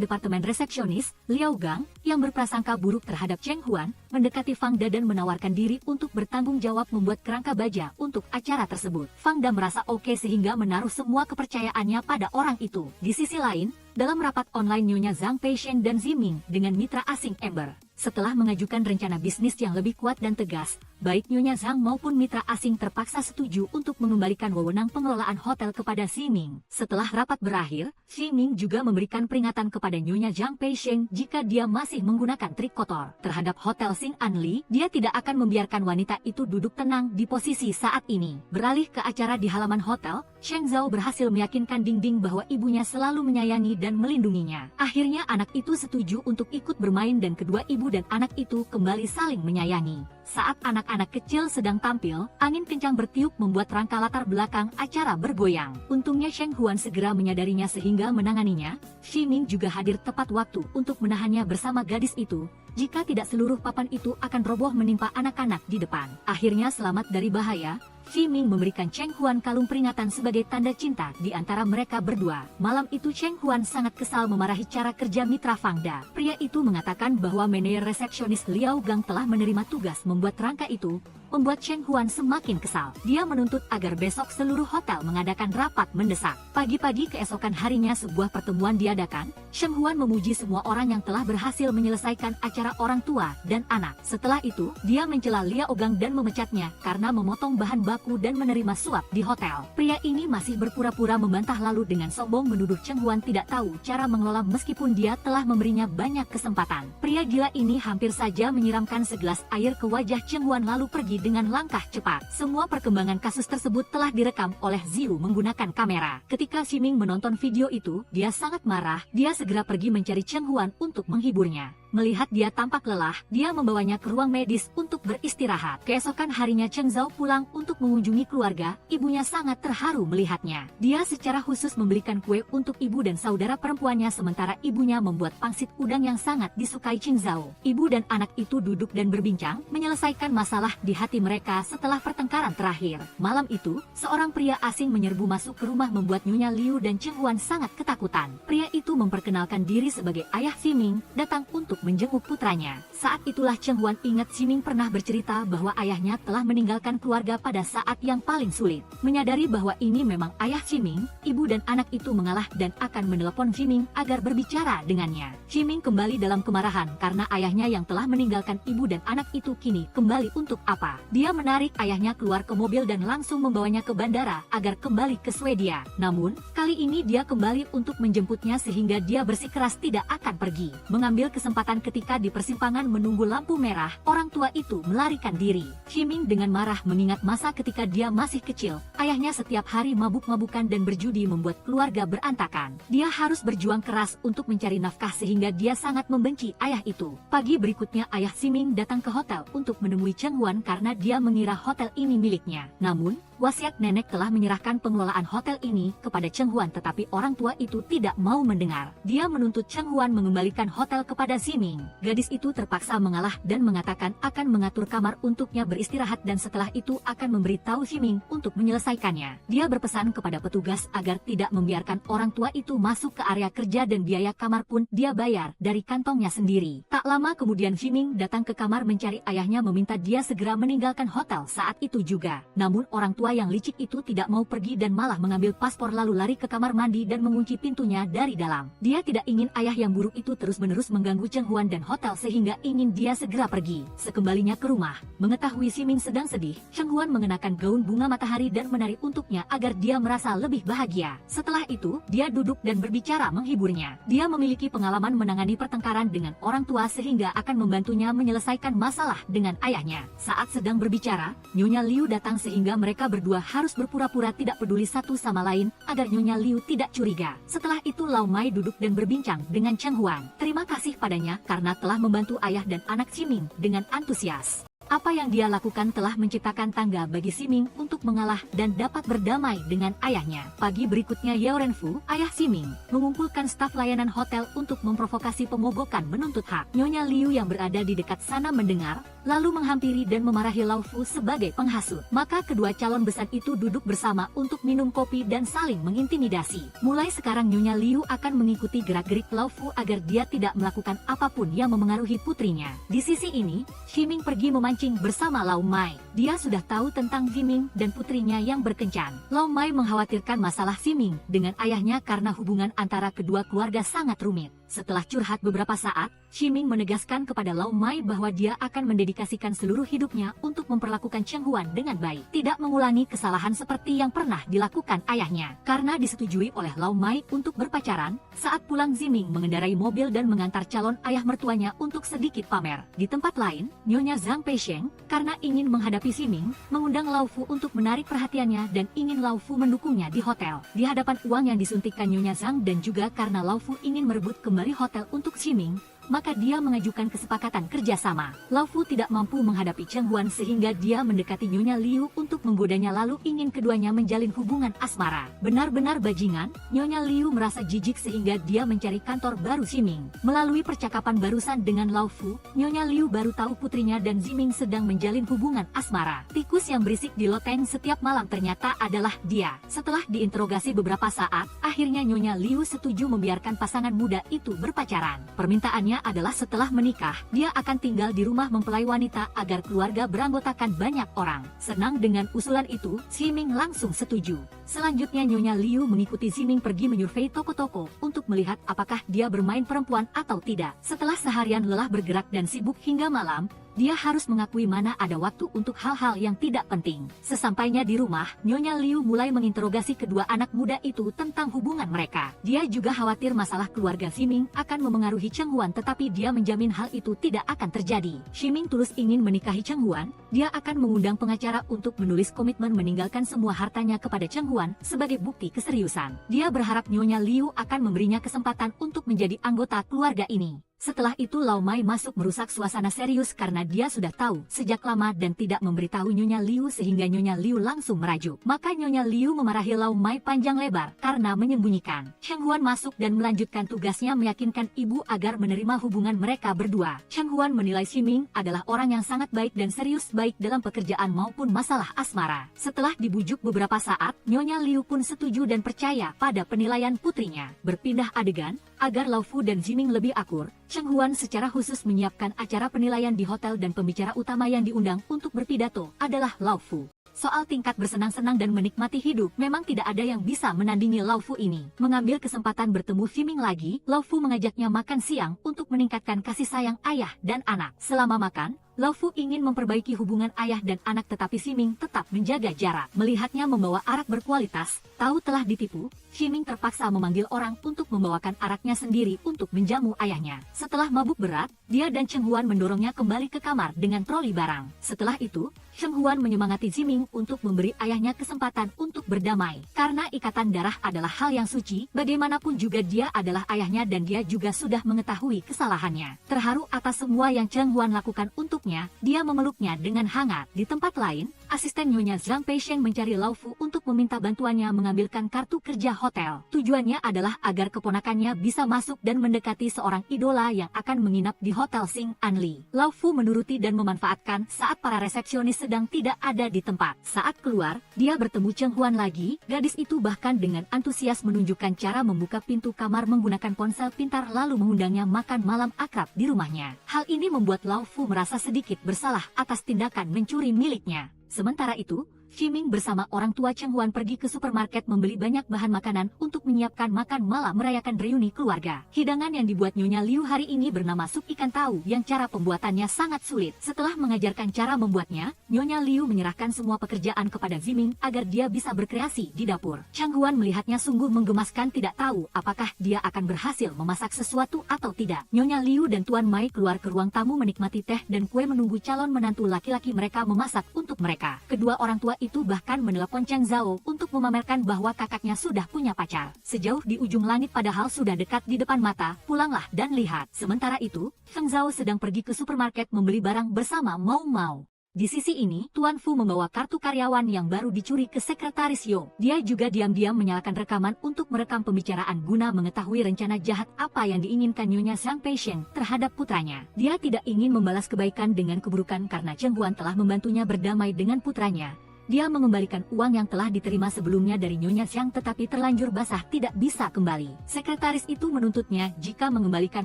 departemen resepsionis, Liao Gang, yang berprasangka buruk terhadap Cheng Huan, mendekati Fang Da dan menawarkan diri untuk bertanggung jawab membuat kerangka baja untuk acara tersebut. Fang Da merasa oke sehingga menaruh semua kepercayaannya pada orang itu. Di sisi lain, dalam rapat online Nyonya Zhang Peisheng dan Ziming dengan mitra asing Ember, setelah mengajukan rencana bisnis yang lebih kuat dan tegas, baik Nyonya Zhang maupun mitra asing terpaksa setuju untuk mengembalikan wewenang pengelolaan hotel kepada Xi Ming. Setelah rapat berakhir, Xi Ming juga memberikan peringatan kepada Nyonya Zhang Peisheng jika dia masih menggunakan trik kotor terhadap Hotel Xing An Li. Dia tidak akan membiarkan wanita itu duduk tenang di posisi saat ini. Beralih ke acara di halaman hotel, Cheng Zhao berhasil meyakinkan Ding Ding bahwa ibunya selalu menyayangi dan melindunginya. Akhirnya anak itu setuju untuk ikut bermain dan kedua ibu dan anak itu kembali saling menyayangi. Saat anak-anak kecil sedang tampil, angin kencang bertiup membuat rangka latar belakang acara bergoyang. Untungnya Cheng Huan segera menyadarinya sehingga menanganinya. Xi Ming juga hadir tepat waktu untuk menahannya bersama gadis itu. Jika tidak, seluruh papan itu akan roboh menimpa anak-anak di depan. Akhirnya selamat dari bahaya, Xi Ming memberikan Cheng Huan kalung peringatan sebagai tanda cinta di antara mereka berdua. Malam itu Cheng Huan sangat kesal memarahi cara kerja mitra Fang Da. Pria itu mengatakan bahwa manajer resepsionis Liao Gang telah menerima tugas membuat rangka itu, membuat Cheng Huan semakin kesal. Dia menuntut agar besok seluruh hotel mengadakan rapat mendesak. Pagi-pagi keesokan harinya sebuah pertemuan diadakan. Cheng Huan memuji semua orang yang telah berhasil menyelesaikan acara orang tua dan anak. Setelah itu, dia mencela Lia Ogang dan memecatnya karena memotong bahan baku dan menerima suap di hotel. Pria ini masih berpura-pura membantah lalu dengan sombong menuduh Cheng Huan tidak tahu cara mengelola meskipun dia telah memberinya banyak kesempatan. Pria gila ini hampir saja menyiramkan segelas air ke wajah Cheng Huan lalu pergi dengan langkah cepat. Semua perkembangan kasus tersebut telah direkam oleh Ziu menggunakan kamera. Ketika Ximing menonton video itu, dia sangat marah. Dia segera pergi mencari Cheng Huan untuk menghiburnya. Melihat dia tampak lelah, dia membawanya ke ruang medis untuk beristirahat. Keesokan harinya Cheng Zhao pulang untuk mengunjungi keluarga. Ibunya sangat terharu melihatnya. Dia secara khusus membelikan kue untuk ibu dan saudara perempuannya sementara ibunya membuat pangsit udang yang sangat disukai Cheng Zhao. Ibu dan anak itu duduk dan berbincang, menyelesaikan masalah di hati mereka setelah pertengkaran terakhir. Malam itu, seorang pria asing menyerbu masuk ke rumah membuat Nyonya Liu dan Cheng Huan sangat ketakutan. Pria itu memperkenalkan diri sebagai ayah Ximing, datang untuk menjenguk putranya. Saat itulah Cheng Huan ingat Ximing pernah bercerita bahwa ayahnya telah meninggalkan keluarga pada saat yang paling sulit. Menyadari bahwa ini memang ayah Ximing, ibu dan anak itu mengalah dan akan menelepon Ximing agar berbicara dengannya. Ximing kembali dalam kemarahan karena ayahnya yang telah meninggalkan ibu dan anak itu kini kembali untuk apa. Dia menarik ayahnya keluar ke mobil dan langsung membawanya ke bandara agar kembali ke Swedia. Namun, kali ini dia kembali untuk menjemputnya sehingga dia bersikeras tidak akan pergi. Mengambil kesempatan ketika di persimpangan menunggu lampu merah, orang tua itu melarikan diri. Ximing dengan marah mengingat masa ketika dia masih kecil. Ayahnya setiap hari mabuk-mabukan dan berjudi membuat keluarga berantakan. Dia harus berjuang keras untuk mencari nafkah sehingga dia sangat membenci ayah itu. Pagi berikutnya ayah Ximing datang ke hotel untuk menemui Cheng Huan karena dia mengira hotel ini miliknya. Namun, wasiat nenek telah menyerahkan pengelolaan hotel ini kepada Cheng Huan tetapi orang tua itu tidak mau mendengar. Dia menuntut Cheng Huan mengembalikan hotel kepada Ximing. Gadis itu terpaksa mengalah dan mengatakan akan mengatur kamar untuknya beristirahat dan setelah itu akan memberitahu Ximing untuk menyelesaikannya. Dia berpesan kepada petugas agar tidak membiarkan orang tua itu masuk ke area kerja dan biaya kamar pun dia bayar dari kantongnya sendiri. Tak lama kemudian Ximing datang ke kamar mencari ayahnya meminta dia segera meninggalkan hotel saat itu juga. Namun orang tua yang licik itu tidak mau pergi dan malah mengambil paspor lalu lari ke kamar mandi dan mengunci pintunya dari dalam. Dia tidak ingin ayah yang buruk itu terus-menerus mengganggu Cheng Huan dan hotel sehingga ingin dia segera pergi. Sekembalinya ke rumah, mengetahui Ximing sedang sedih, Cheng Huan mengenakan gaun bunga matahari dan menari untuknya agar dia merasa lebih bahagia. Setelah itu, dia duduk dan berbicara menghiburnya. Dia memiliki pengalaman menangani pertengkaran dengan orang tua sehingga akan membantunya menyelesaikan masalah dengan ayahnya. Saat sedang berbicara, Nyonya Liu datang sehingga mereka berdua harus berpura-pura tidak peduli satu sama lain agar Nyonya Liu tidak curiga. Setelah itu Lau Mai duduk dan berbincang dengan Cheng Huan. Terima kasih padanya karena telah membantu ayah dan anak Ximing dengan antusias. Apa yang dia lakukan telah menciptakan tangga bagi Ximing untuk mengalah dan dapat berdamai dengan ayahnya. Pagi berikutnya Yao Renfu, ayah Ximing, mengumpulkan staf layanan hotel untuk memprovokasi pemogokan menuntut hak. Nyonya Liu yang berada di dekat sana mendengar, lalu menghampiri dan memarahi Lau Fu sebagai penghasut. Maka kedua calon besar itu duduk bersama untuk minum kopi dan saling mengintimidasi. Mulai sekarang Nyonya Liu akan mengikuti gerak-gerik Lau Fu agar dia tidak melakukan apapun yang memengaruhi putrinya. Di sisi ini, Ximing pergi memancing bersama Lau Mai. Dia sudah tahu tentang Ximing dan putrinya yang berkencan. Lau Mai mengkhawatirkan masalah Ximing dengan ayahnya karena hubungan antara kedua keluarga sangat rumit. Setelah curhat beberapa saat, Ximing menegaskan kepada Lau Mai bahwa dia akan mendedikasikan seluruh hidupnya untuk memperlakukan Cheng Huan dengan baik, tidak mengulangi kesalahan seperti yang pernah dilakukan ayahnya. Karena disetujui oleh Lau Mai untuk berpacaran, saat pulang Ximing mengendarai mobil dan mengantar calon ayah mertuanya untuk sedikit pamer. Di tempat lain, Nyonya Zhang Peisheng, karena ingin menghadapi Ximing, mengundang Lau Fu untuk menarik perhatiannya dan ingin Lau Fu mendukungnya di hotel. Di hadapan uang yang disuntikkan Nyonya Zhang dan juga karena Lau Fu ingin merebut kembali hotel untuk Ximing, maka dia mengajukan kesepakatan kerjasama. Lau Fu tidak mampu menghadapi Cheng Huan sehingga dia mendekati Nyonya Liu untuk menggodanya lalu ingin keduanya menjalin hubungan asmara. Benar-benar bajingan, Nyonya Liu merasa jijik sehingga dia mencari kantor baru Ximing. Melalui percakapan barusan dengan Lau Fu, Nyonya Liu baru tahu putrinya dan Ximing sedang menjalin hubungan asmara. Tikus yang berisik di loteng setiap malam ternyata adalah dia. Setelah diinterogasi beberapa saat, akhirnya Nyonya Liu setuju membiarkan pasangan muda itu berpacaran. Permintaannya Plannya adalah setelah menikah, dia akan tinggal di rumah mempelai wanita agar keluarga beranggotakan banyak orang. Senang dengan usulan itu, Ximing langsung setuju. Selanjutnya Nyonya Liu mengikuti Ximing pergi menyurvei toko-toko untuk melihat apakah dia bermain perempuan atau tidak. Setelah seharian lelah bergerak dan sibuk hingga malam, dia harus mengakui mana ada waktu untuk hal-hal yang tidak penting. Sesampainya di rumah, Nyonya Liu mulai menginterogasi kedua anak muda itu tentang hubungan mereka. Dia juga khawatir masalah keluarga Ximing akan memengaruhi Cheng Huan, tetapi dia menjamin hal itu tidak akan terjadi. Ximing tulus ingin menikahi Cheng Huan, dia akan mengundang pengacara untuk menulis komitmen meninggalkan semua hartanya kepada Cheng Huan sebagai bukti keseriusan. Dia berharap Nyonya Liu akan memberinya kesempatan untuk menjadi anggota keluarga ini. Setelah itu Lau Mai masuk merusak suasana serius karena dia sudah tahu sejak lama dan tidak memberitahu Nyonya Liu sehingga Nyonya Liu langsung merajuk. Maka Nyonya Liu memarahi Lau Mai panjang lebar karena menyembunyikan. Cheng Huan masuk dan melanjutkan tugasnya meyakinkan ibu agar menerima hubungan mereka berdua. Cheng Huan menilai Ximing adalah orang yang sangat baik dan serius baik dalam pekerjaan maupun masalah asmara. Setelah dibujuk beberapa saat, Nyonya Liu pun setuju dan percaya pada penilaian putrinya. Berpindah adegan, agar Lau Fu dan Ximing lebih akur, Cheng Huan secara khusus menyiapkan acara penilaian di hotel dan pembicara utama yang diundang untuk berpidato adalah Lau Fu. Soal tingkat bersenang-senang dan menikmati hidup, memang tidak ada yang bisa menandingi Lau Fu ini. Mengambil kesempatan bertemu Ximing lagi, Lau Fu mengajaknya makan siang untuk meningkatkan kasih sayang ayah dan anak. Selama makan, Lau Fu ingin memperbaiki hubungan ayah dan anak tetapi Ximing tetap menjaga jarak. Melihatnya membawa arak berkualitas, tahu telah ditipu, Ximing terpaksa memanggil orang untuk membawakan araknya sendiri untuk menjamu ayahnya. Setelah mabuk berat, dia dan Cheng Huan mendorongnya kembali ke kamar dengan troli barang. Setelah itu, Cheng Huan menyemangati Ximing untuk memberi ayahnya kesempatan untuk berdamai. Karena ikatan darah adalah hal yang suci, bagaimanapun juga dia adalah ayahnya dan dia juga sudah mengetahui kesalahannya. Terharu atas semua yang Cheng Huan lakukan untuknya, dia memeluknya dengan hangat. Di tempat lain, asisten Nyonya Zhang Peisheng mencari Lau Fu untuk meminta bantuannya mengambilkan kartu kerja hotel. Tujuannya adalah agar keponakannya bisa masuk dan mendekati seorang idola yang akan menginap di hotel Xing An Li. Lau Fu menuruti dan memanfaatkan saat para resepsionis sedang tidak ada di tempat. Saat keluar, dia bertemu Cheng Huan lagi. Gadis itu bahkan dengan antusias menunjukkan cara membuka pintu kamar menggunakan ponsel pintar lalu mengundangnya makan malam akrab di rumahnya. Hal ini membuat Lau Fu merasa sedikit bersalah atas tindakan mencuri miliknya. Sementara itu, Ximing bersama orang tua Cheng Huan pergi ke supermarket membeli banyak bahan makanan untuk menyiapkan makan malam merayakan reuni keluarga. Hidangan yang dibuat Nyonya Liu hari ini bernama sup ikan tahu yang cara pembuatannya sangat sulit. Setelah mengajarkan cara membuatnya, Nyonya Liu menyerahkan semua pekerjaan kepada Ximing agar dia bisa berkreasi di dapur. Cheng Huan melihatnya sungguh menggemaskan, tidak tahu apakah dia akan berhasil memasak sesuatu atau tidak. Nyonya Liu dan Tuan Mai keluar ke ruang tamu menikmati teh dan kue menunggu calon menantu laki-laki mereka memasak untuk mereka. Kedua orang tua itu bahkan menelepon Cheng Zhao untuk memamerkan bahwa kakaknya sudah punya pacar. Sejauh di ujung langit padahal sudah dekat di depan mata, pulanglah dan lihat. Sementara itu, Cheng Zhao sedang pergi ke supermarket membeli barang bersama Mau Mau. Di sisi ini, Tuan Fu membawa kartu karyawan yang baru dicuri ke sekretaris Yo. Dia juga diam-diam menyalakan rekaman untuk merekam pembicaraan guna mengetahui rencana jahat apa yang diinginkan Nyonya Zhang Peisheng terhadap putranya. Dia tidak ingin membalas kebaikan dengan keburukan karena Cheng Huan telah membantunya berdamai dengan putranya. Dia mengembalikan uang yang telah diterima sebelumnya dari Nyonya Xiang tetapi terlanjur basah tidak bisa kembali. Sekretaris itu menuntutnya jika mengembalikan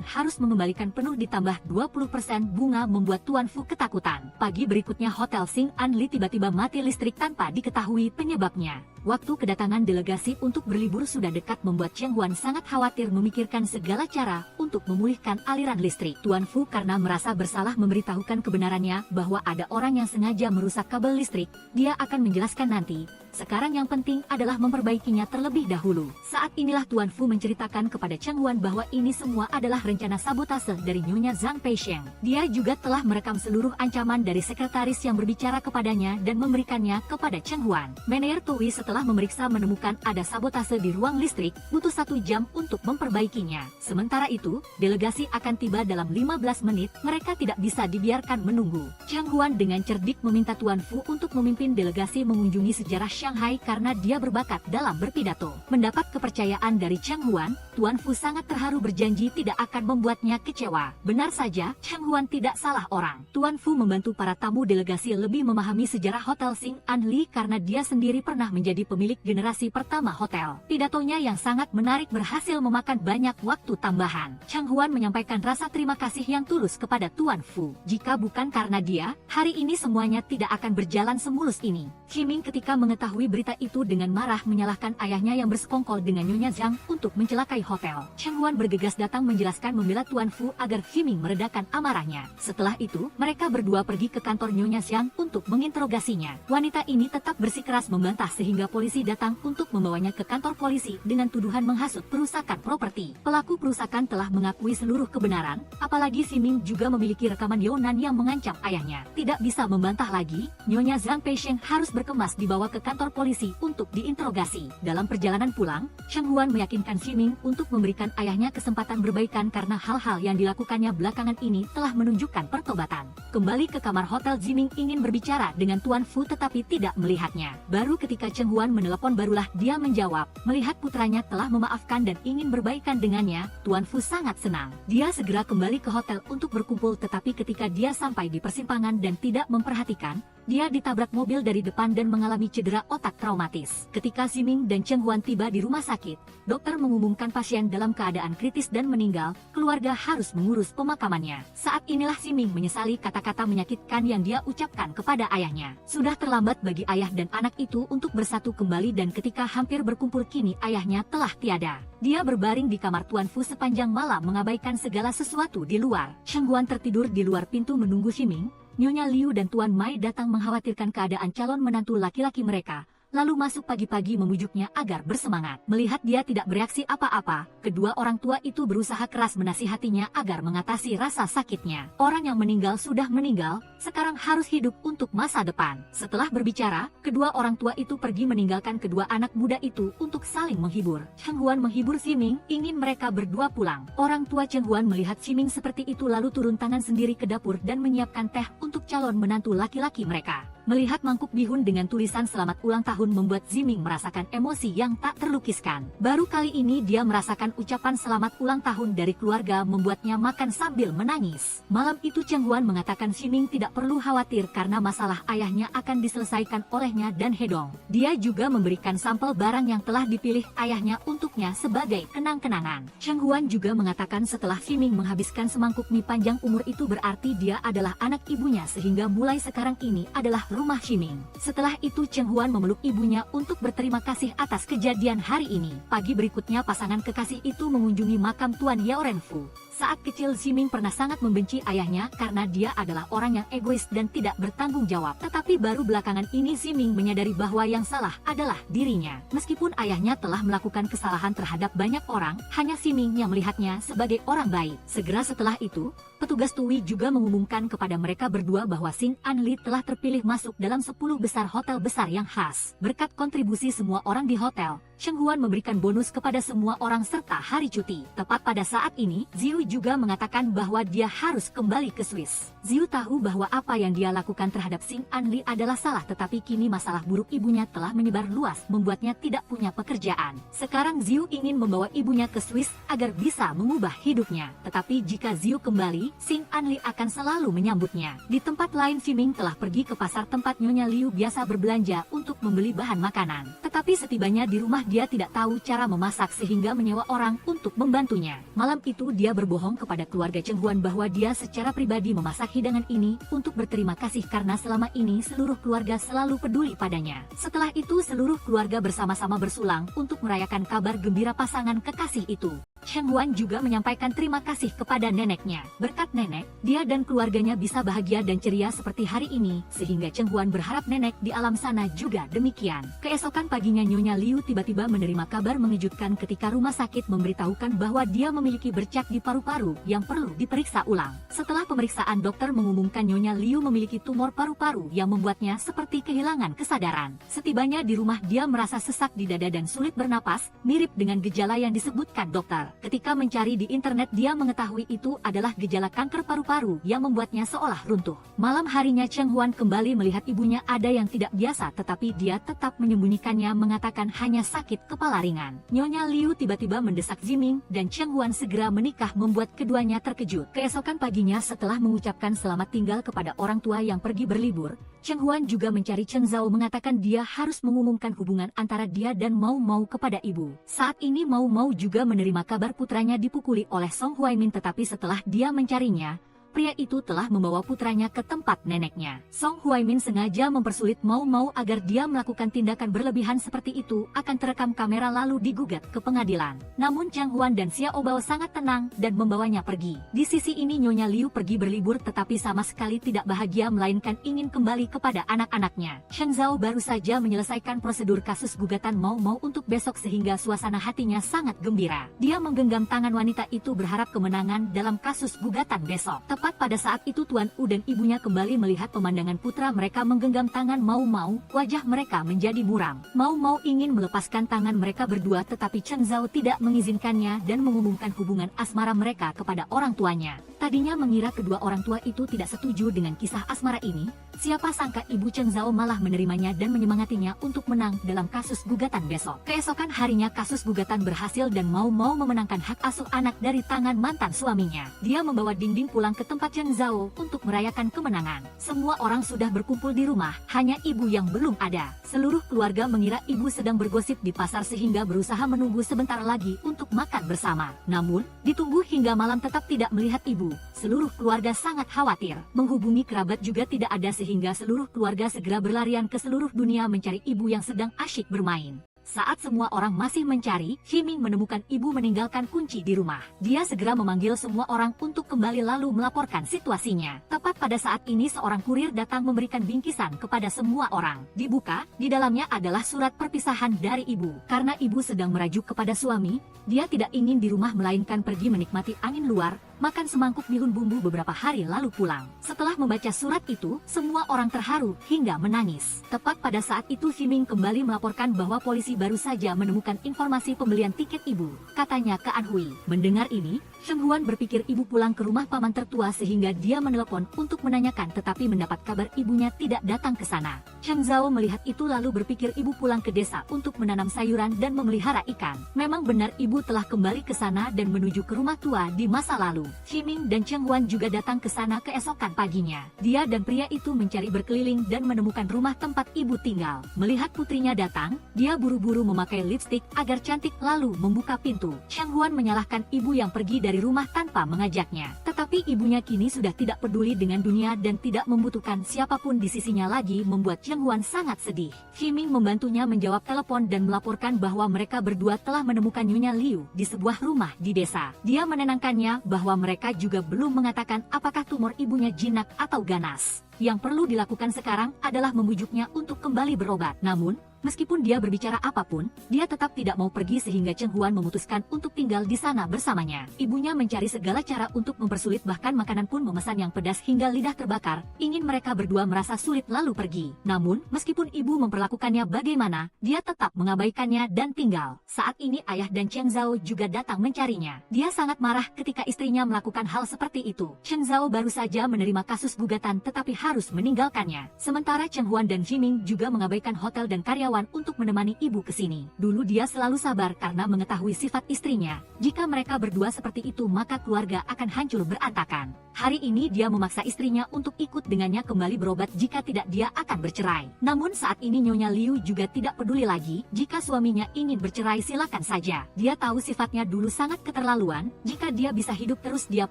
harus mengembalikan penuh ditambah 20% bunga membuat Tuan Fu ketakutan. Pagi berikutnya Hotel Xing An Li tiba-tiba mati listrik tanpa diketahui penyebabnya. Waktu kedatangan delegasi untuk berlibur sudah dekat membuat Cheng Huan sangat khawatir memikirkan segala cara untuk memulihkan aliran listrik. Tuan Fu karena merasa bersalah memberitahukan kebenarannya bahwa ada orang yang sengaja merusak kabel listrik. Dia akan menjelaskan nanti. Sekarang yang penting adalah memperbaikinya terlebih dahulu. Saat inilah Tuan Fu menceritakan kepada Cheng Huan bahwa ini semua adalah rencana sabotase dari Nyonya Zhang Peisheng. Dia juga telah merekam seluruh ancaman dari sekretaris yang berbicara kepadanya dan memberikannya kepada Cheng Huan. Manajer Towi setelah memeriksa menemukan ada sabotase di ruang listrik, butuh 1 jam untuk memperbaikinya. Sementara itu, delegasi akan tiba dalam 15 menit, mereka tidak bisa dibiarkan menunggu. Cheng Huan dengan cerdik meminta Tuan Fu untuk memimpin delegasi mengunjungi sejarah Shanghai karena dia berbakat dalam berpidato. Mendapat kepercayaan dari Cheng Huan, Tuan Fu sangat terharu berjanji tidak akan membuatnya kecewa. Benar saja, Cheng Huan tidak salah orang. Tuan Fu membantu para tamu delegasi lebih memahami sejarah Hotel Xing An Li karena dia sendiri pernah menjadi pemilik generasi pertama hotel. Pidatonya yang sangat menarik berhasil memakan banyak waktu tambahan. Cheng Huan menyampaikan rasa terima kasih yang tulus kepada Tuan Fu. Jika bukan karena dia, hari ini semuanya tidak akan berjalan semulus ini. Ximing ketika mengetahui berita itu dengan marah menyalahkan ayahnya yang bersekongkol dengan Nyonya Zhang untuk mencelakai hotel. Cheng Huan bergegas datang menjelaskan membela Tuan Fu agar Ximing meredakan amarahnya. Setelah itu, mereka berdua pergi ke kantor Nyonya Zhang untuk menginterogasinya. Wanita ini tetap bersikeras membantah sehingga polisi datang untuk membawanya ke kantor polisi dengan tuduhan menghasut perusakan properti. Pelaku perusakan telah mengakui seluruh kebenaran, apalagi Ximing juga memiliki rekaman Yonan yang mengancam ayahnya. Tidak bisa membantah lagi, Nyonya Zhang Peisheng harus berkemas dibawa ke kantor polisi untuk diinterogasi. Dalam perjalanan pulang, Cheng Huan meyakinkan Ximing untuk memberikan ayahnya kesempatan berbaikan karena hal-hal yang dilakukannya belakangan ini telah menunjukkan pertobatan. Kembali ke kamar hotel, Ximing ingin berbicara dengan Tuan Fu tetapi tidak melihatnya. Baru ketika Cheng Huan menelepon barulah dia menjawab. Melihat putranya telah memaafkan dan ingin berbaikan dengannya, Tuan Fu sangat senang. Dia segera kembali ke hotel untuk berkumpul tetapi ketika dia sampai di persimpangan dan tidak memperhatikan, dia ditabrak mobil dari depan dan mengalami cedera otak traumatis. Ketika Ximing dan Cheng Huan tiba di rumah sakit, dokter mengumumkan pasien dalam keadaan kritis dan meninggal, keluarga harus mengurus pemakamannya. Saat inilah Ximing menyesali kata-kata menyakitkan yang dia ucapkan kepada ayahnya. Sudah terlambat bagi ayah dan anak itu untuk bersatu kembali dan ketika hampir berkumpul kini ayahnya telah tiada. Dia berbaring di kamar Tuan Fu sepanjang malam mengabaikan segala sesuatu di luar. Cheng Huan tertidur di luar pintu menunggu Ximing. Nyonya Liu dan Tuan Mai datang mengkhawatirkan keadaan calon menantu laki-laki mereka, lalu masuk pagi-pagi memujuknya agar bersemangat. Melihat dia tidak bereaksi apa-apa, kedua orang tua itu berusaha keras menasihatinya agar mengatasi rasa sakitnya. Orang yang meninggal sudah meninggal, sekarang harus hidup untuk masa depan. Setelah berbicara, kedua orang tua itu pergi meninggalkan kedua anak muda itu untuk saling menghibur. Cheng Huan menghibur Ximing, ingin mereka berdua pulang. Orang tua Cheng Huan melihat Ximing seperti itu lalu turun tangan sendiri ke dapur dan menyiapkan teh untuk calon menantu laki-laki mereka. Melihat mangkuk bihun dengan tulisan selamat ulang tahun membuat Ximing merasakan emosi yang tak terlukiskan. Baru kali ini dia merasakan ucapan selamat ulang tahun dari keluarga membuatnya makan sambil menangis. Malam itu Cheng Huan mengatakan Ximing tidak perlu khawatir karena masalah ayahnya akan diselesaikan olehnya dan Hedong. Dia juga memberikan sampel barang yang telah dipilih ayahnya untuknya sebagai kenang-kenangan. Cheng Huan juga mengatakan setelah Ximing menghabiskan semangkuk mie panjang umur itu berarti dia adalah anak ibunya sehingga mulai sekarang ini adalah rumah Ximing. Setelah itu Cheng Huan memeluk ibunya untuk berterima kasih atas kejadian hari ini. Pagi berikutnya pasangan kekasih itu mengunjungi makam Tuan Yao Renfu. Saat kecil Ximing pernah sangat membenci ayahnya karena dia adalah orang yang egois dan tidak bertanggung jawab. Tetapi baru belakangan ini Ximing menyadari bahwa yang salah adalah dirinya. Meskipun ayahnya telah melakukan kesalahan terhadap banyak orang, hanya Ximing yang melihatnya sebagai orang baik. Segera setelah itu, petugas Tui juga mengumumkan kepada mereka berdua bahwa Xing An Li telah terpilih masuk dalam 10 besar hotel besar yang khas. Berkat kontribusi semua orang di hotel, Cheng Huan memberikan bonus kepada semua orang serta hari cuti. Tepat pada saat ini, Ziu juga mengatakan bahwa dia harus kembali ke Swiss. Ziu tahu bahwa apa yang dia lakukan terhadap Xing An Li adalah salah tetapi kini masalah buruk ibunya telah menyebar luas membuatnya tidak punya pekerjaan. Sekarang Ziu ingin membawa ibunya ke Swiss agar bisa mengubah hidupnya. Tetapi jika Ziu kembali, Xing An Li akan selalu menyambutnya. Di tempat lain Ximing telah pergi ke pasar tempat Nyonya Liu biasa berbelanja untuk membeli bahan makanan. Tetapi setibanya di rumah dia tidak tahu cara memasak sehingga menyewa orang untuk membantunya. Malam itu dia berbohong kepada keluarga Cheng Huan bahwa dia secara pribadi memasak hidangan ini untuk berterima kasih karena selama ini seluruh keluarga selalu peduli padanya. Setelah itu seluruh keluarga bersama-sama bersulang untuk merayakan kabar gembira pasangan kekasih itu. Cheng Huan juga menyampaikan terima kasih kepada neneknya. Berkat nenek, dia dan keluarganya bisa bahagia dan ceria seperti hari ini, sehingga Cheng Huan berharap nenek di alam sana juga demikian. Keesokan paginya Nyonya Liu tiba-tiba menerima kabar mengejutkan ketika rumah sakit memberitahukan bahwa dia memiliki bercak di paru-paru yang perlu diperiksa ulang. Setelah pemeriksaan dokter mengumumkan Nyonya Liu memiliki tumor paru-paru yang membuatnya seperti kehilangan kesadaran. Setibanya di rumah dia merasa sesak di dada dan sulit bernapas, mirip dengan gejala yang disebutkan dokter. Ketika mencari di internet, dia mengetahui itu adalah gejala kanker paru-paru yang membuatnya seolah runtuh. Malam harinya Cheng Huan kembali melihat ibunya ada yang tidak biasa, tetapi dia tetap menyembunyikannya, mengatakan hanya sakit kepala ringan. Nyonya Liu tiba-tiba mendesak Ziming dan Cheng Huan segera menikah, membuat keduanya terkejut. Keesokan paginya setelah mengucapkan selamat tinggal kepada orang tua yang pergi berlibur, Cheng Huan juga mencari Cheng Zhao, mengatakan dia harus mengumumkan hubungan antara dia dan Mau Mau kepada ibu. Saat ini Mau Mau juga menerima kabar putranya dipukuli oleh Song Huaimin, tetapi setelah dia mencarinya, pria itu telah membawa putranya ke tempat neneknya. Song Huaimin sengaja mempersulit Mau Mau agar dia melakukan tindakan berlebihan seperti itu akan terekam kamera lalu digugat ke pengadilan. Namun Cheng Huan dan Xiao Bao sangat tenang dan membawanya pergi. Di sisi ini Nyonya Liu pergi berlibur tetapi sama sekali tidak bahagia, melainkan ingin kembali kepada anak-anaknya. Cheng Zhao baru saja menyelesaikan prosedur kasus gugatan Mau Mau untuk besok sehingga suasana hatinya sangat gembira. Dia menggenggam tangan wanita itu berharap kemenangan dalam kasus gugatan besok. Tepat pada saat itu Tuan U dan ibunya kembali melihat pemandangan putra mereka menggenggam tangan Mau Mau, wajah mereka menjadi muram. Mau Mau ingin melepaskan tangan mereka berdua tetapi Cheng Zhao tidak mengizinkannya dan mengumumkan hubungan asmara mereka kepada orang tuanya. Tadinya mengira kedua orang tua itu tidak setuju dengan kisah asmara ini, siapa sangka ibu Cheng Zhao malah menerimanya dan menyemangatinya untuk menang dalam kasus gugatan besok. Keesokan harinya kasus gugatan berhasil dan Mau Mau memenangkan hak asuh anak dari tangan mantan suaminya. Dia membawa Dingding pulang ke tempat Cheng Zhao untuk merayakan kemenangan. Semua orang sudah berkumpul di rumah, hanya ibu yang belum ada. Seluruh keluarga mengira ibu sedang bergosip di pasar sehingga berusaha menunggu sebentar lagi untuk makan bersama. Namun, ditunggu hingga malam tetap tidak melihat ibu. Seluruh keluarga sangat khawatir. Menghubungi kerabat juga tidak ada sehingga seluruh keluarga segera berlarian ke seluruh dunia mencari ibu yang sedang asyik bermain. Saat semua orang masih mencari, Ziming menemukan ibu meninggalkan kunci di rumah. Dia segera memanggil semua orang untuk kembali lalu melaporkan situasinya. Tepat pada saat ini seorang kurir datang memberikan bingkisan kepada semua orang. Dibuka, di dalamnya adalah surat perpisahan dari ibu. Karena ibu sedang merajuk kepada suami, dia tidak ingin di rumah melainkan pergi menikmati angin luar, makan semangkuk bihun bumbu beberapa hari lalu pulang. Setelah membaca surat itu, semua orang terharu hingga menangis. Tepat pada saat itu Ziming kembali melaporkan bahwa polisi baru saja menemukan informasi pembelian tiket ibu, katanya ke An Hui. Mendengar ini, Cheng Huan berpikir ibu pulang ke rumah paman tertua sehingga dia menelepon untuk menanyakan tetapi mendapat kabar ibunya tidak datang ke sana. Cheng Zhao melihat itu lalu berpikir ibu pulang ke desa untuk menanam sayuran dan memelihara ikan. Memang benar ibu telah kembali ke sana dan menuju ke rumah tua di masa lalu. Ziming dan Cheng Huan juga datang ke sana keesokan paginya. Dia dan pria itu mencari berkeliling dan menemukan rumah tempat ibu tinggal. Melihat putrinya datang, dia buru-buru memakai lipstik agar cantik lalu membuka pintu. Cheng Huan menyalahkan ibu yang pergi dari rumah tanpa mengajaknya. Tetapi ibunya kini sudah tidak peduli dengan dunia dan tidak membutuhkan siapapun di sisinya lagi, membuat Cheng Huan sangat sedih. Ziming membantunya menjawab telepon dan melaporkan bahwa mereka berdua telah menemukan Nyonya Liu di sebuah rumah di desa. Dia menenangkannya bahwa mereka juga belum mengatakan apakah tumor ibunya jinak atau ganas. Yang perlu dilakukan sekarang adalah membujuknya untuk kembali berobat. Namun, meskipun dia berbicara apapun, dia tetap tidak mau pergi sehingga Cheng Huan memutuskan untuk tinggal di sana bersamanya. Ibunya mencari segala cara untuk mempersulit, bahkan makanan pun memesan yang pedas hingga lidah terbakar, ingin mereka berdua merasa sulit lalu pergi. Namun, meskipun ibu memperlakukannya bagaimana, dia tetap mengabaikannya dan tinggal. Saat ini ayah dan Cheng Zhao juga datang mencarinya. Dia sangat marah ketika istrinya melakukan hal seperti itu. Cheng Zhao baru saja menerima kasus gugatan tetapi harus meninggalkannya. Sementara Cheng Huan dan Ziming juga mengabaikan hotel dan karyawan untuk menemani ibu ke sini. Dulu dia selalu sabar karena mengetahui sifat istrinya. Jika mereka berdua seperti itu maka keluarga akan hancur berantakan. Hari ini dia memaksa istrinya untuk ikut dengannya kembali berobat, jika tidak dia akan bercerai. Namun saat ini Nyonya Liu juga tidak peduli lagi, jika suaminya ingin bercerai silakan saja. Dia tahu sifatnya dulu sangat keterlaluan, jika dia bisa hidup terus dia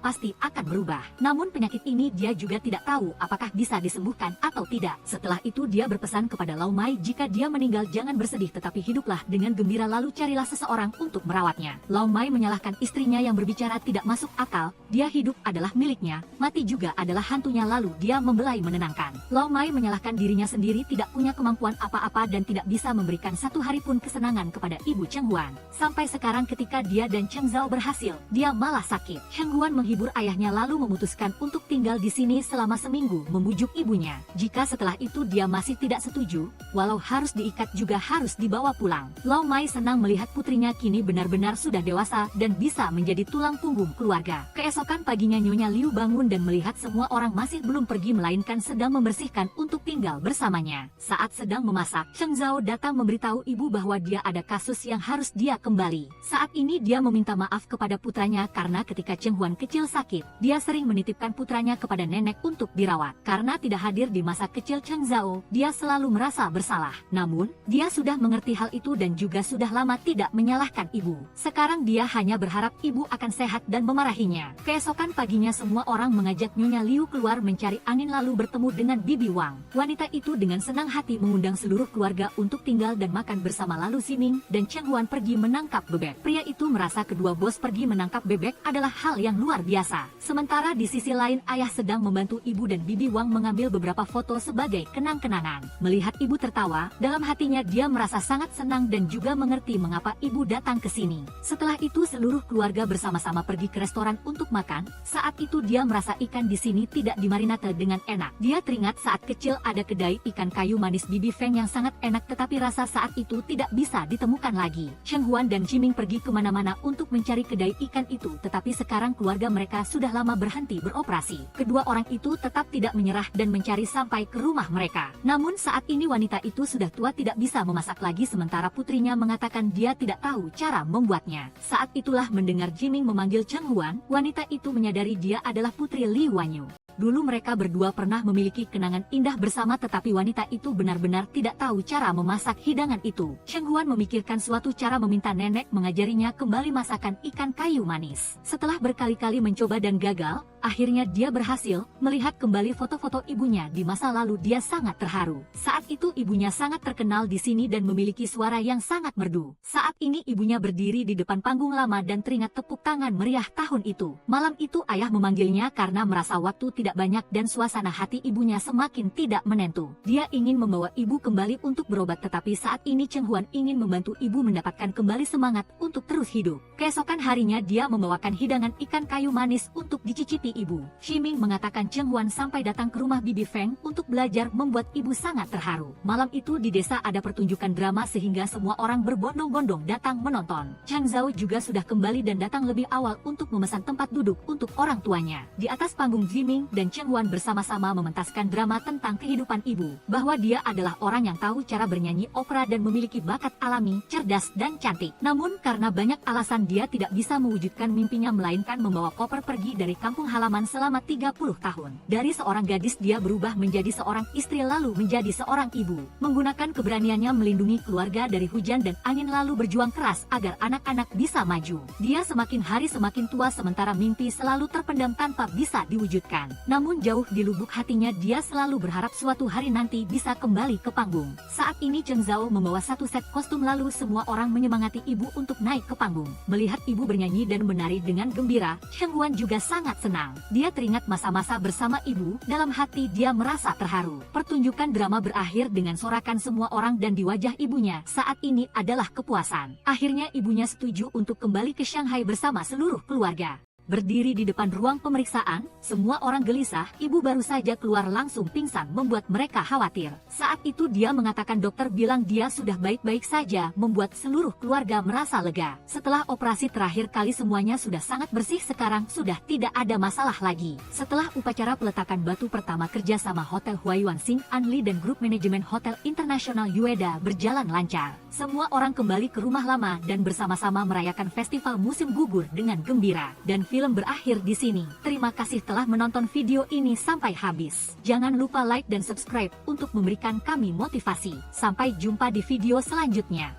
pasti akan berubah. Namun penyakit ini dia juga tidak tahu apakah bisa disembuhkan atau tidak. Setelah itu dia berpesan kepada Lau Mai jika dia meninggal jangan bersedih tetapi hiduplah dengan gembira lalu carilah seseorang untuk merawatnya. Lau Mai menyalahkan istrinya yang berbicara tidak masuk akal, dia hidup adalah miliknya, mati juga adalah hantunya lalu dia membelai menenangkan. Lau Mai menyalahkan dirinya sendiri tidak punya kemampuan apa-apa dan tidak bisa memberikan satu hari pun kesenangan kepada ibu Cheng Huan. Sampai sekarang ketika dia dan Cheng Zhao berhasil, dia malah sakit. Cheng Huan menghibur ayahnya lalu memutuskan untuk tinggal di sini selama seminggu membujuk ibunya. Jika setelah itu dia masih tidak setuju, walau harus diikat diikat juga harus dibawa pulang. Lau Mai senang melihat putrinya kini benar-benar sudah dewasa dan bisa menjadi tulang punggung keluarga. Keesokan paginya Nyonya Liu bangun dan melihat semua orang masih belum pergi melainkan sedang membersihkan untuk tinggal bersamanya. Saat sedang memasak, Cheng Zhao datang memberitahu ibu bahwa dia ada kasus yang harus dia kembali. Saat ini dia meminta maaf kepada putranya karena ketika Cheng Huan kecil sakit, dia sering menitipkan putranya kepada nenek untuk dirawat. Karena tidak hadir di masa kecil Cheng Zhao, dia selalu merasa bersalah. Namun, dia sudah mengerti hal itu dan juga sudah lama tidak menyalahkan ibu. Sekarang dia hanya berharap ibu akan sehat dan memarahinya. Keesokan paginya semua orang mengajak Nyonya Liu keluar mencari angin lalu bertemu dengan Bibi Wang. Wanita itu dengan senang hati mengundang seluruh keluarga untuk tinggal dan makan bersama lalu Ximing dan Cheng Huan pergi menangkap bebek. Pria itu merasa kedua bos pergi menangkap bebek adalah hal yang luar biasa. Sementara di sisi lain ayah sedang membantu ibu dan Bibi Wang mengambil beberapa foto sebagai kenang-kenangan. Melihat ibu tertawa, dalam hatinya dia merasa sangat senang dan juga mengerti mengapa ibu datang ke sini. Setelah itu seluruh keluarga bersama-sama pergi ke restoran untuk makan. Saat itu dia merasa ikan di sini tidak dimarinate dengan enak. Dia teringat saat kecil ada kedai ikan kayu manis Bibi Feng yang sangat enak tetapi rasa saat itu tidak bisa ditemukan lagi. Cheng Huan dan Ximing pergi kemana-mana untuk mencari kedai ikan itu tetapi sekarang keluarga mereka sudah lama berhenti beroperasi. Kedua orang itu tetap tidak menyerah dan mencari sampai ke rumah mereka. Namun saat ini wanita itu sudah tua tidak bisa memasak lagi sementara putrinya mengatakan dia tidak tahu cara membuatnya. Saat itulah mendengar Ximing memanggil Cheng Huan, wanita itu menyadari dia adalah putri Li Wanyu. Dulu mereka berdua pernah memiliki kenangan indah bersama tetapi wanita itu benar-benar tidak tahu cara memasak hidangan itu. Cheng Huan memikirkan suatu cara meminta nenek mengajarinya kembali masakan ikan kayu manis. Setelah berkali-kali mencoba dan gagal, akhirnya dia berhasil melihat kembali foto-foto ibunya di masa lalu. Dia sangat terharu. Saat itu ibunya sangat terkenal di sini dan memiliki suara yang sangat merdu. Saat ini ibunya berdiri di depan panggung lama dan teringat tepuk tangan meriah tahun itu. Malam itu ayah memanggilnya karena merasa waktu tidak banyak dan suasana hati ibunya semakin tidak menentu. Dia ingin membawa ibu kembali untuk berobat tetapi saat ini Cheng Huan ingin membantu ibu mendapatkan kembali semangat untuk terus hidup. Keesokan harinya dia membawakan hidangan ikan kayu manis untuk dicicipi ibu. Ximing mengatakan Cheng Huan sampai datang ke rumah Bibi Feng untuk belajar membuat ibu sangat terharu. Malam itu di desa ada pertunjukan drama sehingga semua orang berbondong-bondong datang menonton. Cheng Zhao juga sudah kembali dan datang lebih awal untuk memesan tempat duduk untuk orang tuanya. Di atas panggung Ximing dan Cheng Huan bersama-sama mementaskan drama tentang kehidupan ibu, bahwa dia adalah orang yang tahu cara bernyanyi opera dan memiliki bakat alami, cerdas dan cantik. Namun karena banyak alasan dia tidak bisa mewujudkan mimpinya melainkan membawa koper pergi dari kampung halaman selama 30 tahun. Dari seorang gadis dia berubah menjadi seorang istri lalu menjadi seorang ibu. Menggunakan keberaniannya melindungi keluarga dari hujan dan angin lalu berjuang keras agar anak-anak bisa maju. Dia semakin hari semakin tua sementara mimpi selalu terpendam tanpa bisa diwujudkan. Namun jauh di lubuk hatinya dia selalu berharap suatu hari nanti bisa kembali ke panggung. Saat ini Cheng Zhao membawa satu set kostum lalu semua orang menyemangati ibu untuk naik ke panggung. Melihat ibu bernyanyi dan menari dengan gembira, Cheng Huan juga sangat senang. Dia teringat masa-masa bersama ibu, dalam hati dia merasa terharu. Pertunjukan drama berakhir dengan sorakan semua orang dan di wajah ibunya saat ini adalah kepuasan. Akhirnya ibunya setuju untuk kembali ke Shanghai bersama seluruh keluarga. Berdiri di depan ruang pemeriksaan, semua orang gelisah, ibu baru saja keluar langsung pingsan membuat mereka khawatir. Saat itu dia mengatakan dokter bilang dia sudah baik-baik saja, membuat seluruh keluarga merasa lega. Setelah operasi terakhir kali semuanya sudah sangat bersih sekarang sudah tidak ada masalah lagi. Setelah upacara peletakan batu pertama kerjasama Hotel Huayuan Xing Anli dan grup manajemen Hotel Internasional Ueda berjalan lancar. Semua orang kembali ke rumah lama dan bersama-sama merayakan festival musim gugur dengan gembira. Dan film berakhir di sini. Terima kasih telah menonton video ini sampai habis. Jangan lupa like dan subscribe untuk memberikan kami motivasi. Sampai jumpa di video selanjutnya.